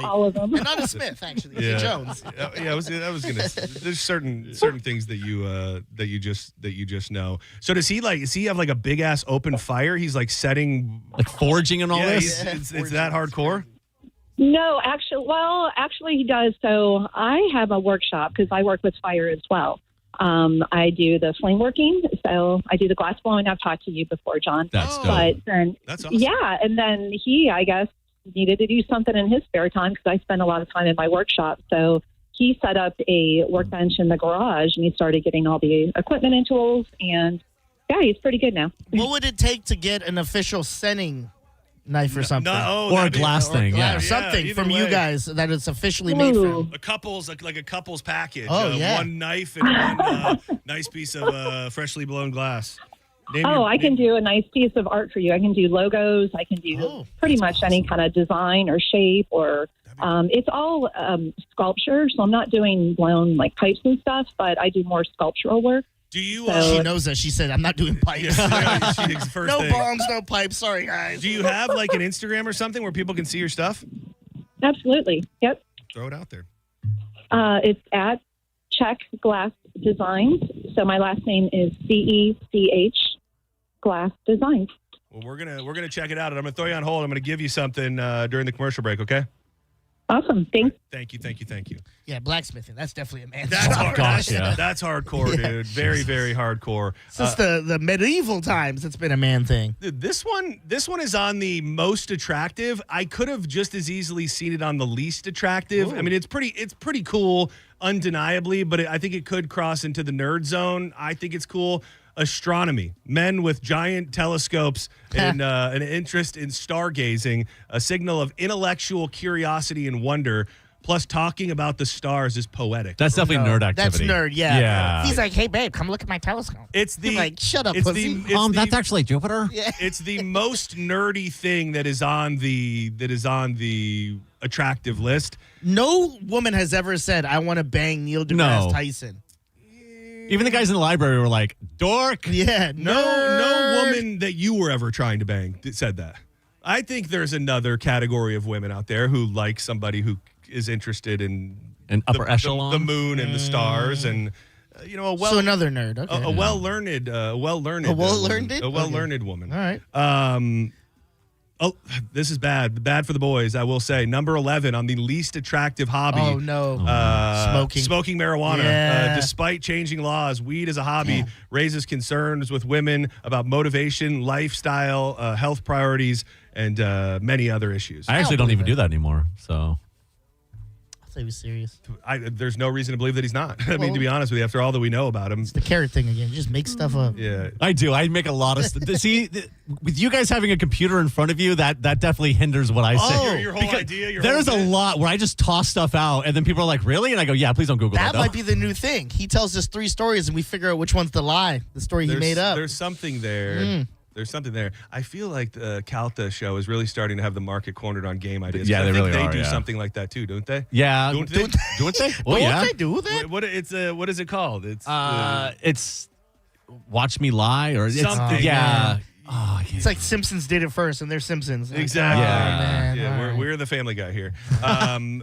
All of them. You're not a Smith, actually. He's a Jones. Yeah, I was gonna. There's certain things that you just know. So does he have like a big ass open fire? He's like setting, like forging and all this. It's that hardcore. No, actually he does. So I have a workshop because I work with fire as well. I do the flame working, so I do the glass blowing. I've talked to you before, John. That's dope. But then, That's awesome. yeah, and then he, I guess, needed to do something in his spare time because I spend a lot of time in my workshop. So he set up a workbench in the garage, and he started getting all the equipment and tools. And yeah, he's pretty good now. What would it take to get an official Senning knife or something? Or a glass thing, yeah. Or something either from you way. guys that it's officially made for him. A couple's like a couple's package. Oh, yeah. One knife and one nice piece of freshly blown glass. I can do a nice piece of art for you. I can do logos. I can do pretty much any kind of design or shape or it's all sculpture. So I'm not doing blown like pipes and stuff, but I do more sculptural work. Do you? She knows that. She said, "I'm not doing pipes. First no thing. bombs, no pipes. Sorry, guys." Do you have like an Instagram or something where people can see your stuff? Absolutely. Yep. Throw it out there. It's at Check Glass Designs. So my last name is CECH Glass Designs. Well, we're gonna check it out, and I'm gonna throw you on hold. I'm gonna give you something during the commercial break. Okay. Awesome. Thanks. Thank you. Yeah, blacksmithing. That's definitely a man. That's sport. That's hardcore, Yeah. dude. Very, very hardcore. Since the medieval times, it's been a man thing. Dude, this one is on the most attractive. I could have just as easily seen it on the least attractive. Ooh. I mean, it's pretty cool, undeniably, but I think it could cross into the nerd zone. I think it's cool. Astronomy. Men with giant telescopes and an interest in stargazing, a signal of intellectual curiosity and wonder. Plus, talking about the stars is poetic. That's definitely nerd That's activity. nerd, yeah. Yeah. He's like, hey, babe, come look at my telescope. It's the You're like, shut up, it's pussy. That's actually Jupiter. Yeah. It's the most nerdy thing that is on the attractive list. No woman has ever said, I want to bang Neil deGrasse Tyson. Even the guys in the library were like, dork. Yeah, No woman that you were ever trying to bang said that. I think there's another category of women out there who like somebody who is interested in an upper echelon, the moon and the stars, and so another nerd, okay. a well-learned woman. All right. Oh, this is bad for the boys. I will say number 11 on the least attractive hobby. Oh no, smoking marijuana. Yeah. Despite changing laws, weed as a hobby raises concerns with women about motivation, lifestyle, health priorities, and many other issues. I actually don't even do that anymore. So I thought he was serious. There's no reason to believe that he's not. I mean, to be honest with you, after all that we know about him, It's the carrot thing again. You just make stuff up. yeah. I do. I make a lot of see with you guys having a computer in front of you, that definitely hinders what I say. Your whole idea. There's a lot where I just toss stuff out, and then people are like, "Really?" And I go, "Yeah, please don't Google that." That might be the new thing. He tells us 3 stories, and we figure out which one's the lie. The story he made up. There's something there. There's something there. I feel like the Calta show is really starting to have the market cornered on game ideas. Yeah, I they think really they are, do yeah. something like that too, don't they? Yeah, Don't they? Don't they? Well, yeah. Don't they do that? What is it called? It's It's Watch Me Lie, or it's, something. yeah. It's like Simpsons did it first, and they're Simpsons. Like, Exactly. Yeah. man. All right. We're the Family Guy here.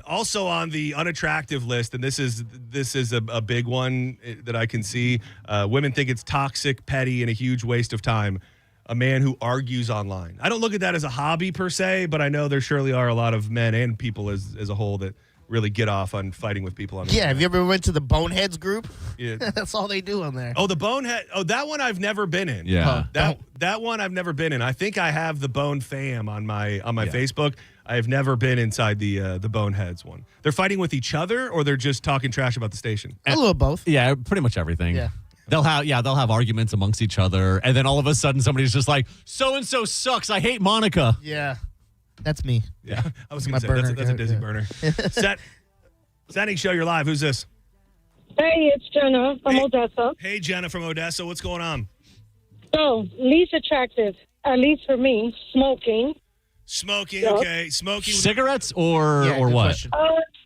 Also on the unattractive list, and this is a big one that I can see. Women think it's toxic, petty, and a huge waste of time. A man who argues online. I don't look at that as a hobby per se, but I know there surely are a lot of men and people as a whole that really get off on fighting with people on the Yeah, have you ever went to the Boneheads group? Yeah. That's all they do on there. Oh, the Bonehead. Oh, that one I've never been in. Yeah. That one I've never been in. I think I have the Bone Fam on my Facebook. I have never been inside the Boneheads one. They're fighting with each other, or they're just talking trash about the station. A little of both. Yeah, pretty much everything. Yeah. They'll have arguments amongst each other, and then all of a sudden somebody's just like, so and so sucks. I hate Monica. Yeah, that's me. Yeah, I was My going to say burner that's a dizzy yeah. burner. Senning Show, you're live. Who's this? Hey, it's Jenna from Odessa. Hey, Jenna from Odessa. What's going on? So, least attractive, at least for me, smoking. Smoking, Yep. okay. Smoking. Cigarettes or good what? question.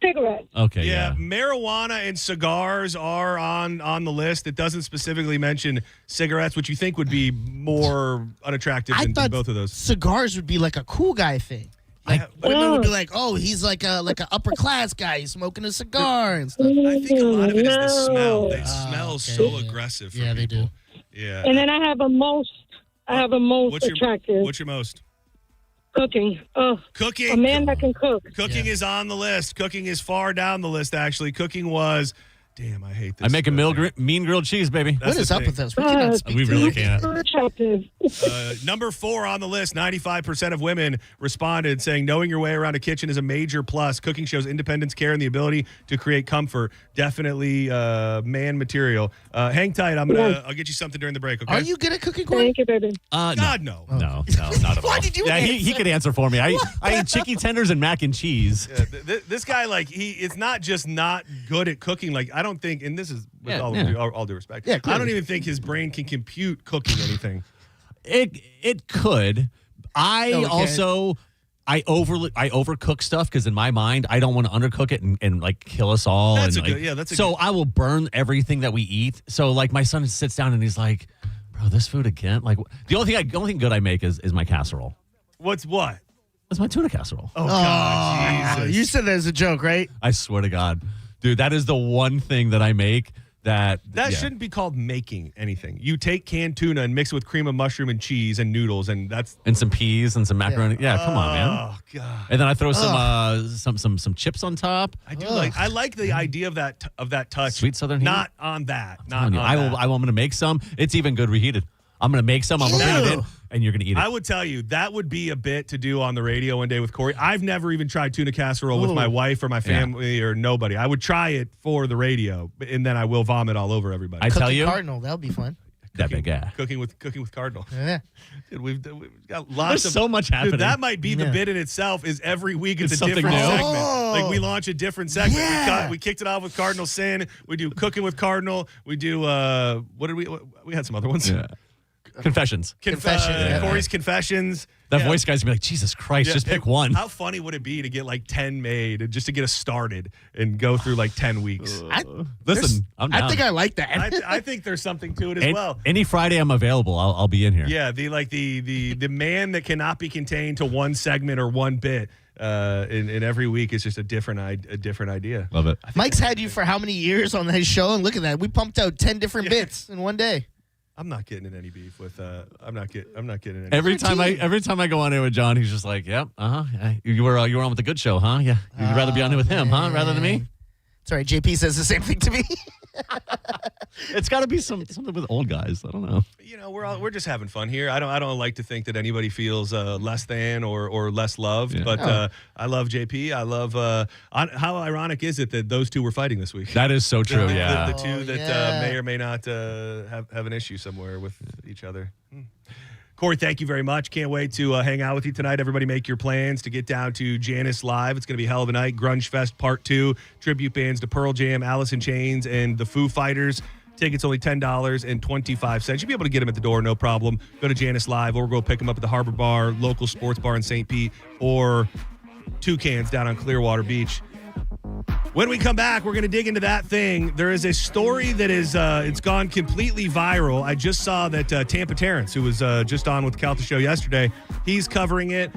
Cigarettes. Okay, Yeah, yeah. marijuana and cigars are on the list. It doesn't specifically mention cigarettes, which you think would be more unattractive I than thought both of those. cigars would be like a cool guy thing. Like women would be like, "Oh, he's like an upper class guy. He's smoking a cigar and stuff." I think a lot of it is the smell. No. They smell okay. so aggressive. For Yeah, they people. do. Yeah. And then I have a most attractive. What's your most? Cooking. Oh, Cooking. a man that can cook. Cooking is on the list. Cooking is far down the list, actually. Cooking was, damn, I hate this. I make a mean grilled cheese, baby. That's What is the up thing. with us? We cannot speak We to really you. can't. Attractive. Number 4 on the list, 95% of women responded saying knowing your way around a kitchen is a major plus. Cooking shows independence, care, and the ability to create comfort. Definitely man material. Hang tight. I'll get you something during the break, okay? Are you good at cooking, Corey? Thank you, baby. God, no. No, not at all. Why did you Yeah, he answer? could answer for me. I eat chicken tenders and mac and cheese. Yeah, this guy, like, it's not just not good at cooking. Like, I don't think, and this is with all due respect, Yeah, I clearly. don't even think his brain can compute cooking anything. It could. I overcook stuff because in my mind I don't want to undercook it and like kill us all. That's and a like, good- yeah, that's a so good- I will burn everything that we eat. So like my son sits down and he's like, "Bro, this food again?" Like the only thing good I make is my casserole. What's what? That's my tuna casserole. Oh, God, Jesus. You said that as a joke, right? I swear to God, dude, that is the one thing that I make that yeah. shouldn't be called making anything. You take canned tuna and mix it with cream of mushroom and cheese and noodles, and that's and some peas and some macaroni. Yeah, come on, man. Oh God. And then I throw some chips on top. I do I like the idea of that touch. Sweet Southern heat. Not on that. Not Telling you, on I that. will. I'm going to make some. It's even good reheated. I'm going to make some. I'm going to bring it in, and you're going to eat it. I would tell you that would be a bit to do on the radio one day with Corey. I've never even tried tuna casserole with my wife or my family or nobody. I would try it for the radio, and then I will vomit all over everybody. I tell Cooking you, Cardinal, that would be fun. that big guy. Cooking with Cardinal. Yeah. Dude, we've got lots There's of so much happening. Dude, that might be the Yeah. bit in itself. Is every week it's a something different new. segment. Like we launch a different segment. Yeah. We kicked it off with Cardinal Sin. We do Cooking with Cardinal. We do we had some other ones. Yeah. Confessions. Corey's Confessions. That voice guy's gonna be like, Jesus Christ, just pick one. How funny would it be to get like 10 made and just to get us started and go through like 10 weeks? Listen, I'm down. I think I like that. I think there's something to it as well. Any Friday I'm available, I'll be in here. Yeah, the man that cannot be contained to one segment or one bit. In every week, it's just a different idea. Love it. Mike's had you for how many years on his show? And look at that, we pumped out 10 different bits in one day. I'm not getting in any beef with. I'm not getting in any. Every time I go on here with John, he's just like, "Yep, you were on with the Good Show, huh? Yeah, you'd rather be on here with him, huh, rather than me." It's all right. JP says the same thing to me. It's got to be something with old guys. I don't know. You know, we're just having fun here. I don't like to think that anybody feels less than or less loved. Yeah. But I love JP. I love. How ironic is it that those two were fighting this week? That is so true. The two that may or may not have an issue somewhere with each other. Corey, thank you very much. Can't wait to hang out with you tonight. Everybody make your plans to get down to Janice Live. It's going to be a hell of a night. Grunge Fest Part 2. Tribute bands to Pearl Jam, Alice in Chains, and the Foo Fighters. Tickets only $10.25. You'll be able to get them at the door, no problem. Go to Janice Live, or go pick them up at the Harbor Bar, local sports bar in St. Pete, or Toucans down on Clearwater Beach. When we come back, we're going to dig into that thing. There is a story that is it's gone completely viral. I just saw that Tampa Terrence, who was just on with the Calta Show yesterday, he's covering it.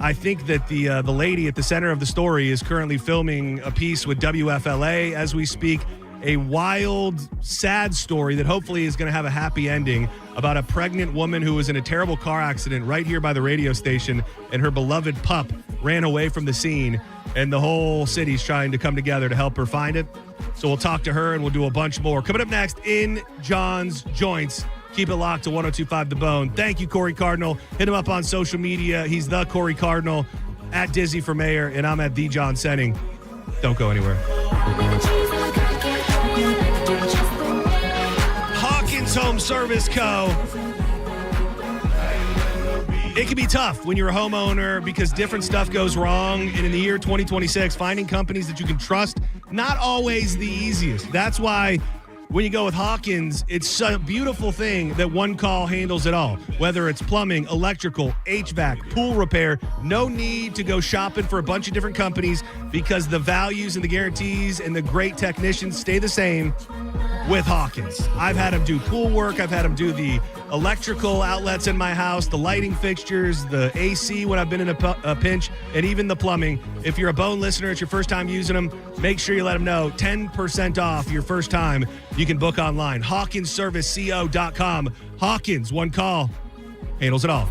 I think that the lady at the center of the story is currently filming a piece with WFLA as we speak. A wild, sad story that hopefully is going to have a happy ending about a pregnant woman who was in a terrible car accident right here by the radio station, and her beloved pup ran away from the scene, and the whole city's trying to come together to help her find it. So we'll talk to her, and we'll do a bunch more. Coming up next, In John's Joints. Keep it locked to 102.5 The Bone. Thank you, Corey Cardinal. Hit him up on social media. He's the Corey Cardinal, at Dizzy for Mayor, and I'm at the John Senning. Don't go anywhere. Hawkins Home Service Co. It can be tough when you're a homeowner because different stuff goes wrong. And in the year 2026, finding companies that you can trust, not always the easiest. That's why when you go with Hawkins, it's a beautiful thing that one call handles it all. Whether it's plumbing, electrical, HVAC, pool repair, no need to go shopping for a bunch of different companies because the values and the guarantees and the great technicians stay the same with Hawkins. I've had them do pool work. I've had them do the electrical outlets in my house, the lighting fixtures, the AC when I've been in a pinch, and even the plumbing. If you're a Bone listener, it's your first time using them, make sure you let them know 10% off your first time. You can book online, HawkinsServiceCO.com. Hawkins, one call, handles it all.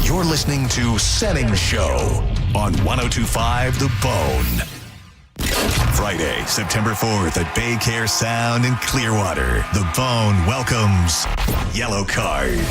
You're listening to Senning Show on 102.5 The Bone. Friday, September 4th at Bay Care Sound in Clearwater. The Bone welcomes Yellow Card.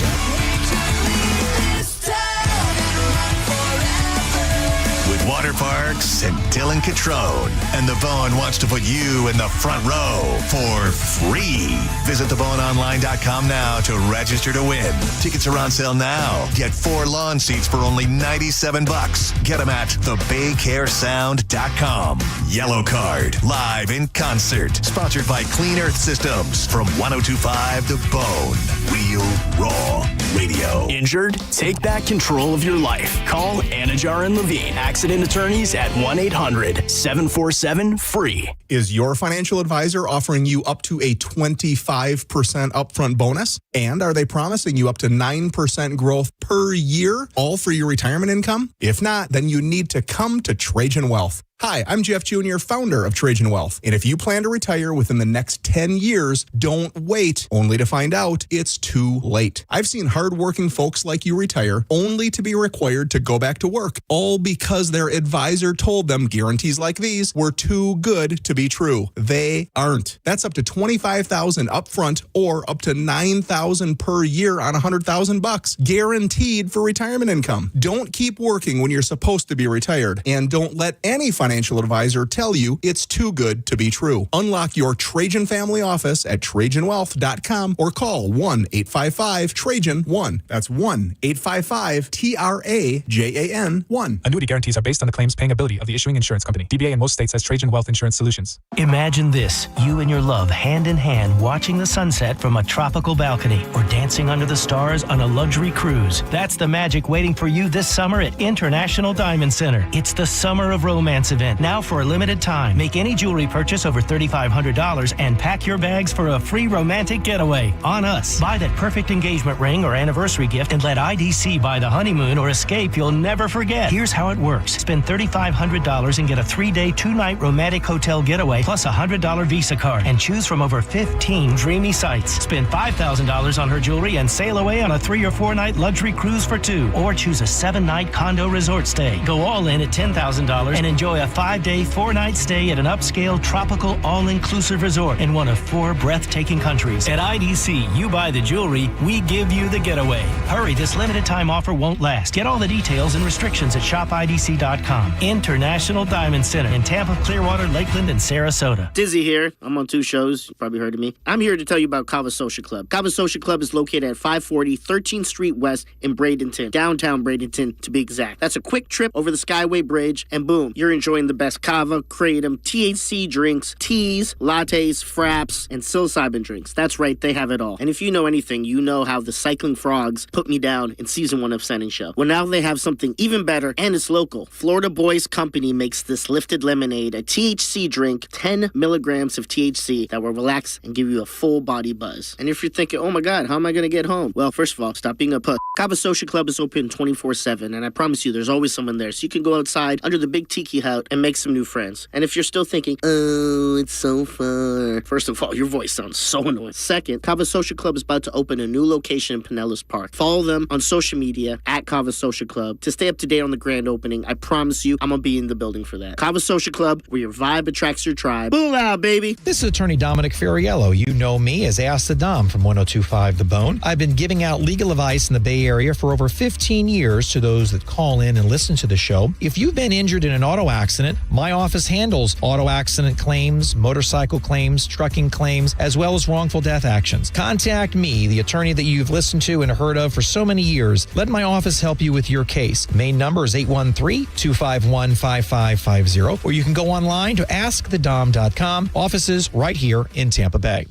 With water parks and Dylan Catrone. And The Bone wants to put you in the front row for free. Visit theboneonline.com now to register to win. Tickets are on sale now. Get 4 lawn seats for only $97. Get them at thebaycaresound.com. Yellow Card, live in concert. Sponsored by Clean Earth Systems from 102.5 The Bone. Real Raw Radio. Injured? Take back control of your life. Call Anajar and Levine, accident attorneys at 1-800-747-FREE. Is your financial advisor offering you up to a 25% upfront bonus? And are they promising you up to 9% growth per year, all for your retirement income? If not, then you need to come to Trajan Wealth. Hi, I'm Jeff Jr., founder of Trajan Wealth. And if you plan to retire within the next 10 years, don't wait only to find out it's too late. I've seen hardworking folks like you retire only to be required to go back to work, all because their advisor told them guarantees like these were too good to be true. They aren't. That's up to $25,000 upfront or up to $9,000 per year on $100,000, guaranteed for retirement income. Don't keep working when you're supposed to be retired, and don't let any financial financial advisor tell you it's too good to be true. Unlock your Trajan family office at TrajanWealth.com or call 1-855-TRAJAN-1. That's 1-855-TRAJAN-1. Annuity guarantees are based on the claims paying ability of the issuing insurance company. DBA in most states has Trajan Wealth Insurance Solutions. Imagine this, you and your love hand in hand watching the sunset from a tropical balcony or dancing under the stars on a luxury cruise. That's the magic waiting for you this summer at International Diamond Center. It's the Summer of Romance event, now for a limited time. Make any jewelry purchase over $3,500 and pack your bags for a free romantic getaway on us. Buy that perfect engagement ring or anniversary gift and let IDC buy the honeymoon or escape you'll never forget. Here's how it works. Spend $3,500 and get a 3-day, 2-night romantic hotel getaway plus a $100 Visa card and choose from over 15 dreamy sites. Spend $5,000 on her jewelry and sail away on a 3 or 4-night luxury cruise for 2, or choose a 7-night condo resort stay. Go all in at $10,000 and enjoy a 5-day, 4-night stay at an upscale tropical all-inclusive resort in one of 4 breathtaking countries. At IDC, you buy the jewelry, we give you the getaway. Hurry, this limited time offer won't last. Get all the details and restrictions at shopidc.com. International Diamond Center in Tampa, Clearwater, Lakeland, and Sarasota. Dizzy here. I'm on 2 shows. You probably heard of me. I'm here to tell you about Kava Social Club. Kava Social Club is located at 540 13th Street West in Bradenton, downtown Bradenton to be exact. That's a quick trip over the Skyway Bridge, and boom, you're enjoying the best kava, kratom, THC drinks, teas, lattes, fraps, and psilocybin drinks. That's right, they have it all. And if you know anything, you know how the Cycling Frogs put me down in season 1 of Senning Show. Well, now they have something even better, and it's local. Florida Boys Company makes this Lifted Lemonade, a THC drink, 10 milligrams of THC that will relax and give you a full body buzz. And if you're thinking, oh my God, how am I going to get home? Well, first of all, stop being a puss. Kava Social Club is open 24/7, and I promise you there's always someone there, so you can go outside under the big tiki hut and make some new friends. And if you're still thinking, oh, it's so far. First of all, your voice sounds so annoying. Second, Kava Social Club is about to open a new location in Pinellas Park. Follow them on social media at Kava Social Club to stay up to date on the grand opening. I promise you, I'm going to be in the building for that. Kava Social Club, where your vibe attracts your tribe. Boom out, baby. This is attorney Dominic Ferriello. You know me as Ask the Dom from 102.5 The Bone. I've been giving out legal advice in the Bay Area for over 15 years to those that call in and listen to the show. If you've been injured in an auto accident, my office handles auto accident claims, motorcycle claims, trucking claims, as well as wrongful death actions. Contact me, the attorney that you've listened to and heard of for so many years. Let my office help you with your case. Main number is 813-251-5550, or you can go online to askthedom.com. Offices right here in Tampa Bay.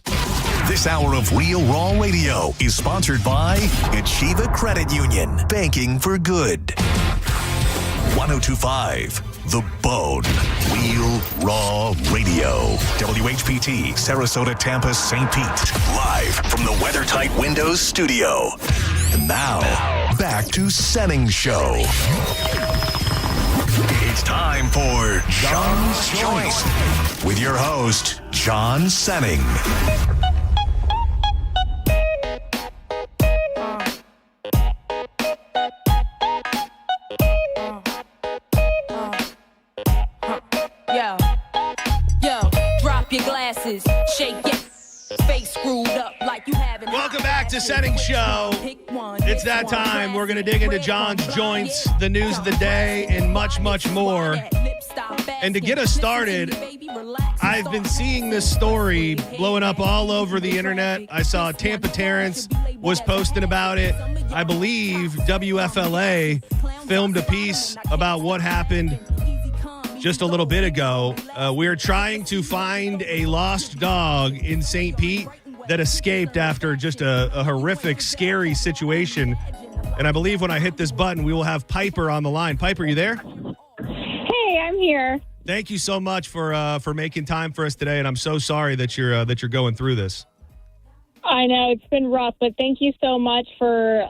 This hour of Real Raw Radio is sponsored by Achieva Credit Union. Banking for good. 102.5 The Bone. Real Raw Radio. WHPT, Sarasota, Tampa, St. Pete. Live from the WeatherTight Windows studio. And now, back to Senning Show. It's time for John's Choice with your host, John Senning. Your glasses, shake it, face screwed up like you haven't. Welcome back to Senning Show. It's that time. We're going to dig into John's joints, the news of the day, and much, much more. And to get us started, I've been seeing this story blowing up all over the internet. I saw Tampa Terrence was posting about it. I believe WFLA filmed a piece about what happened just a little bit ago. We're trying to find a lost dog in St. Pete that escaped after just a horrific, scary situation. And I believe when I hit this button, we will have Piper on the line. Piper, you there? Hey, I'm here. Thank you so much for making time for us today. And I'm so sorry that you're going through this. I know it's been rough, but thank you so much for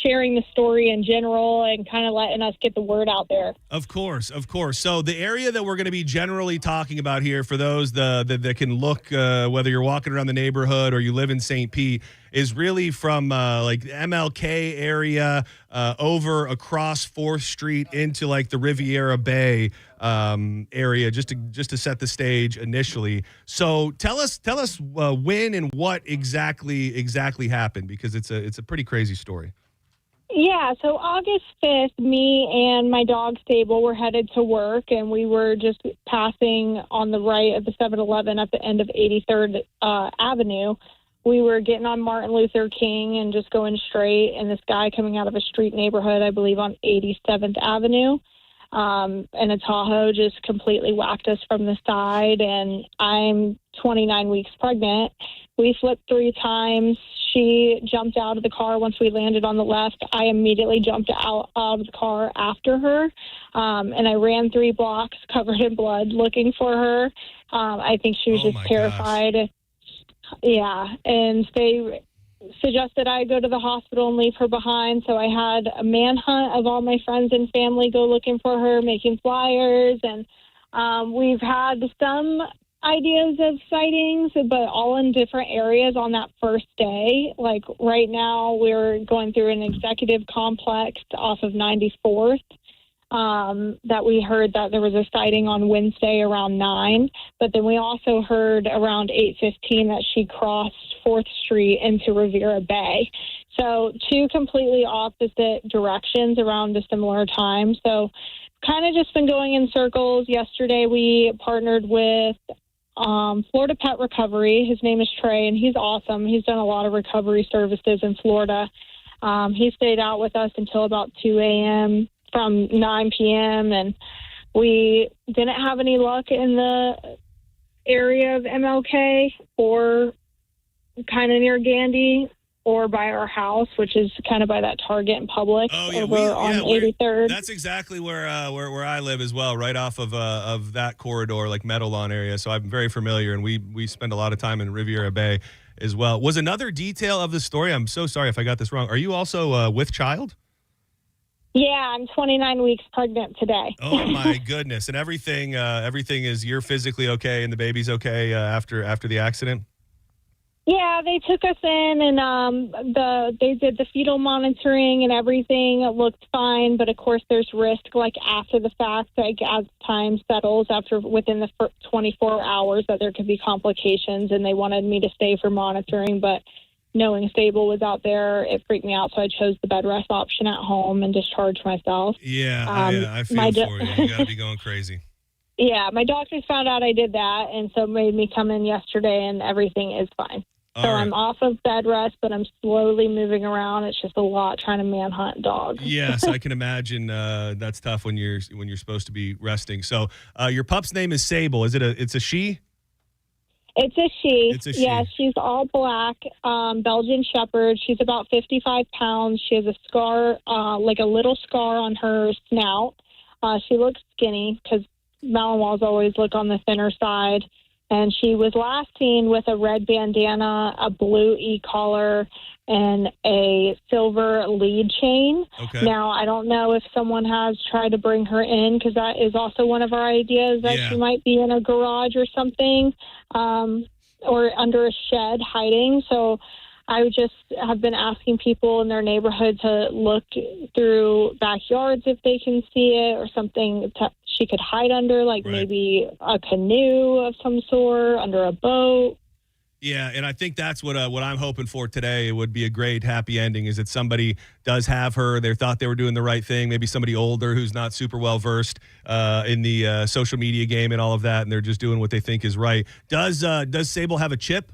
sharing the story in general and kind of letting us get the word out there. Of course. So the area that we're going to be generally talking about here, for those that can look, whether you're walking around the neighborhood or you live in St. Pete, is really from like MLK area over across 4th Street into like the Riviera Bay area, just to set the stage initially. So tell us when and what exactly happened, because it's a pretty crazy story. Yeah, so August 5th, me and my dog Sable were headed to work, and we were just passing on the right of the 7-Eleven at the end of 83rd Avenue. We were getting on Martin Luther King and just going straight, and this guy coming out of a street neighborhood, I believe on 87th Avenue, and a Tahoe just completely whacked us from the side, and I'm 29 weeks pregnant. We flipped 3 times. She jumped out of the car once we landed on the left. I immediately jumped out of the car after her, and I ran 3 blocks covered in blood looking for her. I think she was just terrified. Gosh. Yeah, and they suggested I go to the hospital and leave her behind, so I had a manhunt of all my friends and family go looking for her, making flyers, and we've had some ideas of sightings, but all in different areas on that first day. Like right now, we're going through an executive complex off of 94th. That we heard that there was a sighting on Wednesday around 9, but then we also heard around 8:15 that she crossed 4th Street into Riviera Bay. So 2 completely opposite directions around a similar time. So kind of just been going in circles. Yesterday we partnered with Florida Pet Recovery. His name is Trey, and he's awesome. He's done a lot of recovery services in Florida. He stayed out with us until about 2 a.m. from 9 p.m., and we didn't have any luck in the area of MLK or kind of near Gandy or by our house, which is kind of by that Target and Publix over on 83rd. That's exactly where I live as well, right off of that corridor, like Meadowlawn area. So I'm very familiar, and we spend a lot of time in Riviera Bay as well. Was another detail of the story, I'm so sorry if I got this wrong, are you also with child? Yeah, I'm 29 weeks pregnant today. Oh my goodness! And everything is, you're physically okay, and the baby's okay after the accident. Yeah, they took us in, and they did the fetal monitoring and everything. It looked fine, but of course, there's risk like after the fact, like as time settles within the 24 hours that there could be complications, and they wanted me to stay for monitoring, but knowing Sable was out there, it freaked me out, so I chose the bed rest option at home and discharged myself. Yeah, I feel for you. You got to be going crazy. Yeah, my doctors found out I did that, and so made me come in yesterday, and everything is fine. So I'm off of bed rest, but I'm slowly moving around. It's just a lot trying to manhunt dogs. Yes, I can imagine that's tough when you're supposed to be resting. So your pup's name is Sable. It's a she? It's a she. It's a she. Yeah, she's all black, Belgian Shepherd. She's about 55 pounds. She has a scar, like a little scar on her snout. She looks skinny because Malinois always look on the thinner side. And she was last seen with a red bandana, a blue e-collar, and a silver lead chain. Okay. Now, I don't know if someone has tried to bring her in, because that is also one of our ideas, that she might be in a garage or something, or under a shed hiding. So I just have been asking people in their neighborhood to look through backyards if they can see it, or something she could hide under, like maybe a canoe of some sort, under a boat. Yeah, and I think that's what I'm hoping for today. It would be a great happy ending, is that somebody does have her. They thought they were doing the right thing. Maybe somebody older who's not super well versed in the social media game and all of that, and they're just doing what they think is right. Does Sable have a chip?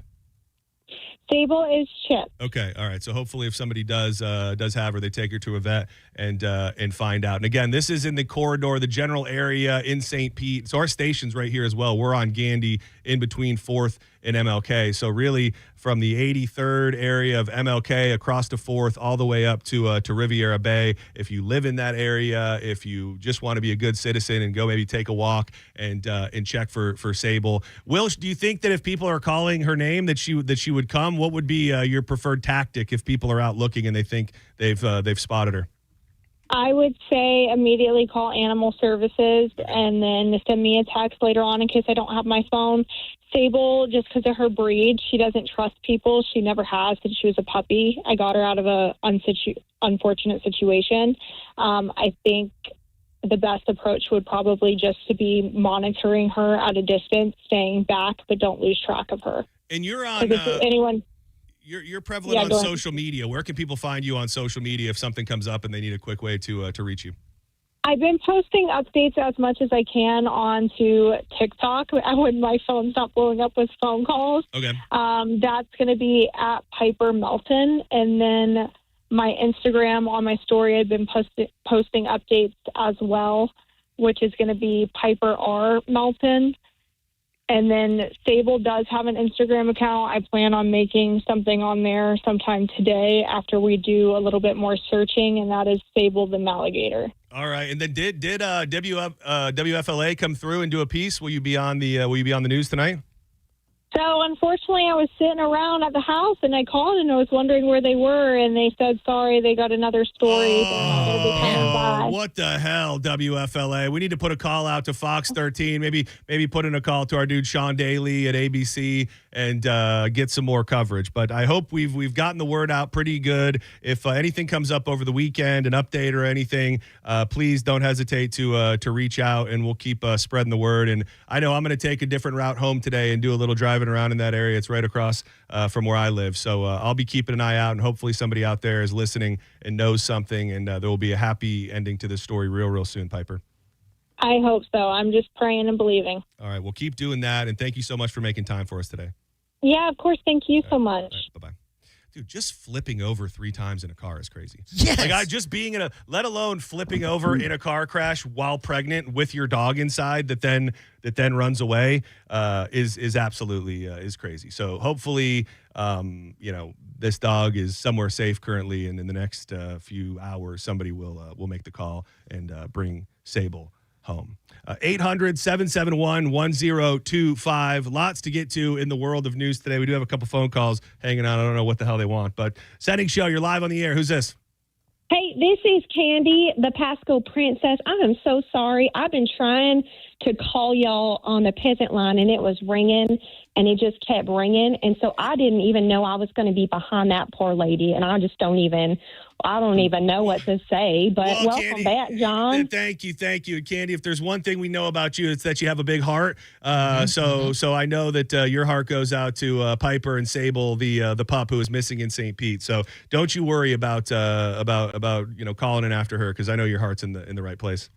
Sable is chipped. Okay, all right. So hopefully, if somebody does have her, they take her to a vet and find out. And again, this is in the corridor, the general area in St. Pete. So our station's right here as well. We're on Gandy, in between 4th and MLK. So really, from the 83rd area of MLK across to 4th, all the way up to Riviera Bay. If you live in that area, if you just want to be a good citizen and go maybe take a walk and check for Sable. Will, do you think that if people are calling her name that she would come? What would be your preferred tactic if people are out looking and they think they've spotted her? I would say immediately call Animal Services and then send me a text later on in case I don't have my phone. Sable, just because of her breed, she doesn't trust people. She never has since she was a puppy. I got her out of a unfortunate situation. I think the best approach would probably just to be monitoring her at a distance, staying back, but don't lose track of her. And you're on... You're prevalent on social media. Where can people find you on social media if something comes up and they need a quick way to reach you? I've been posting updates as much as I can onto TikTok when my phone's not blowing up with phone calls. Okay. That's going to be at Piper Melton. And then my Instagram on my story, I've been posting updates as well, which is going to be Piper R. Melton. And then Sable does have an Instagram account. I plan on making something on there sometime today after we do a little bit more searching, and that is Sable the Maligator. All right. And then did WFLA come through and do a piece? Will you be on the news tonight? So, unfortunately, I was sitting around at the house, and I called, and I was wondering where they were, and they said, sorry, they got another story. They're be coming by. What the hell, WFLA? We need to put a call out to Fox 13, maybe put in a call to our dude Sean Daly at ABC and get some more coverage. But I hope we've gotten the word out pretty good. If anything comes up over the weekend, an update or anything, please don't hesitate to reach out, and we'll keep spreading the word. And I know I'm going to take a different route home today and do a little driving around in that area. It's right across from where I live. So I'll be keeping an eye out, and hopefully somebody out there is listening and knows something, and there will be a happy ending to this story real soon, Piper. I hope so. I'm just praying and believing. All right. Well, keep doing that, and thank you so much for making time for us today. Yeah, of course. Thank you so much. Right, bye-bye. Dude, just flipping over 3 times in a car is crazy. Yes. Like just being let alone flipping over in a car crash while pregnant with your dog inside that then runs away is absolutely is crazy. So hopefully, this dog is somewhere safe currently, and in the next few hours, somebody will make the call and bring Sable home. 800-771-1025. Lots to get to in the world of news today. We do have a couple phone calls hanging out. I don't know what the hell they want, but Senning Show, you're live on the air. Who's this? Hey, this is Candy, the Pasco Princess. I am so sorry. I've been trying to call y'all on the peasant line, and it was ringing, and it just kept ringing. And so I didn't even know I was going to be behind that poor lady, and I don't even know what to say. But welcome Candy, back, John. Thank you. And Candy, if there's one thing we know about you, it's that you have a big heart. So I know that your heart goes out to Piper and Sable, the pup who is missing in St. Pete. So don't you worry about calling in after her, because I know your heart's in the right place.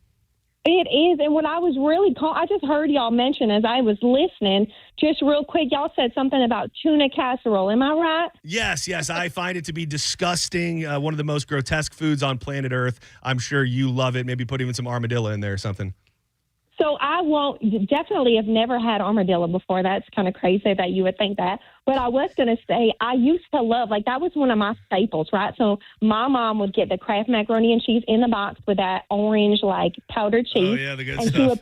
It is, and what I was really I just heard y'all mention as I was listening, just real quick, y'all said something about tuna casserole. Am I right? Yes. I find it to be disgusting. One of the most grotesque foods on planet Earth. I'm sure you love it. Maybe put even some armadillo in there or something. So I definitely have never had armadillo before. That's kind of crazy that you would think that. But I was going to say, I used to love, that was one of my staples, right? So my mom would get the Kraft macaroni and cheese in the box with that orange, powdered cheese. Oh, yeah, the good and stuff. She would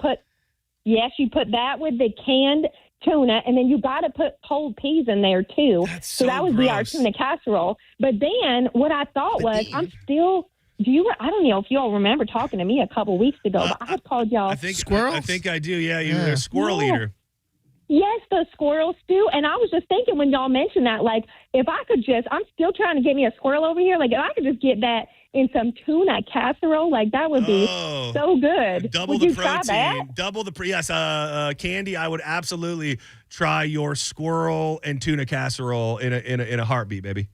put that with the canned tuna, and then you got to put cold peas in there, too. That's so that would be our gross. tuna casserole. But then what I thought was, I'm still... I don't know if you all remember talking to me a couple weeks ago, but I had called y'all squirrels. I think I do. Yeah, you're a squirrel eater. Yes, the squirrels too. And I was just thinking when y'all mentioned that, if I could I'm still trying to get me a squirrel over here. If I could just get that in some tuna casserole, that would be so good. Double would the you protein. try that? Double the yes. Candy, I would absolutely try your squirrel and tuna casserole in a heartbeat, baby.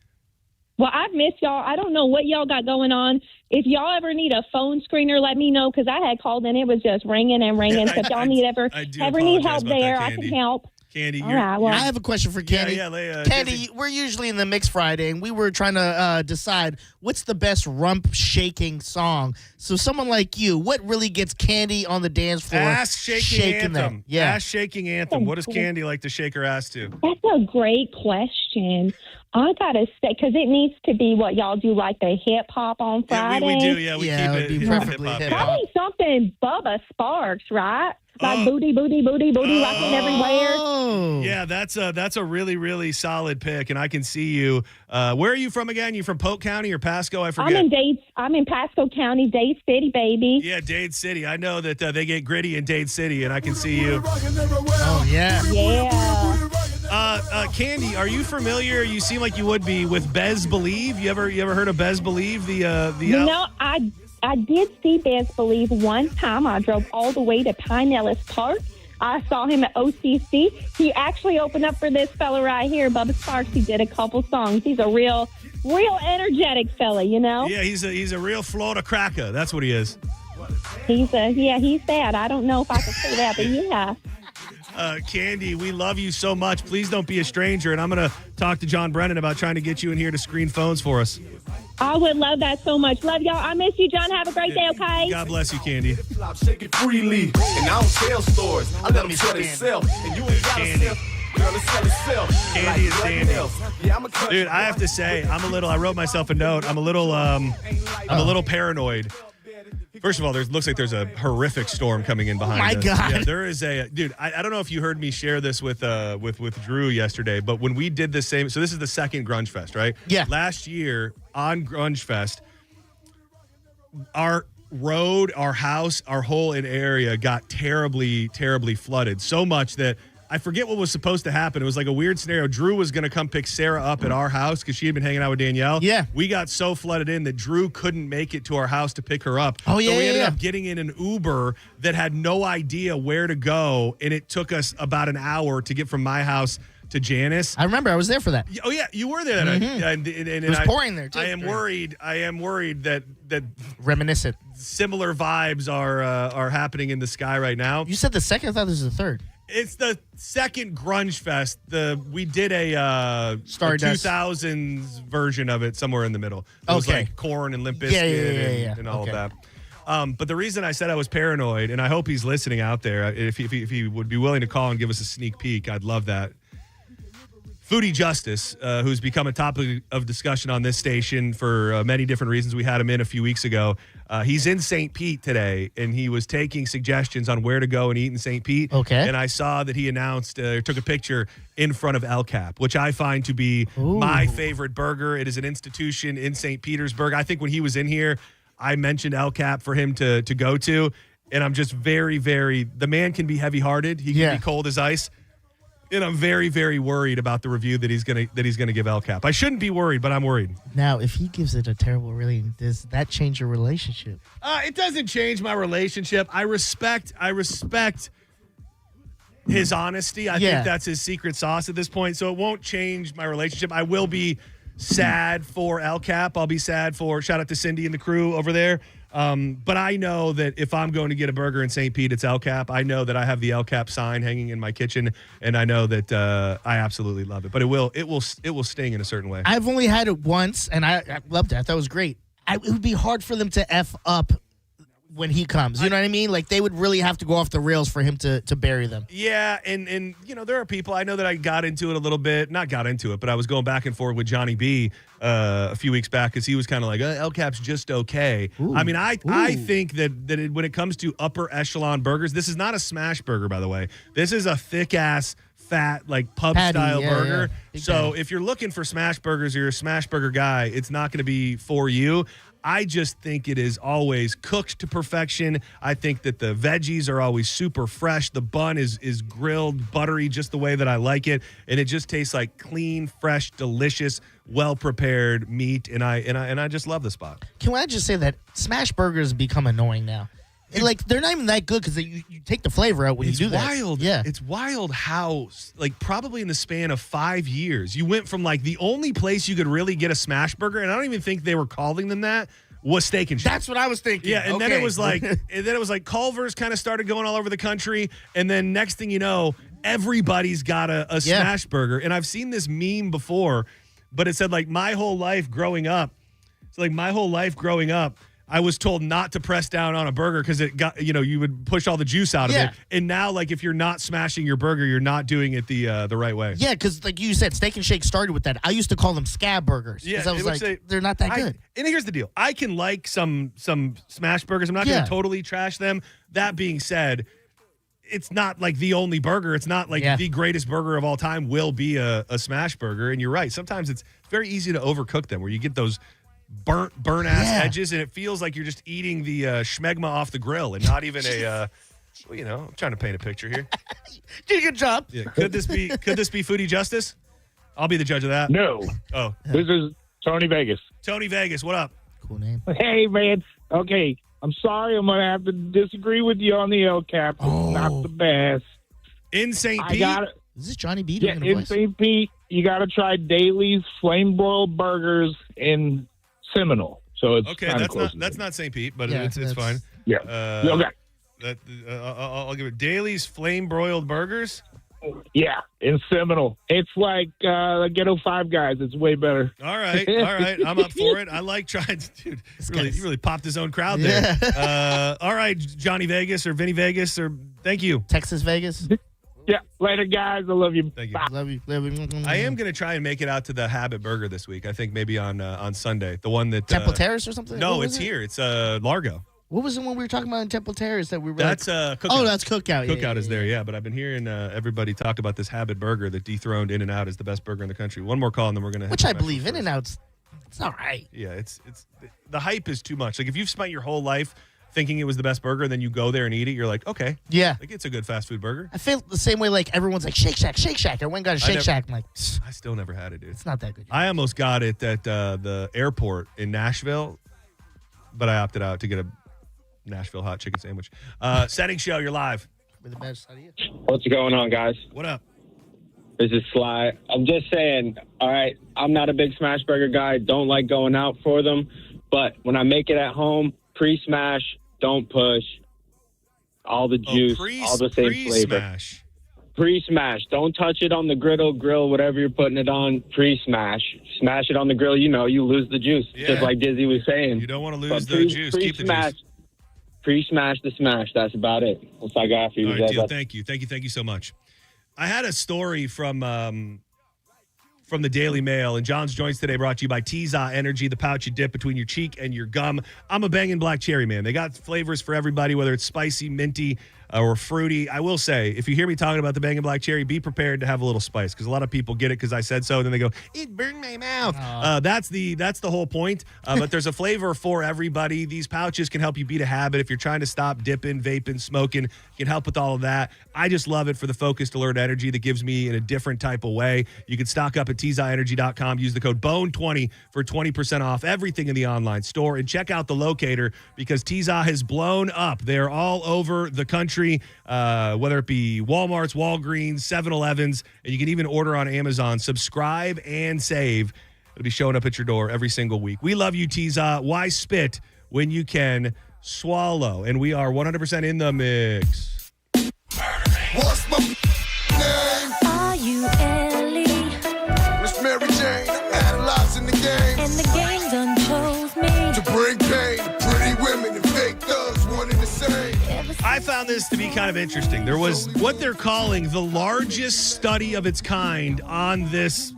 Well, I've missed y'all. I don't know what y'all got going on. If y'all ever need a phone screener, let me know, because I had called and it was just ringing and ringing. So if y'all need need help there, I can help. Candy, all right, well, I have a question for Candy. Candy, we're usually in the Mix Friday, and we were trying to decide what's the best rump-shaking song. So someone like you, what really gets Candy on the dance floor? Ass-shaking anthem. Them? Yeah. Ass-shaking anthem. What does Candy like to shake her ass to? That's a great question. I got to say, because it needs to be what y'all do, the hip-hop on Friday. Yeah, we do. Yeah, we keep it be preferably hip-hop. Probably something Bubba Sparks, right? Booty, booty, booty, booty, rocking everywhere. Yeah, that's a really, really solid pick, and I can see you. Where are you from again? You from Polk County or Pasco? I forget. I'm in Pasco County, Dade City, baby. Yeah, Dade City. I know that they get gritty in Dade City, and I can see you. Oh, yeah. Yeah. Candy, are you familiar? You seem like you would be with Bez Believe. You ever heard of Bez Believe? I did see Bez Believe one time. I drove all the way to Pinellas Park I saw him at OCC. He actually opened up for this fella right here, Bubba Sparks. He did a couple songs. He's a real energetic fella, you know? Yeah, he's a real Florida cracker. That's what he is. He's that. I don't know if I can say that, but yeah. Candy, we love you so much. Please don't be a stranger. And I'm going to talk to John Brennan about trying to get you in here to screen phones for us. I would love that so much. Love y'all. I miss you, John. Have a great day, okay? God bless you, Candy. Shake it freely. And I don't tell stories. I let them tell themselves. And you ain't got to sell. Girl, it's sell itself. Candy is dandy. Dude, I have to say, I wrote myself a note. I'm a little paranoid. First of all, looks like there's a horrific storm coming in behind us. My God. Yeah, there is dude, I don't know if you heard me share this with Drew yesterday, but when we did the same, so this is the second Grunge Fest, right? Yeah. Last year on Grunge Fest, our road, our house, our whole area got terribly, terribly flooded. So much that I forget what was supposed to happen. It was like a weird scenario. Drew was going to come pick Sarah up at our house because she had been hanging out with Danielle. Yeah. We got so flooded in that Drew couldn't make it to our house to pick her up. Oh, yeah, So we yeah, ended yeah. up getting in an Uber that had no idea where to go, and it took us about an hour to get from my house to Janice. I remember. I was there for that. Oh, yeah. You were there that night. And It was pouring there, too. I am worried that Reminiscent. similar vibes are happening in the sky right now. You said the second. I thought this was the third. It's the second Grunge Fest. We did a Stardust. 2000s version of it somewhere in the middle. It was Okay. like Korn and Limp Bizkit and all Okay. of that. But the reason I said I was paranoid, and I hope he's listening out there, if he would be willing to call and give us a sneak peek, I'd love that. Foodie Justice, who's become a topic of discussion on this station for many different reasons. We had him in a few weeks ago. He's in St. Pete today, and he was taking suggestions on where to go and eat in St. Pete. Okay. And I saw that he announced, took a picture in front of El Cap, which I find to be my favorite burger. It is an institution in St. Petersburg. I think when he was in here, I mentioned El Cap for him to go to, and I'm just very, very, the man can be heavy-hearted. He can be cold as ice. And I'm very, very worried about the review that he's gonna give El Cap. I shouldn't be worried, but I'm worried. Now, if he gives it a terrible rating, does that change your relationship? It doesn't change my relationship. I respect his honesty. I think that's his secret sauce at this point. So it won't change my relationship. I will be sad for El Cap. I'll be sad for, shout out to Cindy and the crew over there. But I know that if I'm going to get a burger in St. Pete, it's El Cap. I know that I have the El Cap sign hanging in my kitchen, and I know that I absolutely love it. But it will sting in a certain way. I've only had it once, and I loved it. I thought it was great. It would be hard for them to F up when he comes. You know what I mean? Like, they would really have to go off the rails for him to bury them. Yeah, and there are people, I know that I got into it a little bit. Not got into it, but I was going back and forth with Johnny B a few weeks back because he was kind of like, El Cap's just okay. Ooh. I mean, I think that when it comes to upper echelon burgers, this is not a smash burger, by the way. This is a thick-ass, fat, like pub-style burger. Yeah. So if you're looking for smash burgers or you're a smash burger guy, it's not going to be for you. I just think it is always cooked to perfection. I think that the veggies are always super fresh. The bun is grilled, buttery, just the way that I like it. And it just tastes like clean, fresh, delicious, well-prepared meat. And I just love the spot. Can I just say that smash burgers become annoying now? And like, they're not even that good because you take the flavor out when you do that. It's wild. Yeah. It's wild how, like, probably in the span of 5 years, you went from, like, the only place you could really get a smash burger, and I don't even think they were calling them that, was Steak and Shake. That's what I was thinking. Yeah, and then Okay. it was like Culver's kind of started going all over the country, and then next thing you know, everybody's got a smash burger. And I've seen this meme before, but it said, like, my whole life growing up, I was told not to press down on a burger because it got, you would push all the juice out of it. And now, like, if you're not smashing your burger, you're not doing it the right way. Yeah, because like you said, Steak and Shake started with that. I used to call them scab burgers. Yeah, I was like, they're not that good. And here's the deal. I can like some smash burgers. I'm not going to totally trash them. That being said, it's not like the only burger. It's not like the greatest burger of all time will be a smash burger. And you're right. Sometimes it's very easy to overcook them where you get those burnt ass edges, and it feels like you're just eating the schmegma off the grill and not even a I'm trying to paint a picture here. Did a good job. Yeah. Could this be Foodie Justice? I'll be the judge of that. No. Oh. This is Tony Vegas. Tony Vegas, what up? Cool name. Hey, man. Okay. I'm sorry. I'm going to have to disagree with you on the El Cap. It's not the best. In St. I Pete? got it. Is this Johnny B Yeah, doing a in voice? St. Pete, you got to try Daly's Flame Broiled Burgers in Seminole. So it's Okay, kinda that's close. not St. Pete, but Yeah, it's that's- fine. Yeah. Okay. I'll give it Daly's Flame Broiled Burgers. Yeah, in Seminole. It's like Ghetto Five Guys. It's way better. All right. I'm up for it. I like trying to, dude. He really popped his own crowd there. All right, Johnny Vegas or Vinny Vegas or thank you. Texas Vegas. Yeah, later, guys. I love you. Thank you. Love you. I am going to try and make it out to the Habit Burger this week. I think maybe on Sunday. The one that Temple Terrace or something? No, What it's was it? here. It's Largo. What was the one we were talking about in Temple Terrace that we were? That's like, Cookout. Oh, that's Cookout. Yeah, Cookout is there, yeah. But I've been hearing everybody talk about this Habit Burger that dethroned In-N-Out as the best burger in the country. One more call, and then we're going to. Which I believe In-N-Out's. It's all right. Yeah, it's the hype is too much. Like if you've spent your whole life thinking it was the best burger, and then you go there and eat it, you're like, okay, Yeah. like it's a good fast food burger. I feel the same way. Like everyone's like Shake Shack, Shake Shack. I went and got a Shake Shack. I'm like, I still never had it, dude. it's not that good. I almost got it at the airport in Nashville, but I opted out to get a Nashville hot chicken sandwich. Senning Show, you're live. With the best idea. What's going on, guys? What up? This is Sly. I'm just saying, all right, I'm not a big smash burger guy. Don't like going out for them. But when I make it at home, pre-smash, don't push. All the juice, all the same flavor. Pre-smash. Pre-smash. Don't touch it on the grill, whatever you're putting it on. Pre-smash. Smash it on the grill, you lose the juice. Yeah. Just like Dizzy was saying. You don't want to But lose the juice. Keep the pre-smash. juice. Pre-smash the smash. That's about it. What's I got for you All right, guys? deal. Thank you so much. I had a story from the Daily Mail, and John's Joints today brought to you by Tiza Energy, the pouch you dip between your cheek and your gum. I'm a banging black cherry man. They got flavors for everybody, whether it's spicy, minty, or fruity. I will say, if you hear me talking about the banging black cherry, be prepared to have a little spice, because a lot of people get it because I said so, and then they go, it burned my mouth. That's the whole point. But there's a flavor for everybody. These pouches can help you beat a habit if you're trying to stop dipping, vaping, smoking. Can help with all of that. I just love it for the focused alert energy that gives me in a different type of way. You can stock up at TZAenergy.com. Use the code BONE20 for 20% off everything in the online store, and check out the locator because Tiza has blown up. They're all over the country, whether it be Walmart's, Walgreens, 7-Elevens, and you can even order on Amazon. Subscribe and save. It'll be showing up at your door every single week. We love you, Tiza. Why spit when you can swallow? And we are 100% in the mix. What's my name? Are you Ellie? Miss Mary Jane. Analyzing the game. And the game done chose me. To bring pain to pretty women and fake thugs, one and the same. I found this to be kind of interesting. There was what they're calling the largest study of its kind on this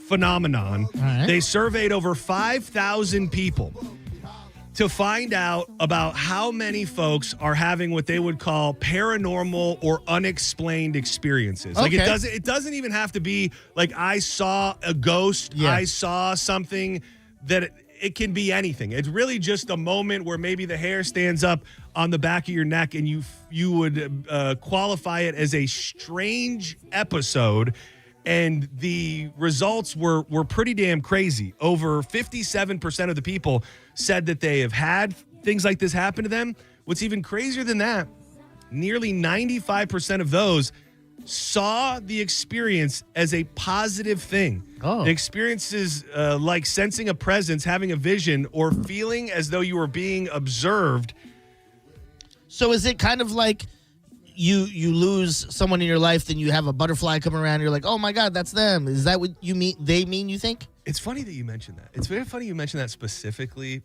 phenomenon. right. They surveyed over 5,000 people to find out about how many folks are having what they would call paranormal or unexplained experiences. Like Okay. it doesn't even have to be like I saw a ghost, Yeah. I saw something that it can be anything. It's really just a moment where maybe the hair stands up on the back of your neck and you would qualify it as a strange episode. And the results were pretty damn crazy. Over 57% of the people said that they have had things like this happen to them. What's even crazier than that, nearly 95% of those saw the experience as a positive thing. Oh. The experiences like sensing a presence, having a vision, or feeling as though you were being observed. So is it kind of like you lose someone in your life, then you have a butterfly come around, you're like, oh my God, that's them. Is that what you mean? They mean, you think? It's funny that you mentioned that. It's very funny you mentioned that specifically,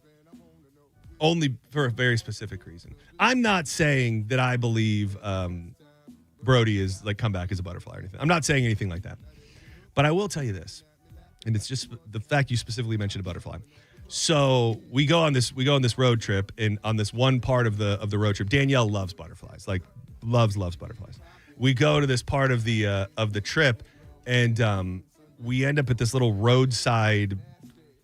only for a very specific reason. I'm not saying that I believe Brody is like come back as a butterfly or anything. I'm not saying anything like that. But I will tell you this, and it's just the fact you specifically mentioned a butterfly. So we go on this road trip, and on this one part of the road trip, Danielle loves butterflies, like loves butterflies. We go to this part of the trip, and we end up at this little roadside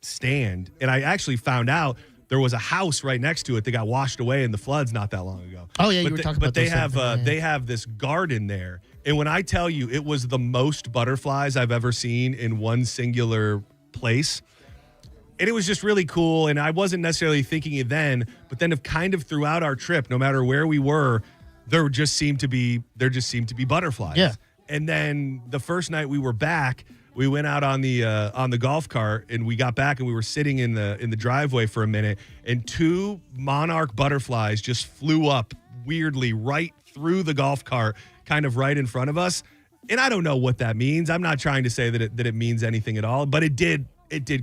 stand, and I actually found out there was a house right next to it that got washed away in the floods not that long ago. Oh yeah, you were talking about. But they have this garden there, and when I tell you, it was the most butterflies I've ever seen in one singular place. And it was just really cool, and I wasn't necessarily thinking it then, but then kind of throughout our trip, no matter where we were, there just seemed to be butterflies. Yeah. And then the first night we were back, we went out on the golf cart, and we got back and we were sitting in the driveway for a minute, and 2 monarch butterflies just flew up weirdly right through the golf cart, kind of right in front of us. And I don't know what that means. I'm not trying to say that it means anything at all, but it did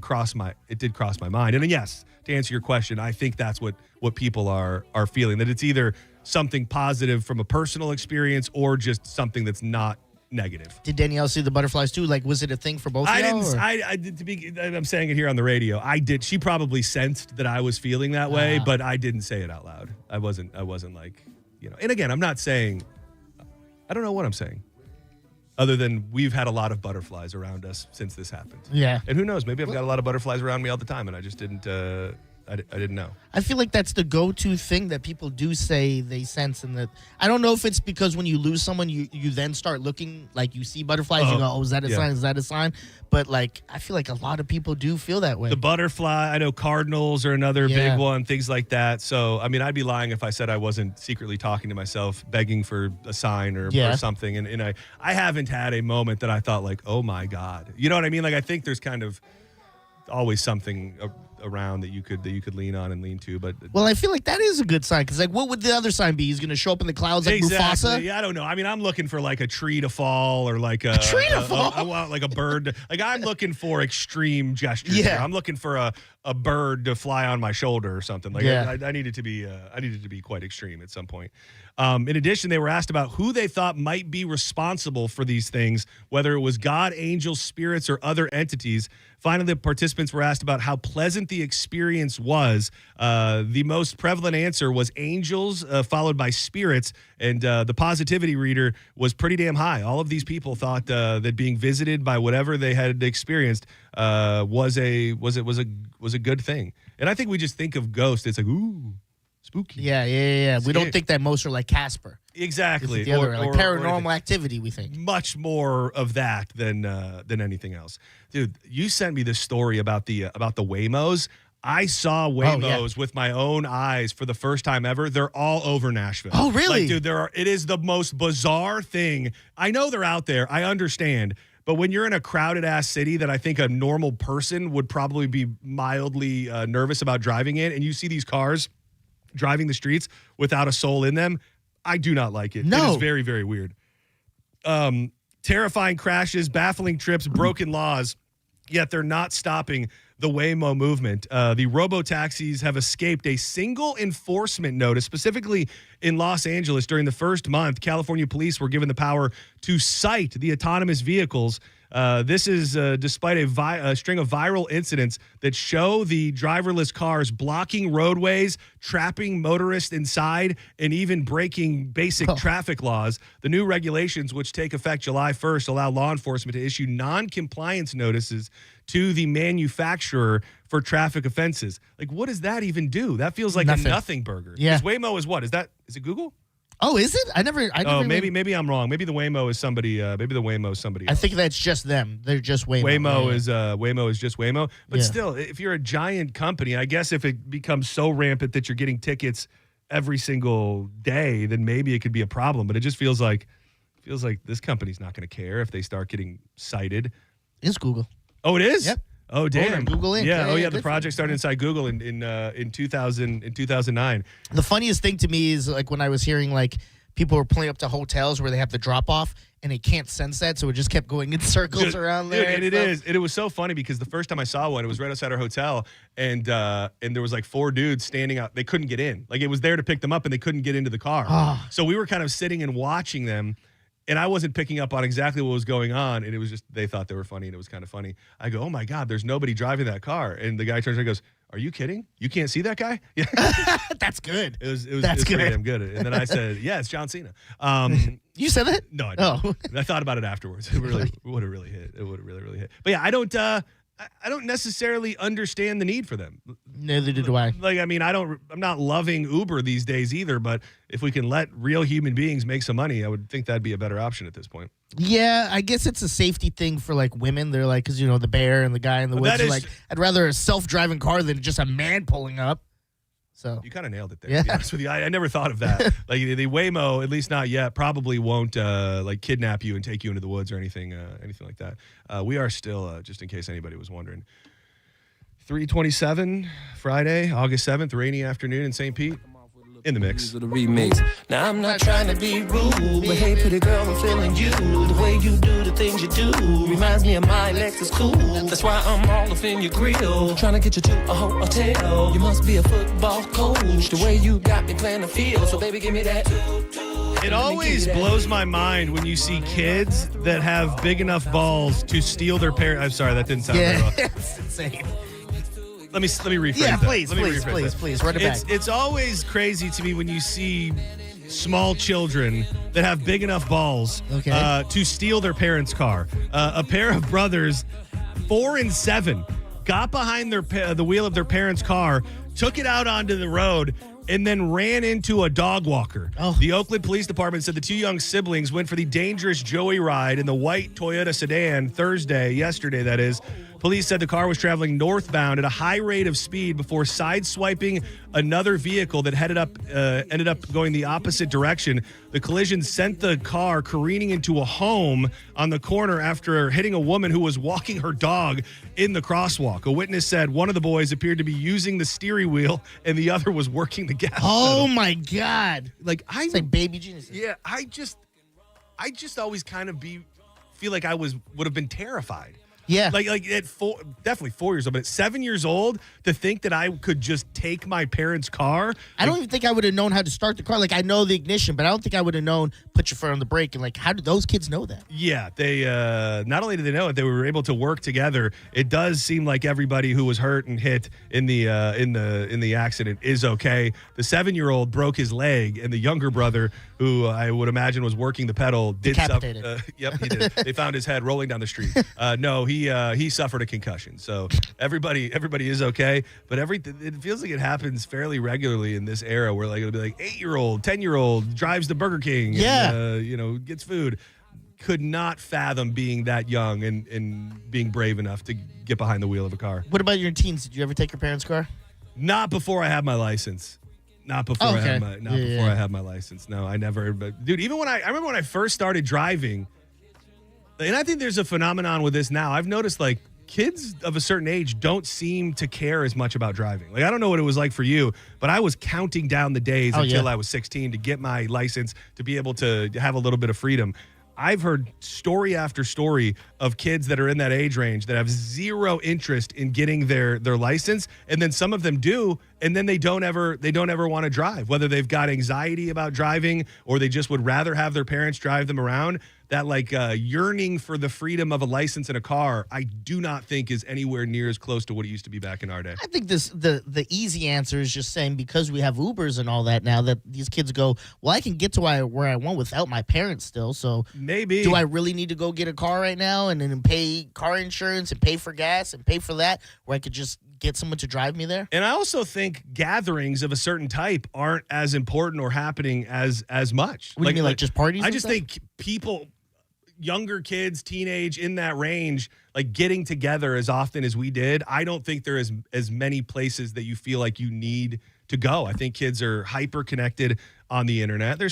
cross my mind. And then, yes, to answer your question, I think that's what people are feeling, that it's either something positive from a personal experience or just something that's not negative. Did Danielle see the butterflies too? Like, was it a thing for both of y'all? I'm saying it here on the radio. I did. She probably sensed that I was feeling that way, but I didn't say it out loud. I wasn't like, and again, I'm not saying, I don't know what I'm saying, other than we've had a lot of butterflies around us since this happened. Yeah. And who knows, maybe I've got a lot of butterflies around me all the time and I just didn't, I didn't know. I feel like that's the go-to thing that people do say they sense, and that I don't know if it's because when you lose someone, you then start looking, like you see butterflies, you go, oh, is that a sign? Is that a sign? But like, I feel like a lot of people do feel that way. The butterfly, I know cardinals are another big one, things like that. So, I mean, I'd be lying if I said I wasn't secretly talking to myself, begging for a sign or something. And I haven't had a moment that I thought like, oh my God. You know what I mean? Like, I think there's kind of always something around that you could lean on and lean to, but I feel like that is a good sign, because like, what would the other sign be? He's going to show up in the clouds like Mufasa? Yeah, I don't know. I mean, I'm looking for like a tree to fall, or like a tree to fall. I want like a bird. Like, I'm looking for extreme gestures. Yeah, here. I'm looking for a bird to fly on my shoulder or something. Like, I needed to be quite extreme at some point. In addition, they were asked about who they thought might be responsible for these things, whether it was God, angels, spirits, or other entities. Finally, the participants were asked about how pleasant the experience was. The most prevalent answer was angels, followed by spirits, and the positivity reader was pretty damn high. All of these people thought that being visited by whatever they had experienced was a good thing. And I think we just think of ghosts. It's like, ooh, spooky. Yeah. We don't think that most are like Casper. Exactly. The other, like paranormal activity, we think. Much more of that than anything else. Dude, you sent me this story about the Waymos. I saw Waymos with my own eyes for the first time ever. They're all over Nashville. Oh, really? Like, dude, it is the most bizarre thing. I know they're out there. I understand. But when you're in a crowded-ass city that I think a normal person would probably be mildly nervous about driving in, and you see these cars driving the streets without a soul in them, I do not like it. No. It is very, very weird. Terrifying crashes, baffling trips, broken laws, yet they're not stopping the Waymo movement. The robo-taxis have escaped a single enforcement notice, specifically in Los Angeles. During the first month, California police were given the power to cite the autonomous vehicles. This is despite a string of viral incidents that show the driverless cars blocking roadways, trapping motorists inside, and even breaking basic traffic laws. The new regulations, which take effect July 1st, allow law enforcement to issue non-compliance notices to the manufacturer for traffic offenses. Like, what does that even do? That feels like a nothing burger. Yeah. Because Waymo is what? Is it Google? Oh, is it? I never maybe I'm wrong. Maybe the Waymo is somebody. Maybe the Waymo is somebody else. I think that's just them. They're just Waymo. Waymo is just Waymo. But still, if you're a giant company, I guess if it becomes so rampant that you're getting tickets every single day, then maybe it could be a problem. But it just feels like this company's not going to care if they start getting cited. It's Google. Oh, it is? Yep. Oh, damn. Google Inc. Yeah. The project started inside Google in 2009. The funniest thing to me is like when I was hearing like people were pulling up to hotels where they have the drop off and they can't sense that, so it just kept going in circles around there. And it was so funny because the first time I saw one, it was right outside our hotel, and there was like 4 dudes standing out. They couldn't get in. Like, it was there to pick them up, and they couldn't get into the car. So we were kind of sitting and watching them. And I wasn't picking up on exactly what was going on. And it was just, they thought they were funny, and it was kind of funny. I go, oh my God, there's nobody driving that car. And the guy turns around and goes, are you kidding? You can't see that guy? Yeah. That's good. It was good. pretty damn good. And then I said, yeah, it's John Cena. You said that? No, I didn't. I thought about it afterwards. It would have really hit. It would have really hit. But yeah, I don't necessarily understand the need for them. Neither do I. Like, I mean, I'm not loving Uber these days either, but if we can let real human beings make some money, I would think that'd be a better option at this point. Yeah, I guess it's a safety thing for like women. They're like, because the bear and the guy in the woods are like, I'd rather a self-driving car than just a man pulling up. So you kind of nailed it there. Yeah. To be honest with you, I never thought of that. Like the Waymo, at least not yet, probably won't like kidnap you and take you into the woods or anything like that. We are still, just in case anybody was wondering, 3:27 Friday, August 7th, rainy afternoon in St. Pete. In the mix. The remix. Now I'm not trying to be rude, but hey, pretty girl, I'm feeling you. The way you do the things you do reminds me of my Lexus cool. That's why I'm all up in your grill, trying to get you to a hotel. You must be a football coach. The way you got me playing the field, so baby, give me that. It always blows my mind when you see kids that have big enough balls to steal their parents. I'm sorry, that didn't sound very well. It's insane. Let me rephrase Yeah, that. please, run it back. It's always crazy to me when you see small children that have big enough balls to steal their parents' car. A pair of brothers, 4 and 7, got behind the wheel of their parents' car, took it out onto the road, and then ran into a dog walker. The Oakland Police Department said the two young siblings went for the dangerous joyride in the white Toyota sedan yesterday, that is. Police said the car was traveling northbound at a high rate of speed before sideswiping another vehicle that ended up going the opposite direction. The collision sent the car careening into a home on the corner after hitting a woman who was walking her dog in the crosswalk. A witness said one of the boys appeared to be using the steering wheel and the other was working the gas Oh pedal. my God. It's like baby geniuses. Yeah, I just always kind of feel like I would have been terrified. Yeah. Like at definitely 4 years old, but at 7 years old, to think that I could just take my parents' car. I don't even think I would have known how to start the car. Like, I know the ignition, but I don't think I would have known put your foot on the brake. And, like, how did those kids know that? Yeah, they not only did they know it, they were able to work together. It does seem like everybody who was hurt and hit in the accident is okay. The 7-year-old broke his leg, and the younger brother, who I would imagine was working the pedal, did decapitated. Yep, he did. They found his head rolling down the street. No, he suffered a concussion. So everybody is okay. But it feels like it happens fairly regularly in this era, where like it'll be like 8-year-old, 10-year-old drives to Burger King. Yeah. And, gets food. Could not fathom being that young and being brave enough to get behind the wheel of a car. What about your teens? Did you ever take your parents' car? Not before I had my license. Not before I had my license. No, I never. But dude, even I remember when I first started driving, and I think there's a phenomenon with this now. I've noticed like kids of a certain age don't seem to care as much about driving. Like, I don't know what it was like for you, but I was counting down the days until I was 16 to get my license, to be able to have a little bit of freedom. I've heard story after story of kids that are in that age range that have zero interest in getting their license, and then some of them do, and then they don't ever want to drive, whether they've got anxiety about driving or they just would rather have their parents drive them around. That like yearning for the freedom of a license in a car, I do not think is anywhere near as close to what it used to be back in our day. I think the easy answer is just saying, because we have Ubers and all that now, that these kids go, well, I can get to where I want without my parents still. So maybe, do I really need to go get a car right now and then pay car insurance and pay for gas and pay for that, where I could just get someone to drive me there? And I also think gatherings of a certain type aren't as important or happening as much. What do you mean, like just parties? I just think people, younger kids, teenage, in that range, like getting together as often as we did, I don't think there is as many places that you feel like you need to go. I think kids are hyper connected on the internet. They're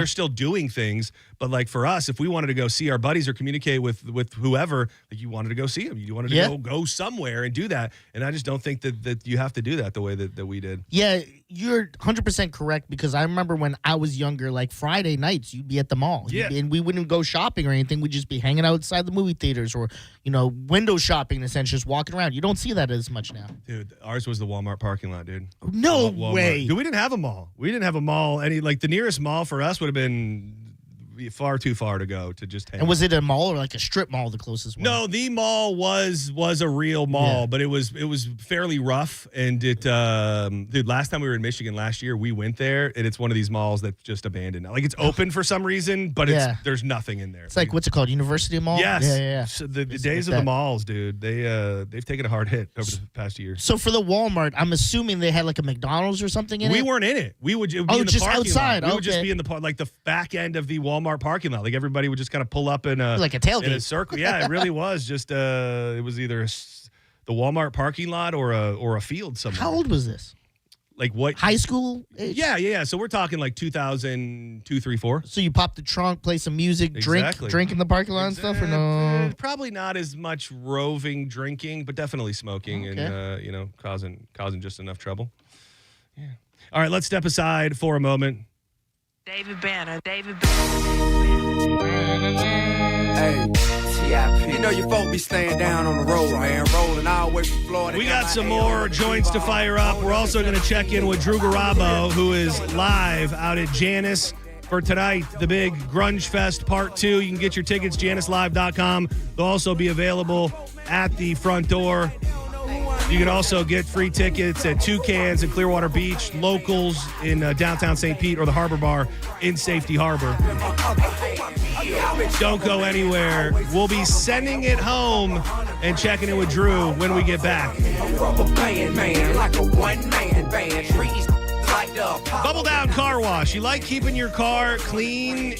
still doing things, but like for us, if we wanted to go see our buddies or communicate with whoever, like you wanted to go see them, you wanted to go somewhere and do that. And I just don't think that you have to do that the way that we did. Yeah, you're 100% correct, because I remember when I was younger, like Friday nights, you'd be at the mall. Yeah. And we wouldn't go shopping or anything. We'd just be hanging outside the movie theaters, or, window shopping in a sense, just walking around. You don't see that as much now. Dude, ours was the Walmart parking lot, dude. No Walmart. way. Dude, we didn't have a mall. We didn't have a mall. Like the nearest mall for us would have been far too far to go to just hang. And was it a mall or like a strip mall, the closest one? No, the mall was a real mall, but it was fairly rough. And dude, last time we were in Michigan last year, we went there, and it's one of these malls that's just abandoned now. Like, it's open for some reason, but there's nothing in there. It's like, what's it called, University Mall? Yes. Yeah. So the days of the malls, dude, they've taken a hard hit over the past year. So for the Walmart, I'm assuming they had like a McDonald's or something in it? We weren't in it. We would be in the just parking outside. lot. We would just be in like the back end of the Walmart parking lot. Like, everybody would just kind of pull up in like a tailgate in a circle. Yeah, it really was just it was either the Walmart parking lot or a field somewhere. How old was this? Like what? High school age? Yeah. So we're talking like 2002, 3, 4. So you pop the trunk, play some music, drink in the parking lot and stuff, or no? Probably not as much roving drinking, but definitely smoking and causing just enough trouble. Yeah. All right, let's step aside for a moment. David Banner. Hey, you know your folk be staying down on the road, man, rolling all the way from Florida. We got some more joints to fire up. We're also going to check in with Drew Garabo, who is live out at Janice for tonight, the big Grunge Fest Part 2. You can get your tickets, JaniceLive.com. They'll also be available at the front door. You can also get free tickets at Toucans in Clearwater Beach, Locals in downtown St. Pete, or the Harbor Bar in Safety Harbor. Don't go anywhere. We'll be sending it home and checking in with Drew when we get back. Bubble Down Car Wash. You like keeping your car clean?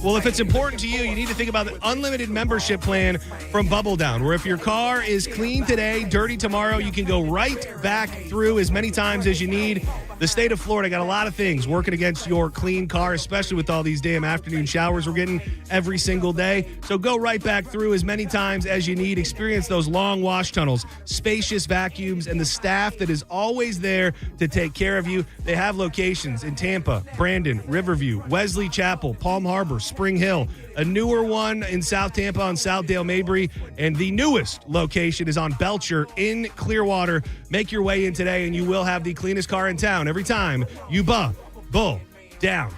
Well, if it's important to you, you need to think about the unlimited membership plan from Bubble Down, where if your car is clean today, dirty tomorrow, you can go right back through as many times as you need. The state of Florida got a lot of things working against your clean car, especially with all these damn afternoon showers we're getting every single day. So go right back through as many times as you need. Experience those long wash tunnels, spacious vacuums, and the staff that is always there to take care of you. They have locations in Tampa, Brandon, Riverview, Wesley Chapel, Palm Harbor, Spring Hill, a newer one in South Tampa on Southdale Mabry, and the newest location is on Belcher in Clearwater. Make your way in today, and you will have the cleanest car in town every time you bull down.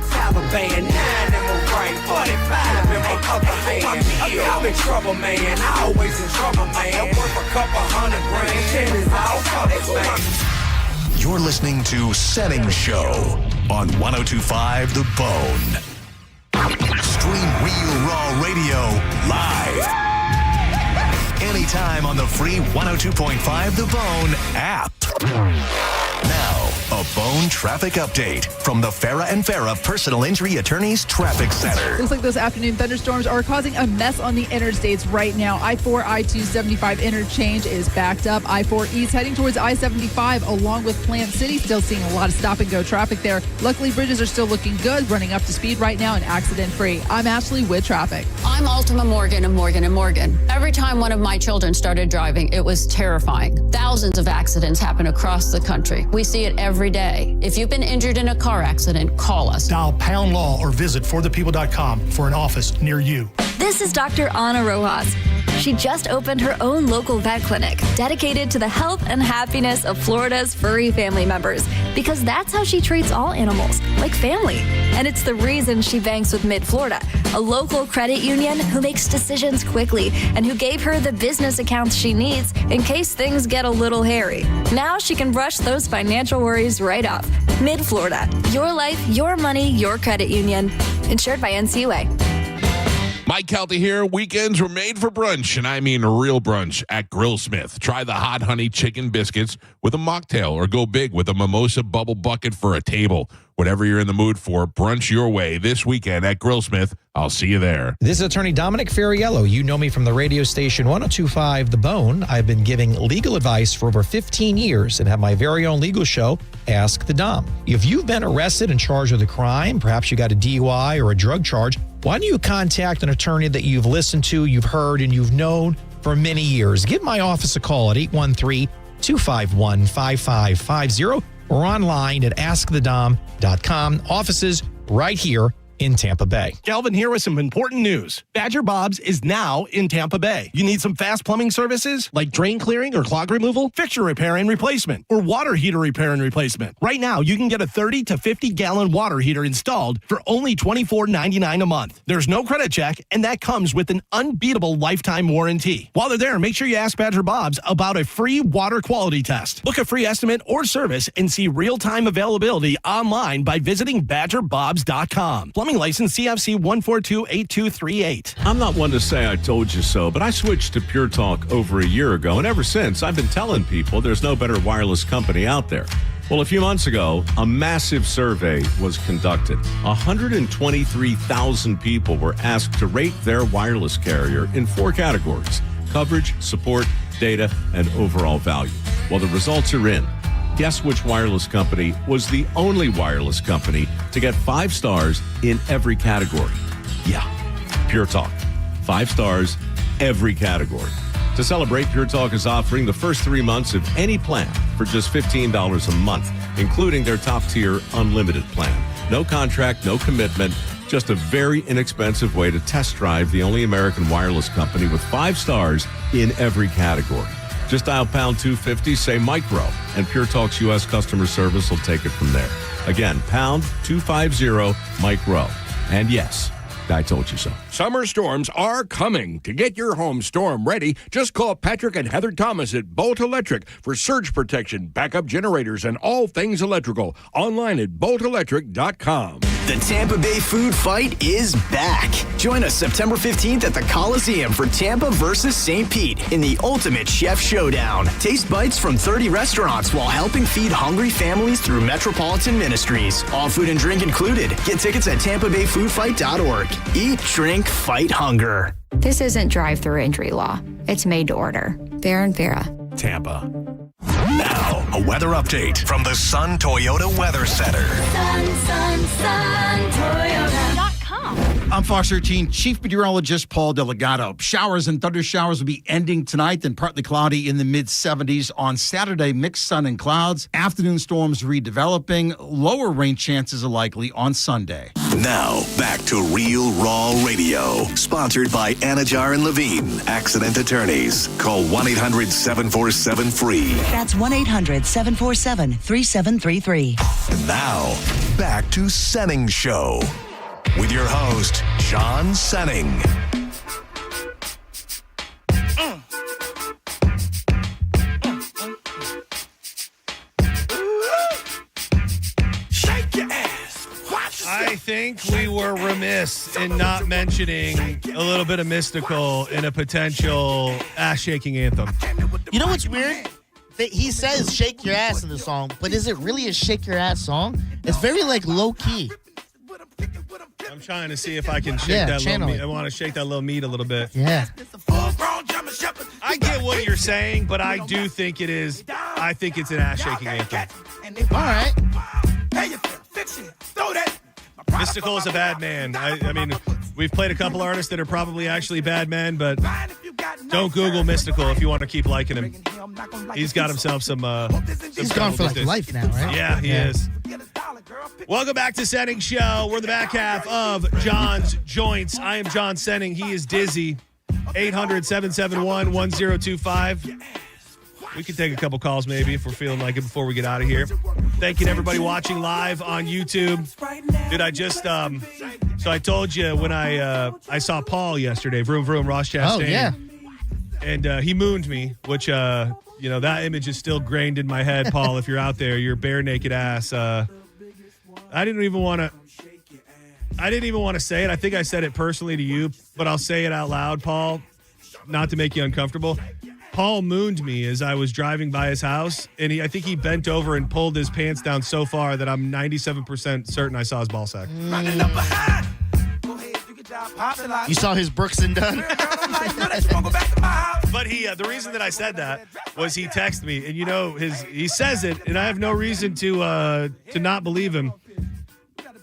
Taliban, 9 in my brain, 45 in my other hand. I'm in trouble, man. I always in trouble, man. Worth a couple $100,000. 10 is all for this, man. You're listening to Senning Show on 102.5 The Bone. Stream Real Raw Radio live. Anytime on the free 102.5 The Bone app. Now, a Bone traffic update from the Farah and Farah Personal Injury Attorneys Traffic Center. Looks like those afternoon thunderstorms are causing a mess on the interstates right now. I-4, I-275 interchange is backed up. I-4 East heading towards I-75 along with Plant City. Still seeing a lot of stop-and-go traffic there. Luckily, bridges are still looking good, running up to speed right now and accident-free. I'm Ashley with traffic. I'm Ultima Morgan of Morgan & Morgan. Every time one of my children started driving, it was terrifying. Thousands of accidents happen across the country. We see it every day. If you've been injured in a car accident, call us. Dial pound law or visit forthepeople.com for an office near you. This is Dr. Ana Rojas. She just opened her own local vet clinic dedicated to the health and happiness of Florida's furry family members, because that's how she treats all animals, like family. And it's the reason she banks with Mid-Florida, a local credit union who makes decisions quickly and who gave her the business accounts she needs in case things get a little hairy. Now she can brush those financial worries right off. Mid-Florida, your life, your money, your credit union. Insured by NCUA. Mike Kelty here. Weekends were made for brunch, and I mean real brunch at Grillsmith. Try the hot honey chicken biscuits with a mocktail, or go big with a mimosa bubble bucket for a table. Whatever you're in the mood for, brunch your way this weekend at Grillsmith. I'll see you there. This is attorney Dominic Ferriello. You know me from the radio station 102.5 The Bone. I've been giving legal advice for over 15 years and have my very own legal show, Ask the Dom. If you've been arrested and charged with a crime, perhaps you got a DUI or a drug charge, why don't you contact an attorney that you've listened to, you've heard, and you've known for many years? Give my office a call at 813-251-5550 or online at askthedom.com. Offices right here in Tampa Bay. Calvin here with some important news. Badger Bob's is now in Tampa Bay. You need some fast plumbing services like drain clearing or clog removal, fixture repair and replacement, or water heater repair and replacement. Right now, you can get a 30 to 50 gallon water heater installed for only $24.99 a month. There's no credit check, and that comes with an unbeatable lifetime warranty. While they're there, make sure you ask Badger Bob's about a free water quality test. Book a free estimate or service and see real-time availability online by visiting badgerbobs.com. Plumbing license CFC 1428238. I'm not one to say I told you so, but I switched to Pure Talk over a year ago, and ever since I've been telling people there's no better wireless company out there. Well, a few months ago, a massive survey was conducted. 123,000 people were asked to rate their wireless carrier in 4 categories: coverage, support, data, and overall value. Well, the results are in. Guess which wireless company was the only wireless company to get 5 stars in every category? Yeah, Pure Talk. 5 stars, every category. To celebrate, Pure Talk is offering the first 3 months of any plan for just $15 a month, including their top-tier unlimited plan. No contract, no commitment, just a very inexpensive way to test drive the only American wireless company with 5 stars in every category. Just dial pound 250, say micro, and Pure Talk's U.S. customer service will take it from there. Again, pound 250 micro. And yes, I told you so. Summer storms are coming. To get your home storm ready, just call Patrick and Heather Thomas at Bolt Electric for surge protection, backup generators, and all things electrical. Online at boltelectric.com. The Tampa Bay Food Fight is back. Join us September 15th at the Coliseum for Tampa versus St. Pete in the ultimate chef showdown. Taste bites from 30 restaurants while helping feed hungry families through Metropolitan Ministries. All food and drink included. Get tickets at tampabayfoodfight.org. Eat, drink, fight hunger. This isn't drive-through injury law. It's made to order. Fair and Vera. Tampa. Now, a weather update from the Sun Toyota Weather Center. Sun, Toyota.com. I'm Fox 13 Chief Meteorologist Paul Delgado. Showers and thunder showers will be ending tonight, then partly cloudy in the mid-70s. On Saturday, mixed sun and clouds. Afternoon storms redeveloping. Lower rain chances are likely on Sunday. Now, back to Real Raw Radio. Sponsored by Anajar and Levine, accident attorneys. Call 1-800-747-FREE. That's 1-800-747-3733. And now, back to Senning Show. With your host, John Senning. Shake your ass. Watch I think we were remiss in not mentioning a little bit of mystical in a potential ass-shaking anthem. You know what's weird? He says shake your ass in the song, but is it really a shake your ass song? It's very like low key. I'm trying to see if I can shake that little meat. I want to shake that little meat a little bit. Yeah. I get what you're saying, but I do think it is. I think it's an ass-shaking anthem. All right. Mystical is a bad man. I mean, we've played a couple artists that are probably actually bad men, but don't Google Mystical if you want to keep liking him. He's got himself some. He's gone for like life now, right? Yeah, he is. Welcome back to Senning Show. We're the back half of John's Joints. I am John Senning. He is Dizzy. 800-771-1025. We can take a couple calls maybe if we're feeling like it before we get out of here. Thank you to everybody watching live on YouTube. Dude, I just so I told you when I saw Paul yesterday, Vroom Vroom, Ross Chastain. Oh, yeah. And he mooned me, which that image is still grained in my head, Paul. If you're out there, your bare naked ass. I didn't even want to say it. I think I said it personally to you, but I'll say it out loud, Paul, not to make you uncomfortable. Paul mooned me as I was driving by his house, and I think he bent over and pulled his pants down so far that I'm 97% certain I saw his ball sack. You saw his Brooks and Dunn? But the reason that I said that was he texted me, and he says it, and I have no reason to not believe him.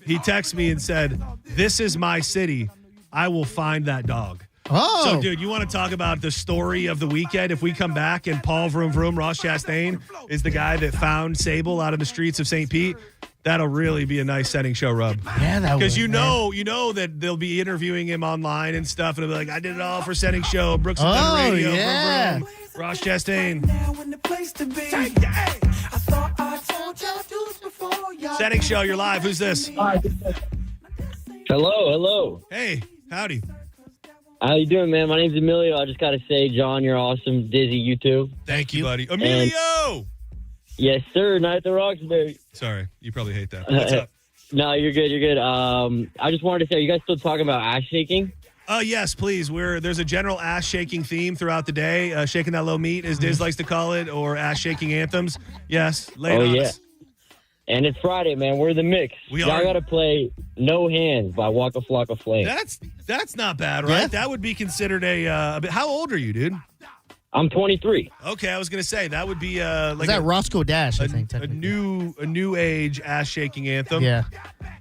He texted me and said, "This is my city. I will find that dog." Oh. So, dude, you want to talk about the story of the weekend? If we come back and Paul Vroom Vroom, Ross Chastain, is the guy that found Sable out in the streets of St. Pete, that'll really be a nice Senning Show rub. Yeah, that would. Because you know that they'll be interviewing him online and stuff, and they'll be like, "I did it all for Senning Show, Brooks and Dunn Radio, yeah. Vroom Vroom, Ross Chastain." Senning Show, you're live. Who's this? Hello. Hey, howdy. How you doing, man? My name's Emilio. I just got to say, John, you're awesome. Dizzy, you too. Thank you, buddy. Emilio! Yes, sir. Night at the Roxbury. Sorry, you probably hate that. What's up? No, you're good. You're good. I just wanted to say, are you guys still talking about ass shaking? Yes, please. There's a general ass-shaking theme throughout the day. Shaking that low meat, as Diz likes to call it, or ass-shaking anthems. Yes, lay it on us. And it's Friday, man. We're the mix. Y'all got to play No Hands by Waka Flocka Flame. That's not bad, right? Yeah. That would be considered a bit. How old are you, dude? I'm 23. Okay, I was gonna say that would be like Is that Roscoe Dash? I think a new age ass shaking anthem. Yeah.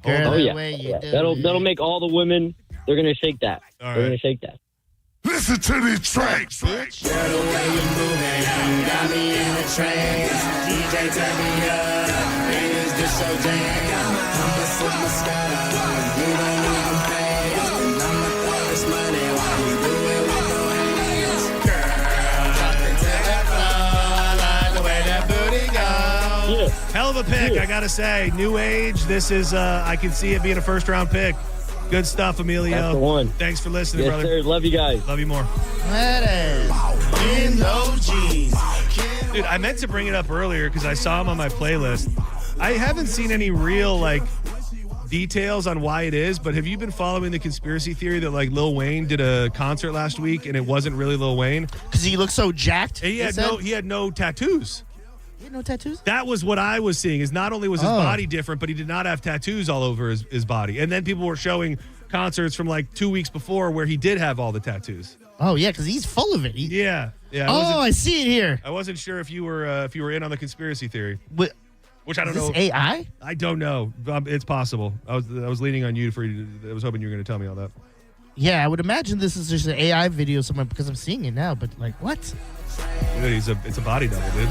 Oh yeah. That'll make all the women. They're gonna shake that. All They're right. gonna shake that. Listen to these tracks. Girl, the way you moving, you got me in a trance. DJ, turn me up. Man, is this so jam? I'm the superstar. You don't even pay. And I'ma throw this money while we do it with no hands. Girl, drop it to the floor. I like the way that booty goes. Hell of a pick, I gotta say. New age. This is. I can see it being a first round pick. Good stuff, Emilio. That's the one. Thanks for listening, Yes, brother. sir. Love you guys. Love you more. In those jeans. Dude, I meant to bring it up earlier because I saw him on my playlist. I haven't seen any real details on why it is, but have you been following the conspiracy theory that Lil Wayne did a concert last week and it wasn't really Lil Wayne? Because he looked so jacked. He had no tattoos. He had no tattoos? That was what I was seeing. Is not only was his body different, but he did not have tattoos all over his body. And then people were showing concerts from 2 weeks before where he did have all the tattoos. Oh yeah, because he's full of it. Yeah. I see it here. I wasn't sure if you were in on the conspiracy theory. Which I don't Is know. this AI? I don't know. It's possible. I was leaning on you I was hoping you were going to tell me all that. Yeah, I would imagine this is just an AI video somewhere because I'm seeing it now. But what? Dude, it's a body double, dude.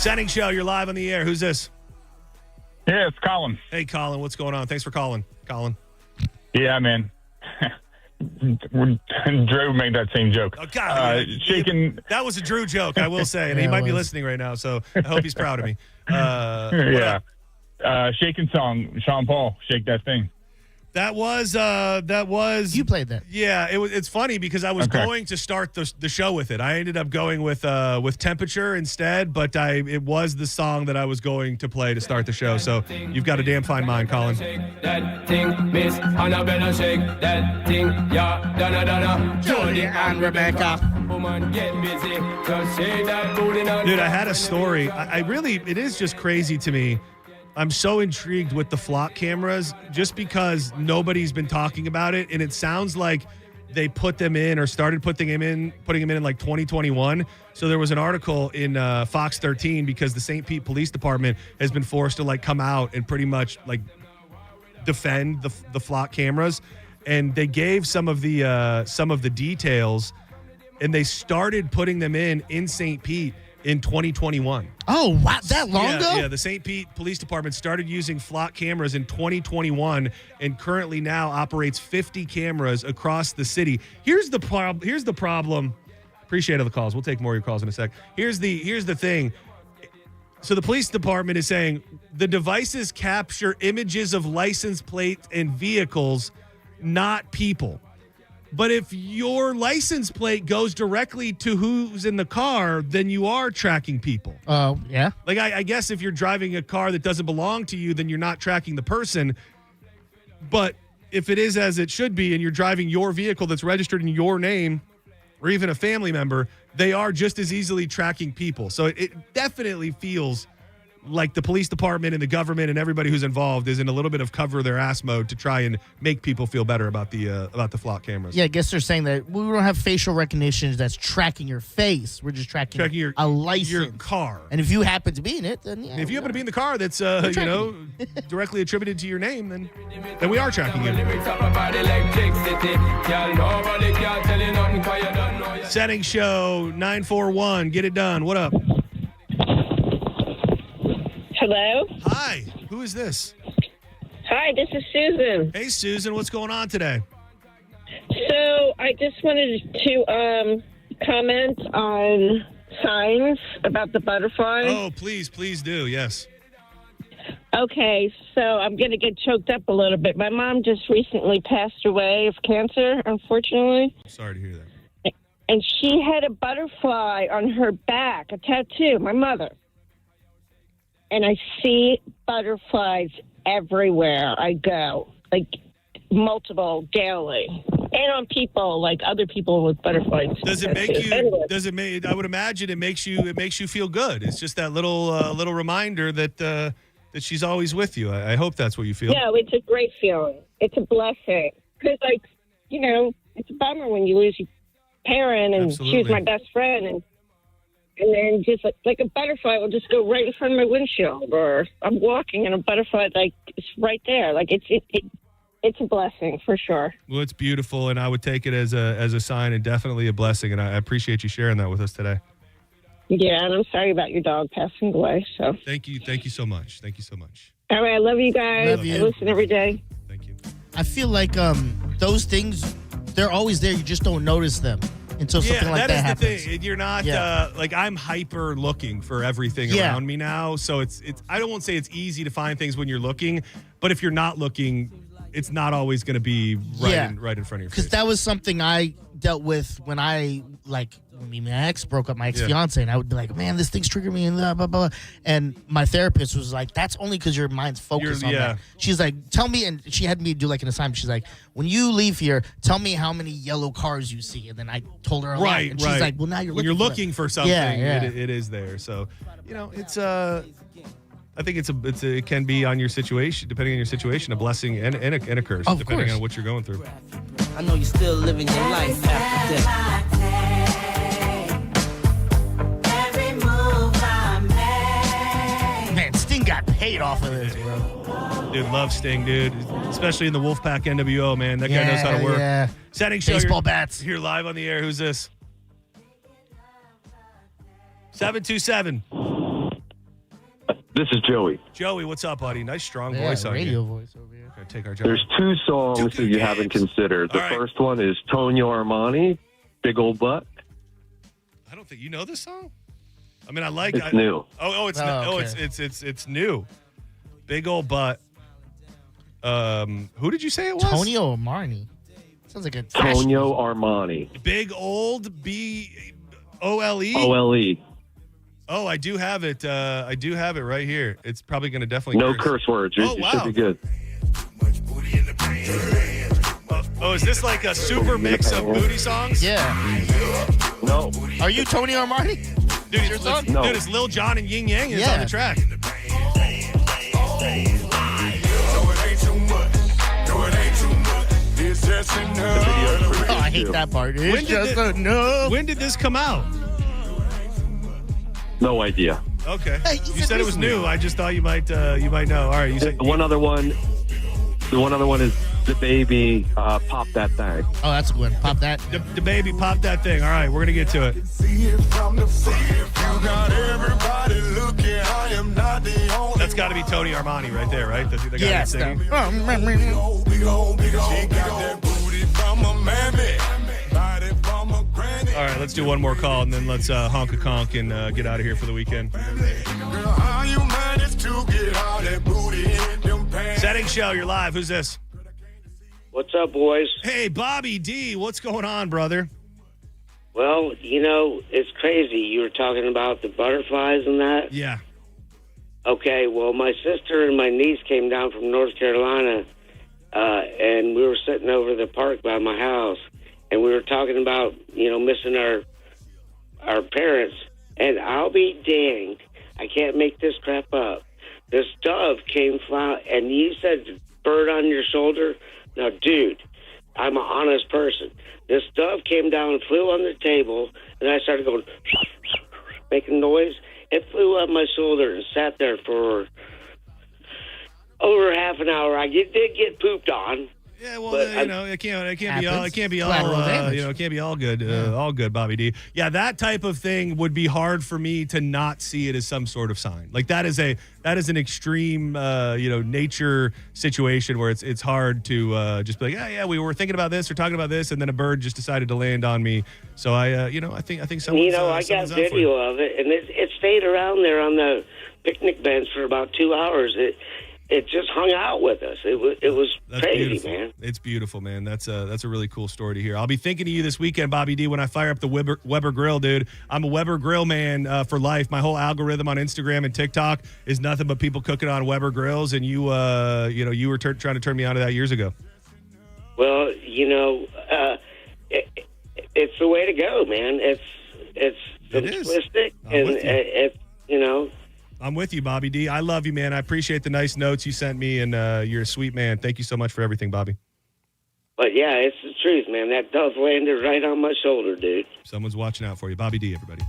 Senning Show, you're live on the air. Who's this? Yeah, it's Colin. Hey, Colin, what's going on? Thanks for calling, Colin. Yeah, man. Drew made that same joke. Oh, God. Shaking. That was a Drew joke, I will say. And he might be listening right now, so I hope he's proud of me. Yeah. Shaking song, Sean Paul, Shake That Thing. That was you played that. Yeah, it's funny because I was going to start the show with it. I ended up going with Temperature instead, but it was the song that I was going to play to start the show. So you've got a damn fine mind, Colin. That thing, Miss Annabella, shake that thing, yeah, Donna, Jody and Rebecca. Woman, get busy, just shake that booty now. Dude, I had a story. It is just crazy to me. I'm so intrigued with the flock cameras just because nobody's been talking about it. And it sounds like they put them in or started putting them in in 2021. So there was an article in Fox 13 because the St. Pete Police Department has been forced to come out and pretty much defend the flock cameras. And they gave some of the details and they started putting them in St. Pete in 2021. Oh, wow, that long ago? Yeah, the St. Pete Police Department started using flock cameras in 2021 and currently now operates 50 cameras across the city. Here's the problem. Appreciate all the calls. We'll take more of your calls in a sec. Here's the thing. So the police department is saying the devices capture images of license plates and vehicles, not people. But if your license plate goes directly to who's in the car, then you are tracking people. Oh, yeah. I guess if you're driving a car that doesn't belong to you, then you're not tracking the person. But if it is as it should be and you're driving your vehicle that's registered in your name or even a family member, they are just as easily tracking people. So it definitely feels like the police department and the government and everybody who's involved is in a little bit of cover their ass mode to try and make people feel better about the flock cameras. Yeah, I guess they're saying that we don't have facial recognition that's tracking your face. We're just tracking a license. Your car. And if you happen to be in it, then yeah. If you happen to be in the car that's directly attributed to your name, then we are tracking you. Senning Show 941. Get it done. What up? Hello? Hi. Who is this? Hi, this is Susan. Hey, Susan. What's going on today? So I just wanted to comment on signs about the butterfly. Oh, please do. Yes. Okay, so I'm going to get choked up a little bit. My mom just recently passed away of cancer, unfortunately. Sorry to hear that. And she had a butterfly on her back, a tattoo, my mother. And I see butterflies everywhere I go, multiple daily, and on people, other people with butterflies. Does it make you? Anyway. Does it make? I would imagine it makes you. It makes you feel good. It's just that little reminder that she's always with you. I hope that's what you feel. No, it's a great feeling. It's a blessing because, it's a bummer when you lose parent, and she was my best friend, and then just like a butterfly will just go right in front of my windshield, or I'm walking and a butterfly like it's right there. Like it's a blessing for sure. Well, it's beautiful, and I would take it as a sign and definitely a blessing. And I appreciate you sharing that with us today. Yeah, and I'm sorry about your dog passing away. So thank you so much. Thank you so much. All right, I love you guys. Love you. I listen every day. Thank you. I feel like those things, they're always there. You just don't notice them until something like that happens. That is the thing. You're not like I'm hyper looking for everything around me now. So it's I don't want to say it's easy to find things when you're looking, but if you're not looking, it's not always going to be right in front of your face. Because that was something I dealt with when my ex broke up, my ex-fiance, and I would be like, man, this thing's triggering me, and blah, blah, blah. And my therapist was like, that's only because your mind's focused on that. She's like, tell me, and she had me do like an assignment. She's like, when you leave here, tell me how many yellow cars you see. And then I told her a lot. And she's like, well, now you're looking for something. Yeah. It is there. So, it's I think it can be on your situation, depending on your situation, a blessing and a curse, depending on what you're going through. I know you're still living your life after death. Man, Sting got paid off of this, bro. Dude, love Sting, dude. Especially in the Wolfpack NWO, man. That guy knows how to work. Yeah. Senning Show. Baseball bats. Here live on the air. Who's this? 727. This is Joey. Joey, what's up, buddy? Nice, strong voice on radio you. voice over here. Okay, take our job. There's two songs that you haven't considered. The first one is Tonio Armani, Big Old Butt. I don't think you know this song. I mean, I like It's new. It's new. Big Old Butt. Who did you say it was? Tonio Armani. Sounds like a Tonio Armani. Big Old B-O-L-E? O-L-E. Oh, I do have it. I do have it right here. It's probably going to definitely No curse words. You should be good. Is this like a super mix of booty songs? Yeah. No. Are you Tony Armani? Dude, your song? No. Dude, it's Lil Jon and Yin Yang. It's on the track. Oh, I hate that part. When did this come out? No idea. Okay. Hey, you said it was new. I just thought you might know. All right. You said The one other one is The Baby, Pop That Thing. Oh, that's a good one. Pop that. The Baby, Pop That Thing. All right, we're going to get to it. That's got to be Tony Armani right there, right? The guy that's singing. All right, let's do one more call, and then let's honk a conk and get out of here for the weekend. Senning Show, you're live. Who's this? What's up, boys? Hey, Bobby D. What's going on, brother? Well, it's crazy. You were talking about the butterflies and that? Yeah. Okay, well, my sister and my niece came down from North Carolina, and we were sitting over the park by my house, and we were talking about, missing our parents. And I'll be danged, I can't make this crap up. This dove came flying, and you said bird on your shoulder? Now, dude, I'm an honest person. This dove came down and flew on the table, and I started going, making noise. It flew up my shoulder and sat there for over half an hour. I did get pooped on. Yeah, well, it can't be all good, Bobby D. Yeah, that type of thing would be hard for me to not see it as some sort of sign. Like that is an extreme, nature situation where it's hard to just be like, yeah, we were thinking about this or talking about this, and then a bird just decided to land on me. So I think someone's I got video of it, and it stayed around there on the picnic bench for about 2 hours. It just hung out with us. It was crazy, beautiful. Man. It's beautiful, man. That's a really cool story to hear. I'll be thinking of you this weekend, Bobby D, when I fire up the Weber Grill, dude. I'm a Weber Grill man for life. My whole algorithm on Instagram and TikTok is nothing but people cooking on Weber Grills, and you were trying to turn me on to that years ago. Well, it's the way to go, man. It's simplistic, I'm with you, Bobby D. I love you, man. I appreciate the nice notes you sent me, and you're a sweet man. Thank you so much for everything, Bobby. But yeah, it's the truth, man. That dove landed right on my shoulder, dude. Someone's watching out for you. Bobby D, everybody.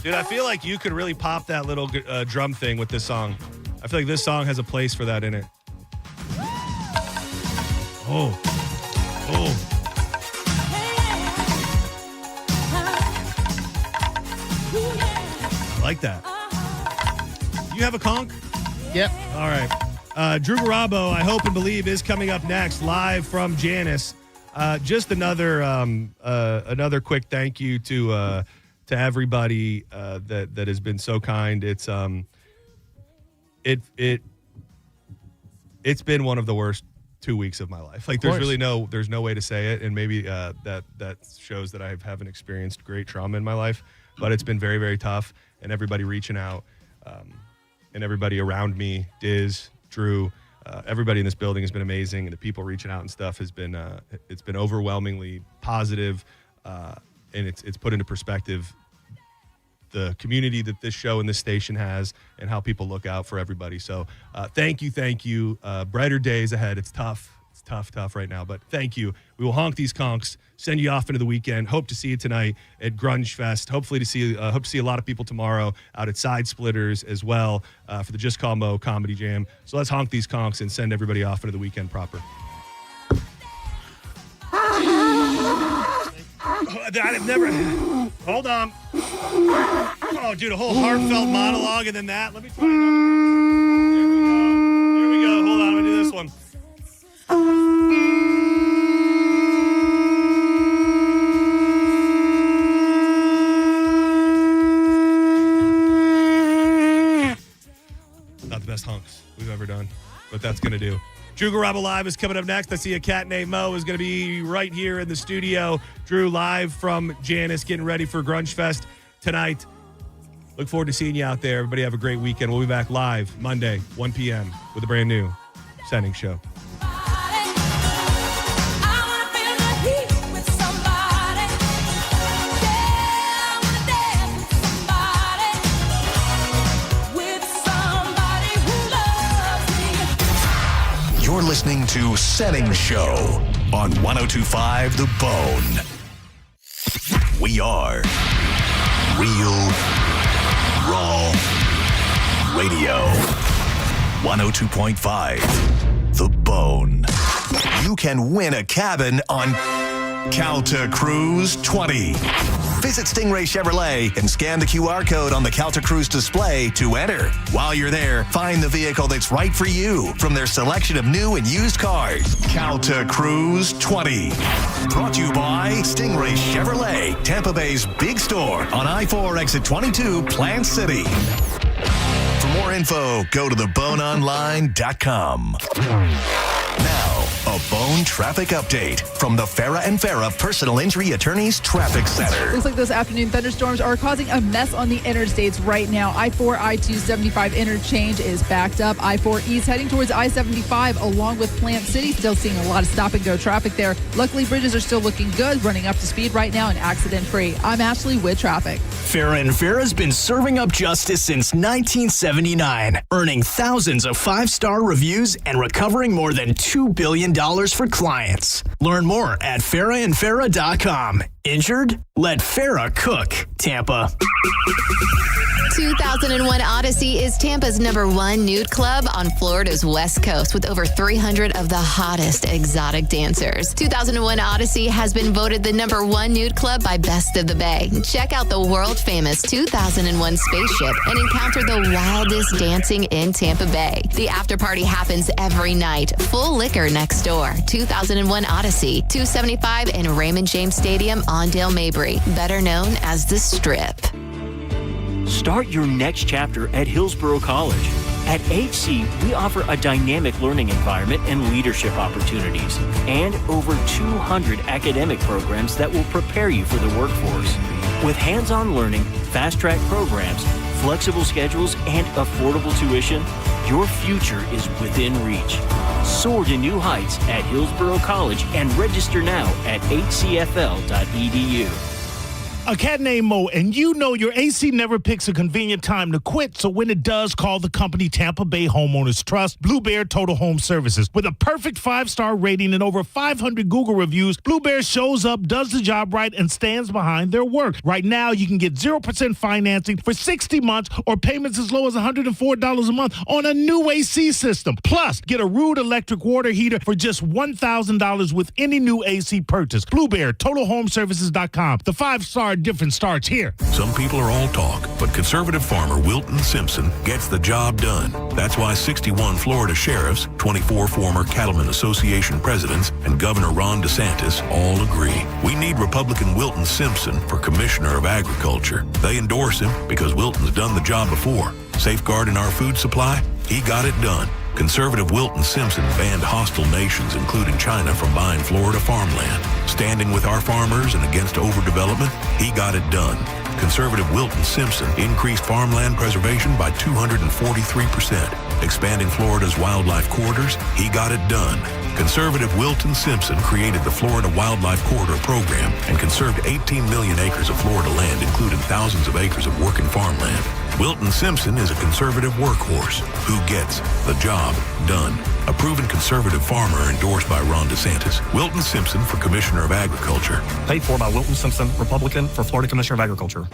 Dude, I feel like you could really pop that little drum thing with this song. I feel like this song has a place for that in it. Oh. I like that. You have a conch? Yep. All right. Drew Garabo, I hope and believe, is coming up next, live from Janice. Just another quick thank you to everybody that has been so kind. It's been one of the worst 2 weeks of my life. Like there's no way to say it, and maybe that shows that I haven't experienced great trauma in my life, but it's been very, very tough. And everybody reaching out, and everybody around me, Diz, Drew, everybody in this building has been amazing, and the people reaching out and stuff has been it's been overwhelmingly positive, and it's put into perspective the community that this show and this station has and how people look out for everybody. So thank you. Brighter days ahead. It's tough right now, but thank you. We will honk these conchs, send you off into the weekend. Hope to see you tonight at Grunge Fest. Hopefully hope to see a lot of people tomorrow out at Side Splitters as well for the Just Call Mo Comedy Jam. So let's honk these conchs and send everybody off into the weekend proper. I've never. Hold on. Oh, dude, a whole heartfelt monologue and then that. Let me try. Here we go. Hold on. Let me do this one. Not the best honks we've ever done, but that's going to do. Drew Garabo Live is coming up next. I see a cat named Mo is going to be right here in the studio. Drew live from Janice, getting ready for Grunge Fest tonight. Look forward to seeing you out there. Everybody have a great weekend. We'll be back live Monday, 1 p.m. with a brand new Senning Show. You're listening to Senning Show on 102.5 The Bone. We are Real Raw Radio. 102.5 The Bone. You can win a cabin on Calta Cruise 20. Visit Stingray Chevrolet and scan the QR code on the Calta Cruise display to enter. While you're there, find the vehicle that's right for you from their selection of new and used cars. Calta Cruise 20. Brought to you by Stingray Chevrolet, Tampa Bay's big store on I-4 exit 22, Plant City. For more info, go to theboneonline.com. Now, a Bone traffic update from the Farah and Farah Personal Injury Attorneys Traffic Center. Looks like this afternoon thunderstorms are causing a mess on the interstates right now. I-4, I-275 interchange is backed up. I-4 East heading towards I-75 along with Plant City. Still seeing a lot of stop-and-go traffic there. Luckily, bridges are still looking good, running up to speed right now and accident-free. I'm Ashley with traffic. Farah and Farah's been serving up justice since 1979, earning thousands of five-star reviews and recovering more than $2 billion for clients. Learn more at farahandfarah.com. Injured? Let Farah cook. Tampa. 2001 Odyssey is Tampa's #1 nude club on Florida's West Coast with over 300 of the hottest exotic dancers. 2001 Odyssey has been voted the #1 nude club by Best of the Bay. Check out the world-famous 2001 spaceship and encounter the wildest dancing in Tampa Bay. The after party happens every night. Full liquor next door. 2001 Odyssey, 275 in Raymond James Stadium on Dale Mabry, better known as the Strip. Start your next chapter at Hillsborough College. At HC, we offer a dynamic learning environment and leadership opportunities, and over 200 academic programs that will prepare you for the workforce. With hands-on learning, fast-track programs, flexible schedules, and affordable tuition, your future is within reach. Soar to new heights at Hillsborough College and register now at hcfl.edu. A cat named Mo, and you know your AC never picks a convenient time to quit, so when it does, call the company Tampa Bay Homeowners Trust, Blue Bear Total Home Services. With a perfect 5-star rating and over 500 Google reviews, Blue Bear shows up, does the job right, and stands behind their work. Right now, you can get 0% financing for 60 months or payments as low as $104 a month on a new AC system. Plus, get a Rude electric water heater for just $1,000 with any new AC purchase. Blue Bear, TotalHomeservices.com. The 5-star difference starts here. Some people are all talk, but conservative farmer Wilton Simpson gets the job done. That's why 61 Florida sheriffs, 24 former Cattlemen Association presidents, and Governor Ron DeSantis all agree. We need Republican Wilton Simpson for Commissioner of Agriculture. They endorse him because Wilton's done the job before. Safeguarding our food supply, he got it done. Conservative Wilton Simpson banned hostile nations, including China, from buying Florida farmland. Standing with our farmers and against overdevelopment, he got it done. Conservative Wilton Simpson increased farmland preservation by 243%. Expanding Florida's wildlife corridors, he got it done. Conservative Wilton Simpson created the Florida Wildlife Corridor Program and conserved 18 million acres of Florida land, including thousands of acres of working farmland. Wilton Simpson is a conservative workhorse who gets the job done. A proven conservative farmer endorsed by Ron DeSantis. Wilton Simpson for Commissioner of Agriculture. Paid for by Wilton Simpson, Republican, for Florida Commissioner of Agriculture.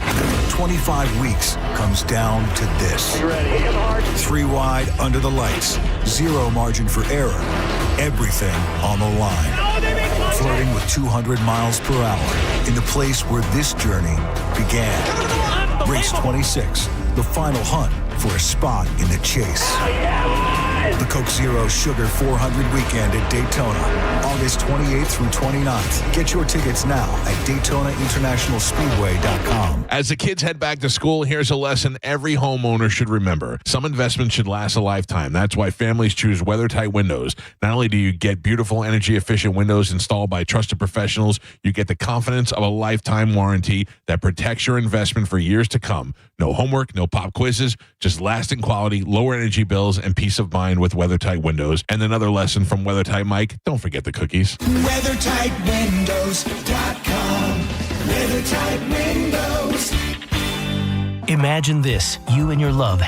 25 weeks comes down to this. You ready? Hit hard. 3 wide under the lights. 0 margin for error. Everything on the line. Flirting with 200 miles per hour in the place where this journey began. Race 26, the final hunt for a spot in the chase. The Coke Zero Sugar 400 weekend at Daytona, August 28th through 29th. Get your tickets now at DaytonaInternationalSpeedway.com. As the kids head back to school, here's a lesson every homeowner should remember. Some investments should last a lifetime. That's why families choose WeatherTight windows. Not only do you get beautiful, energy-efficient windows installed by trusted professionals, you get the confidence of a lifetime warranty that protects your investment for years to come. No homework, no pop quizzes, just lasting quality, lower energy bills, and peace of mind with WeatherTight windows. And another lesson from WeatherTight Mike, don't forget the cookies. WeatherTightWindows.com. WeatherTight Windows. Imagine this, you and your love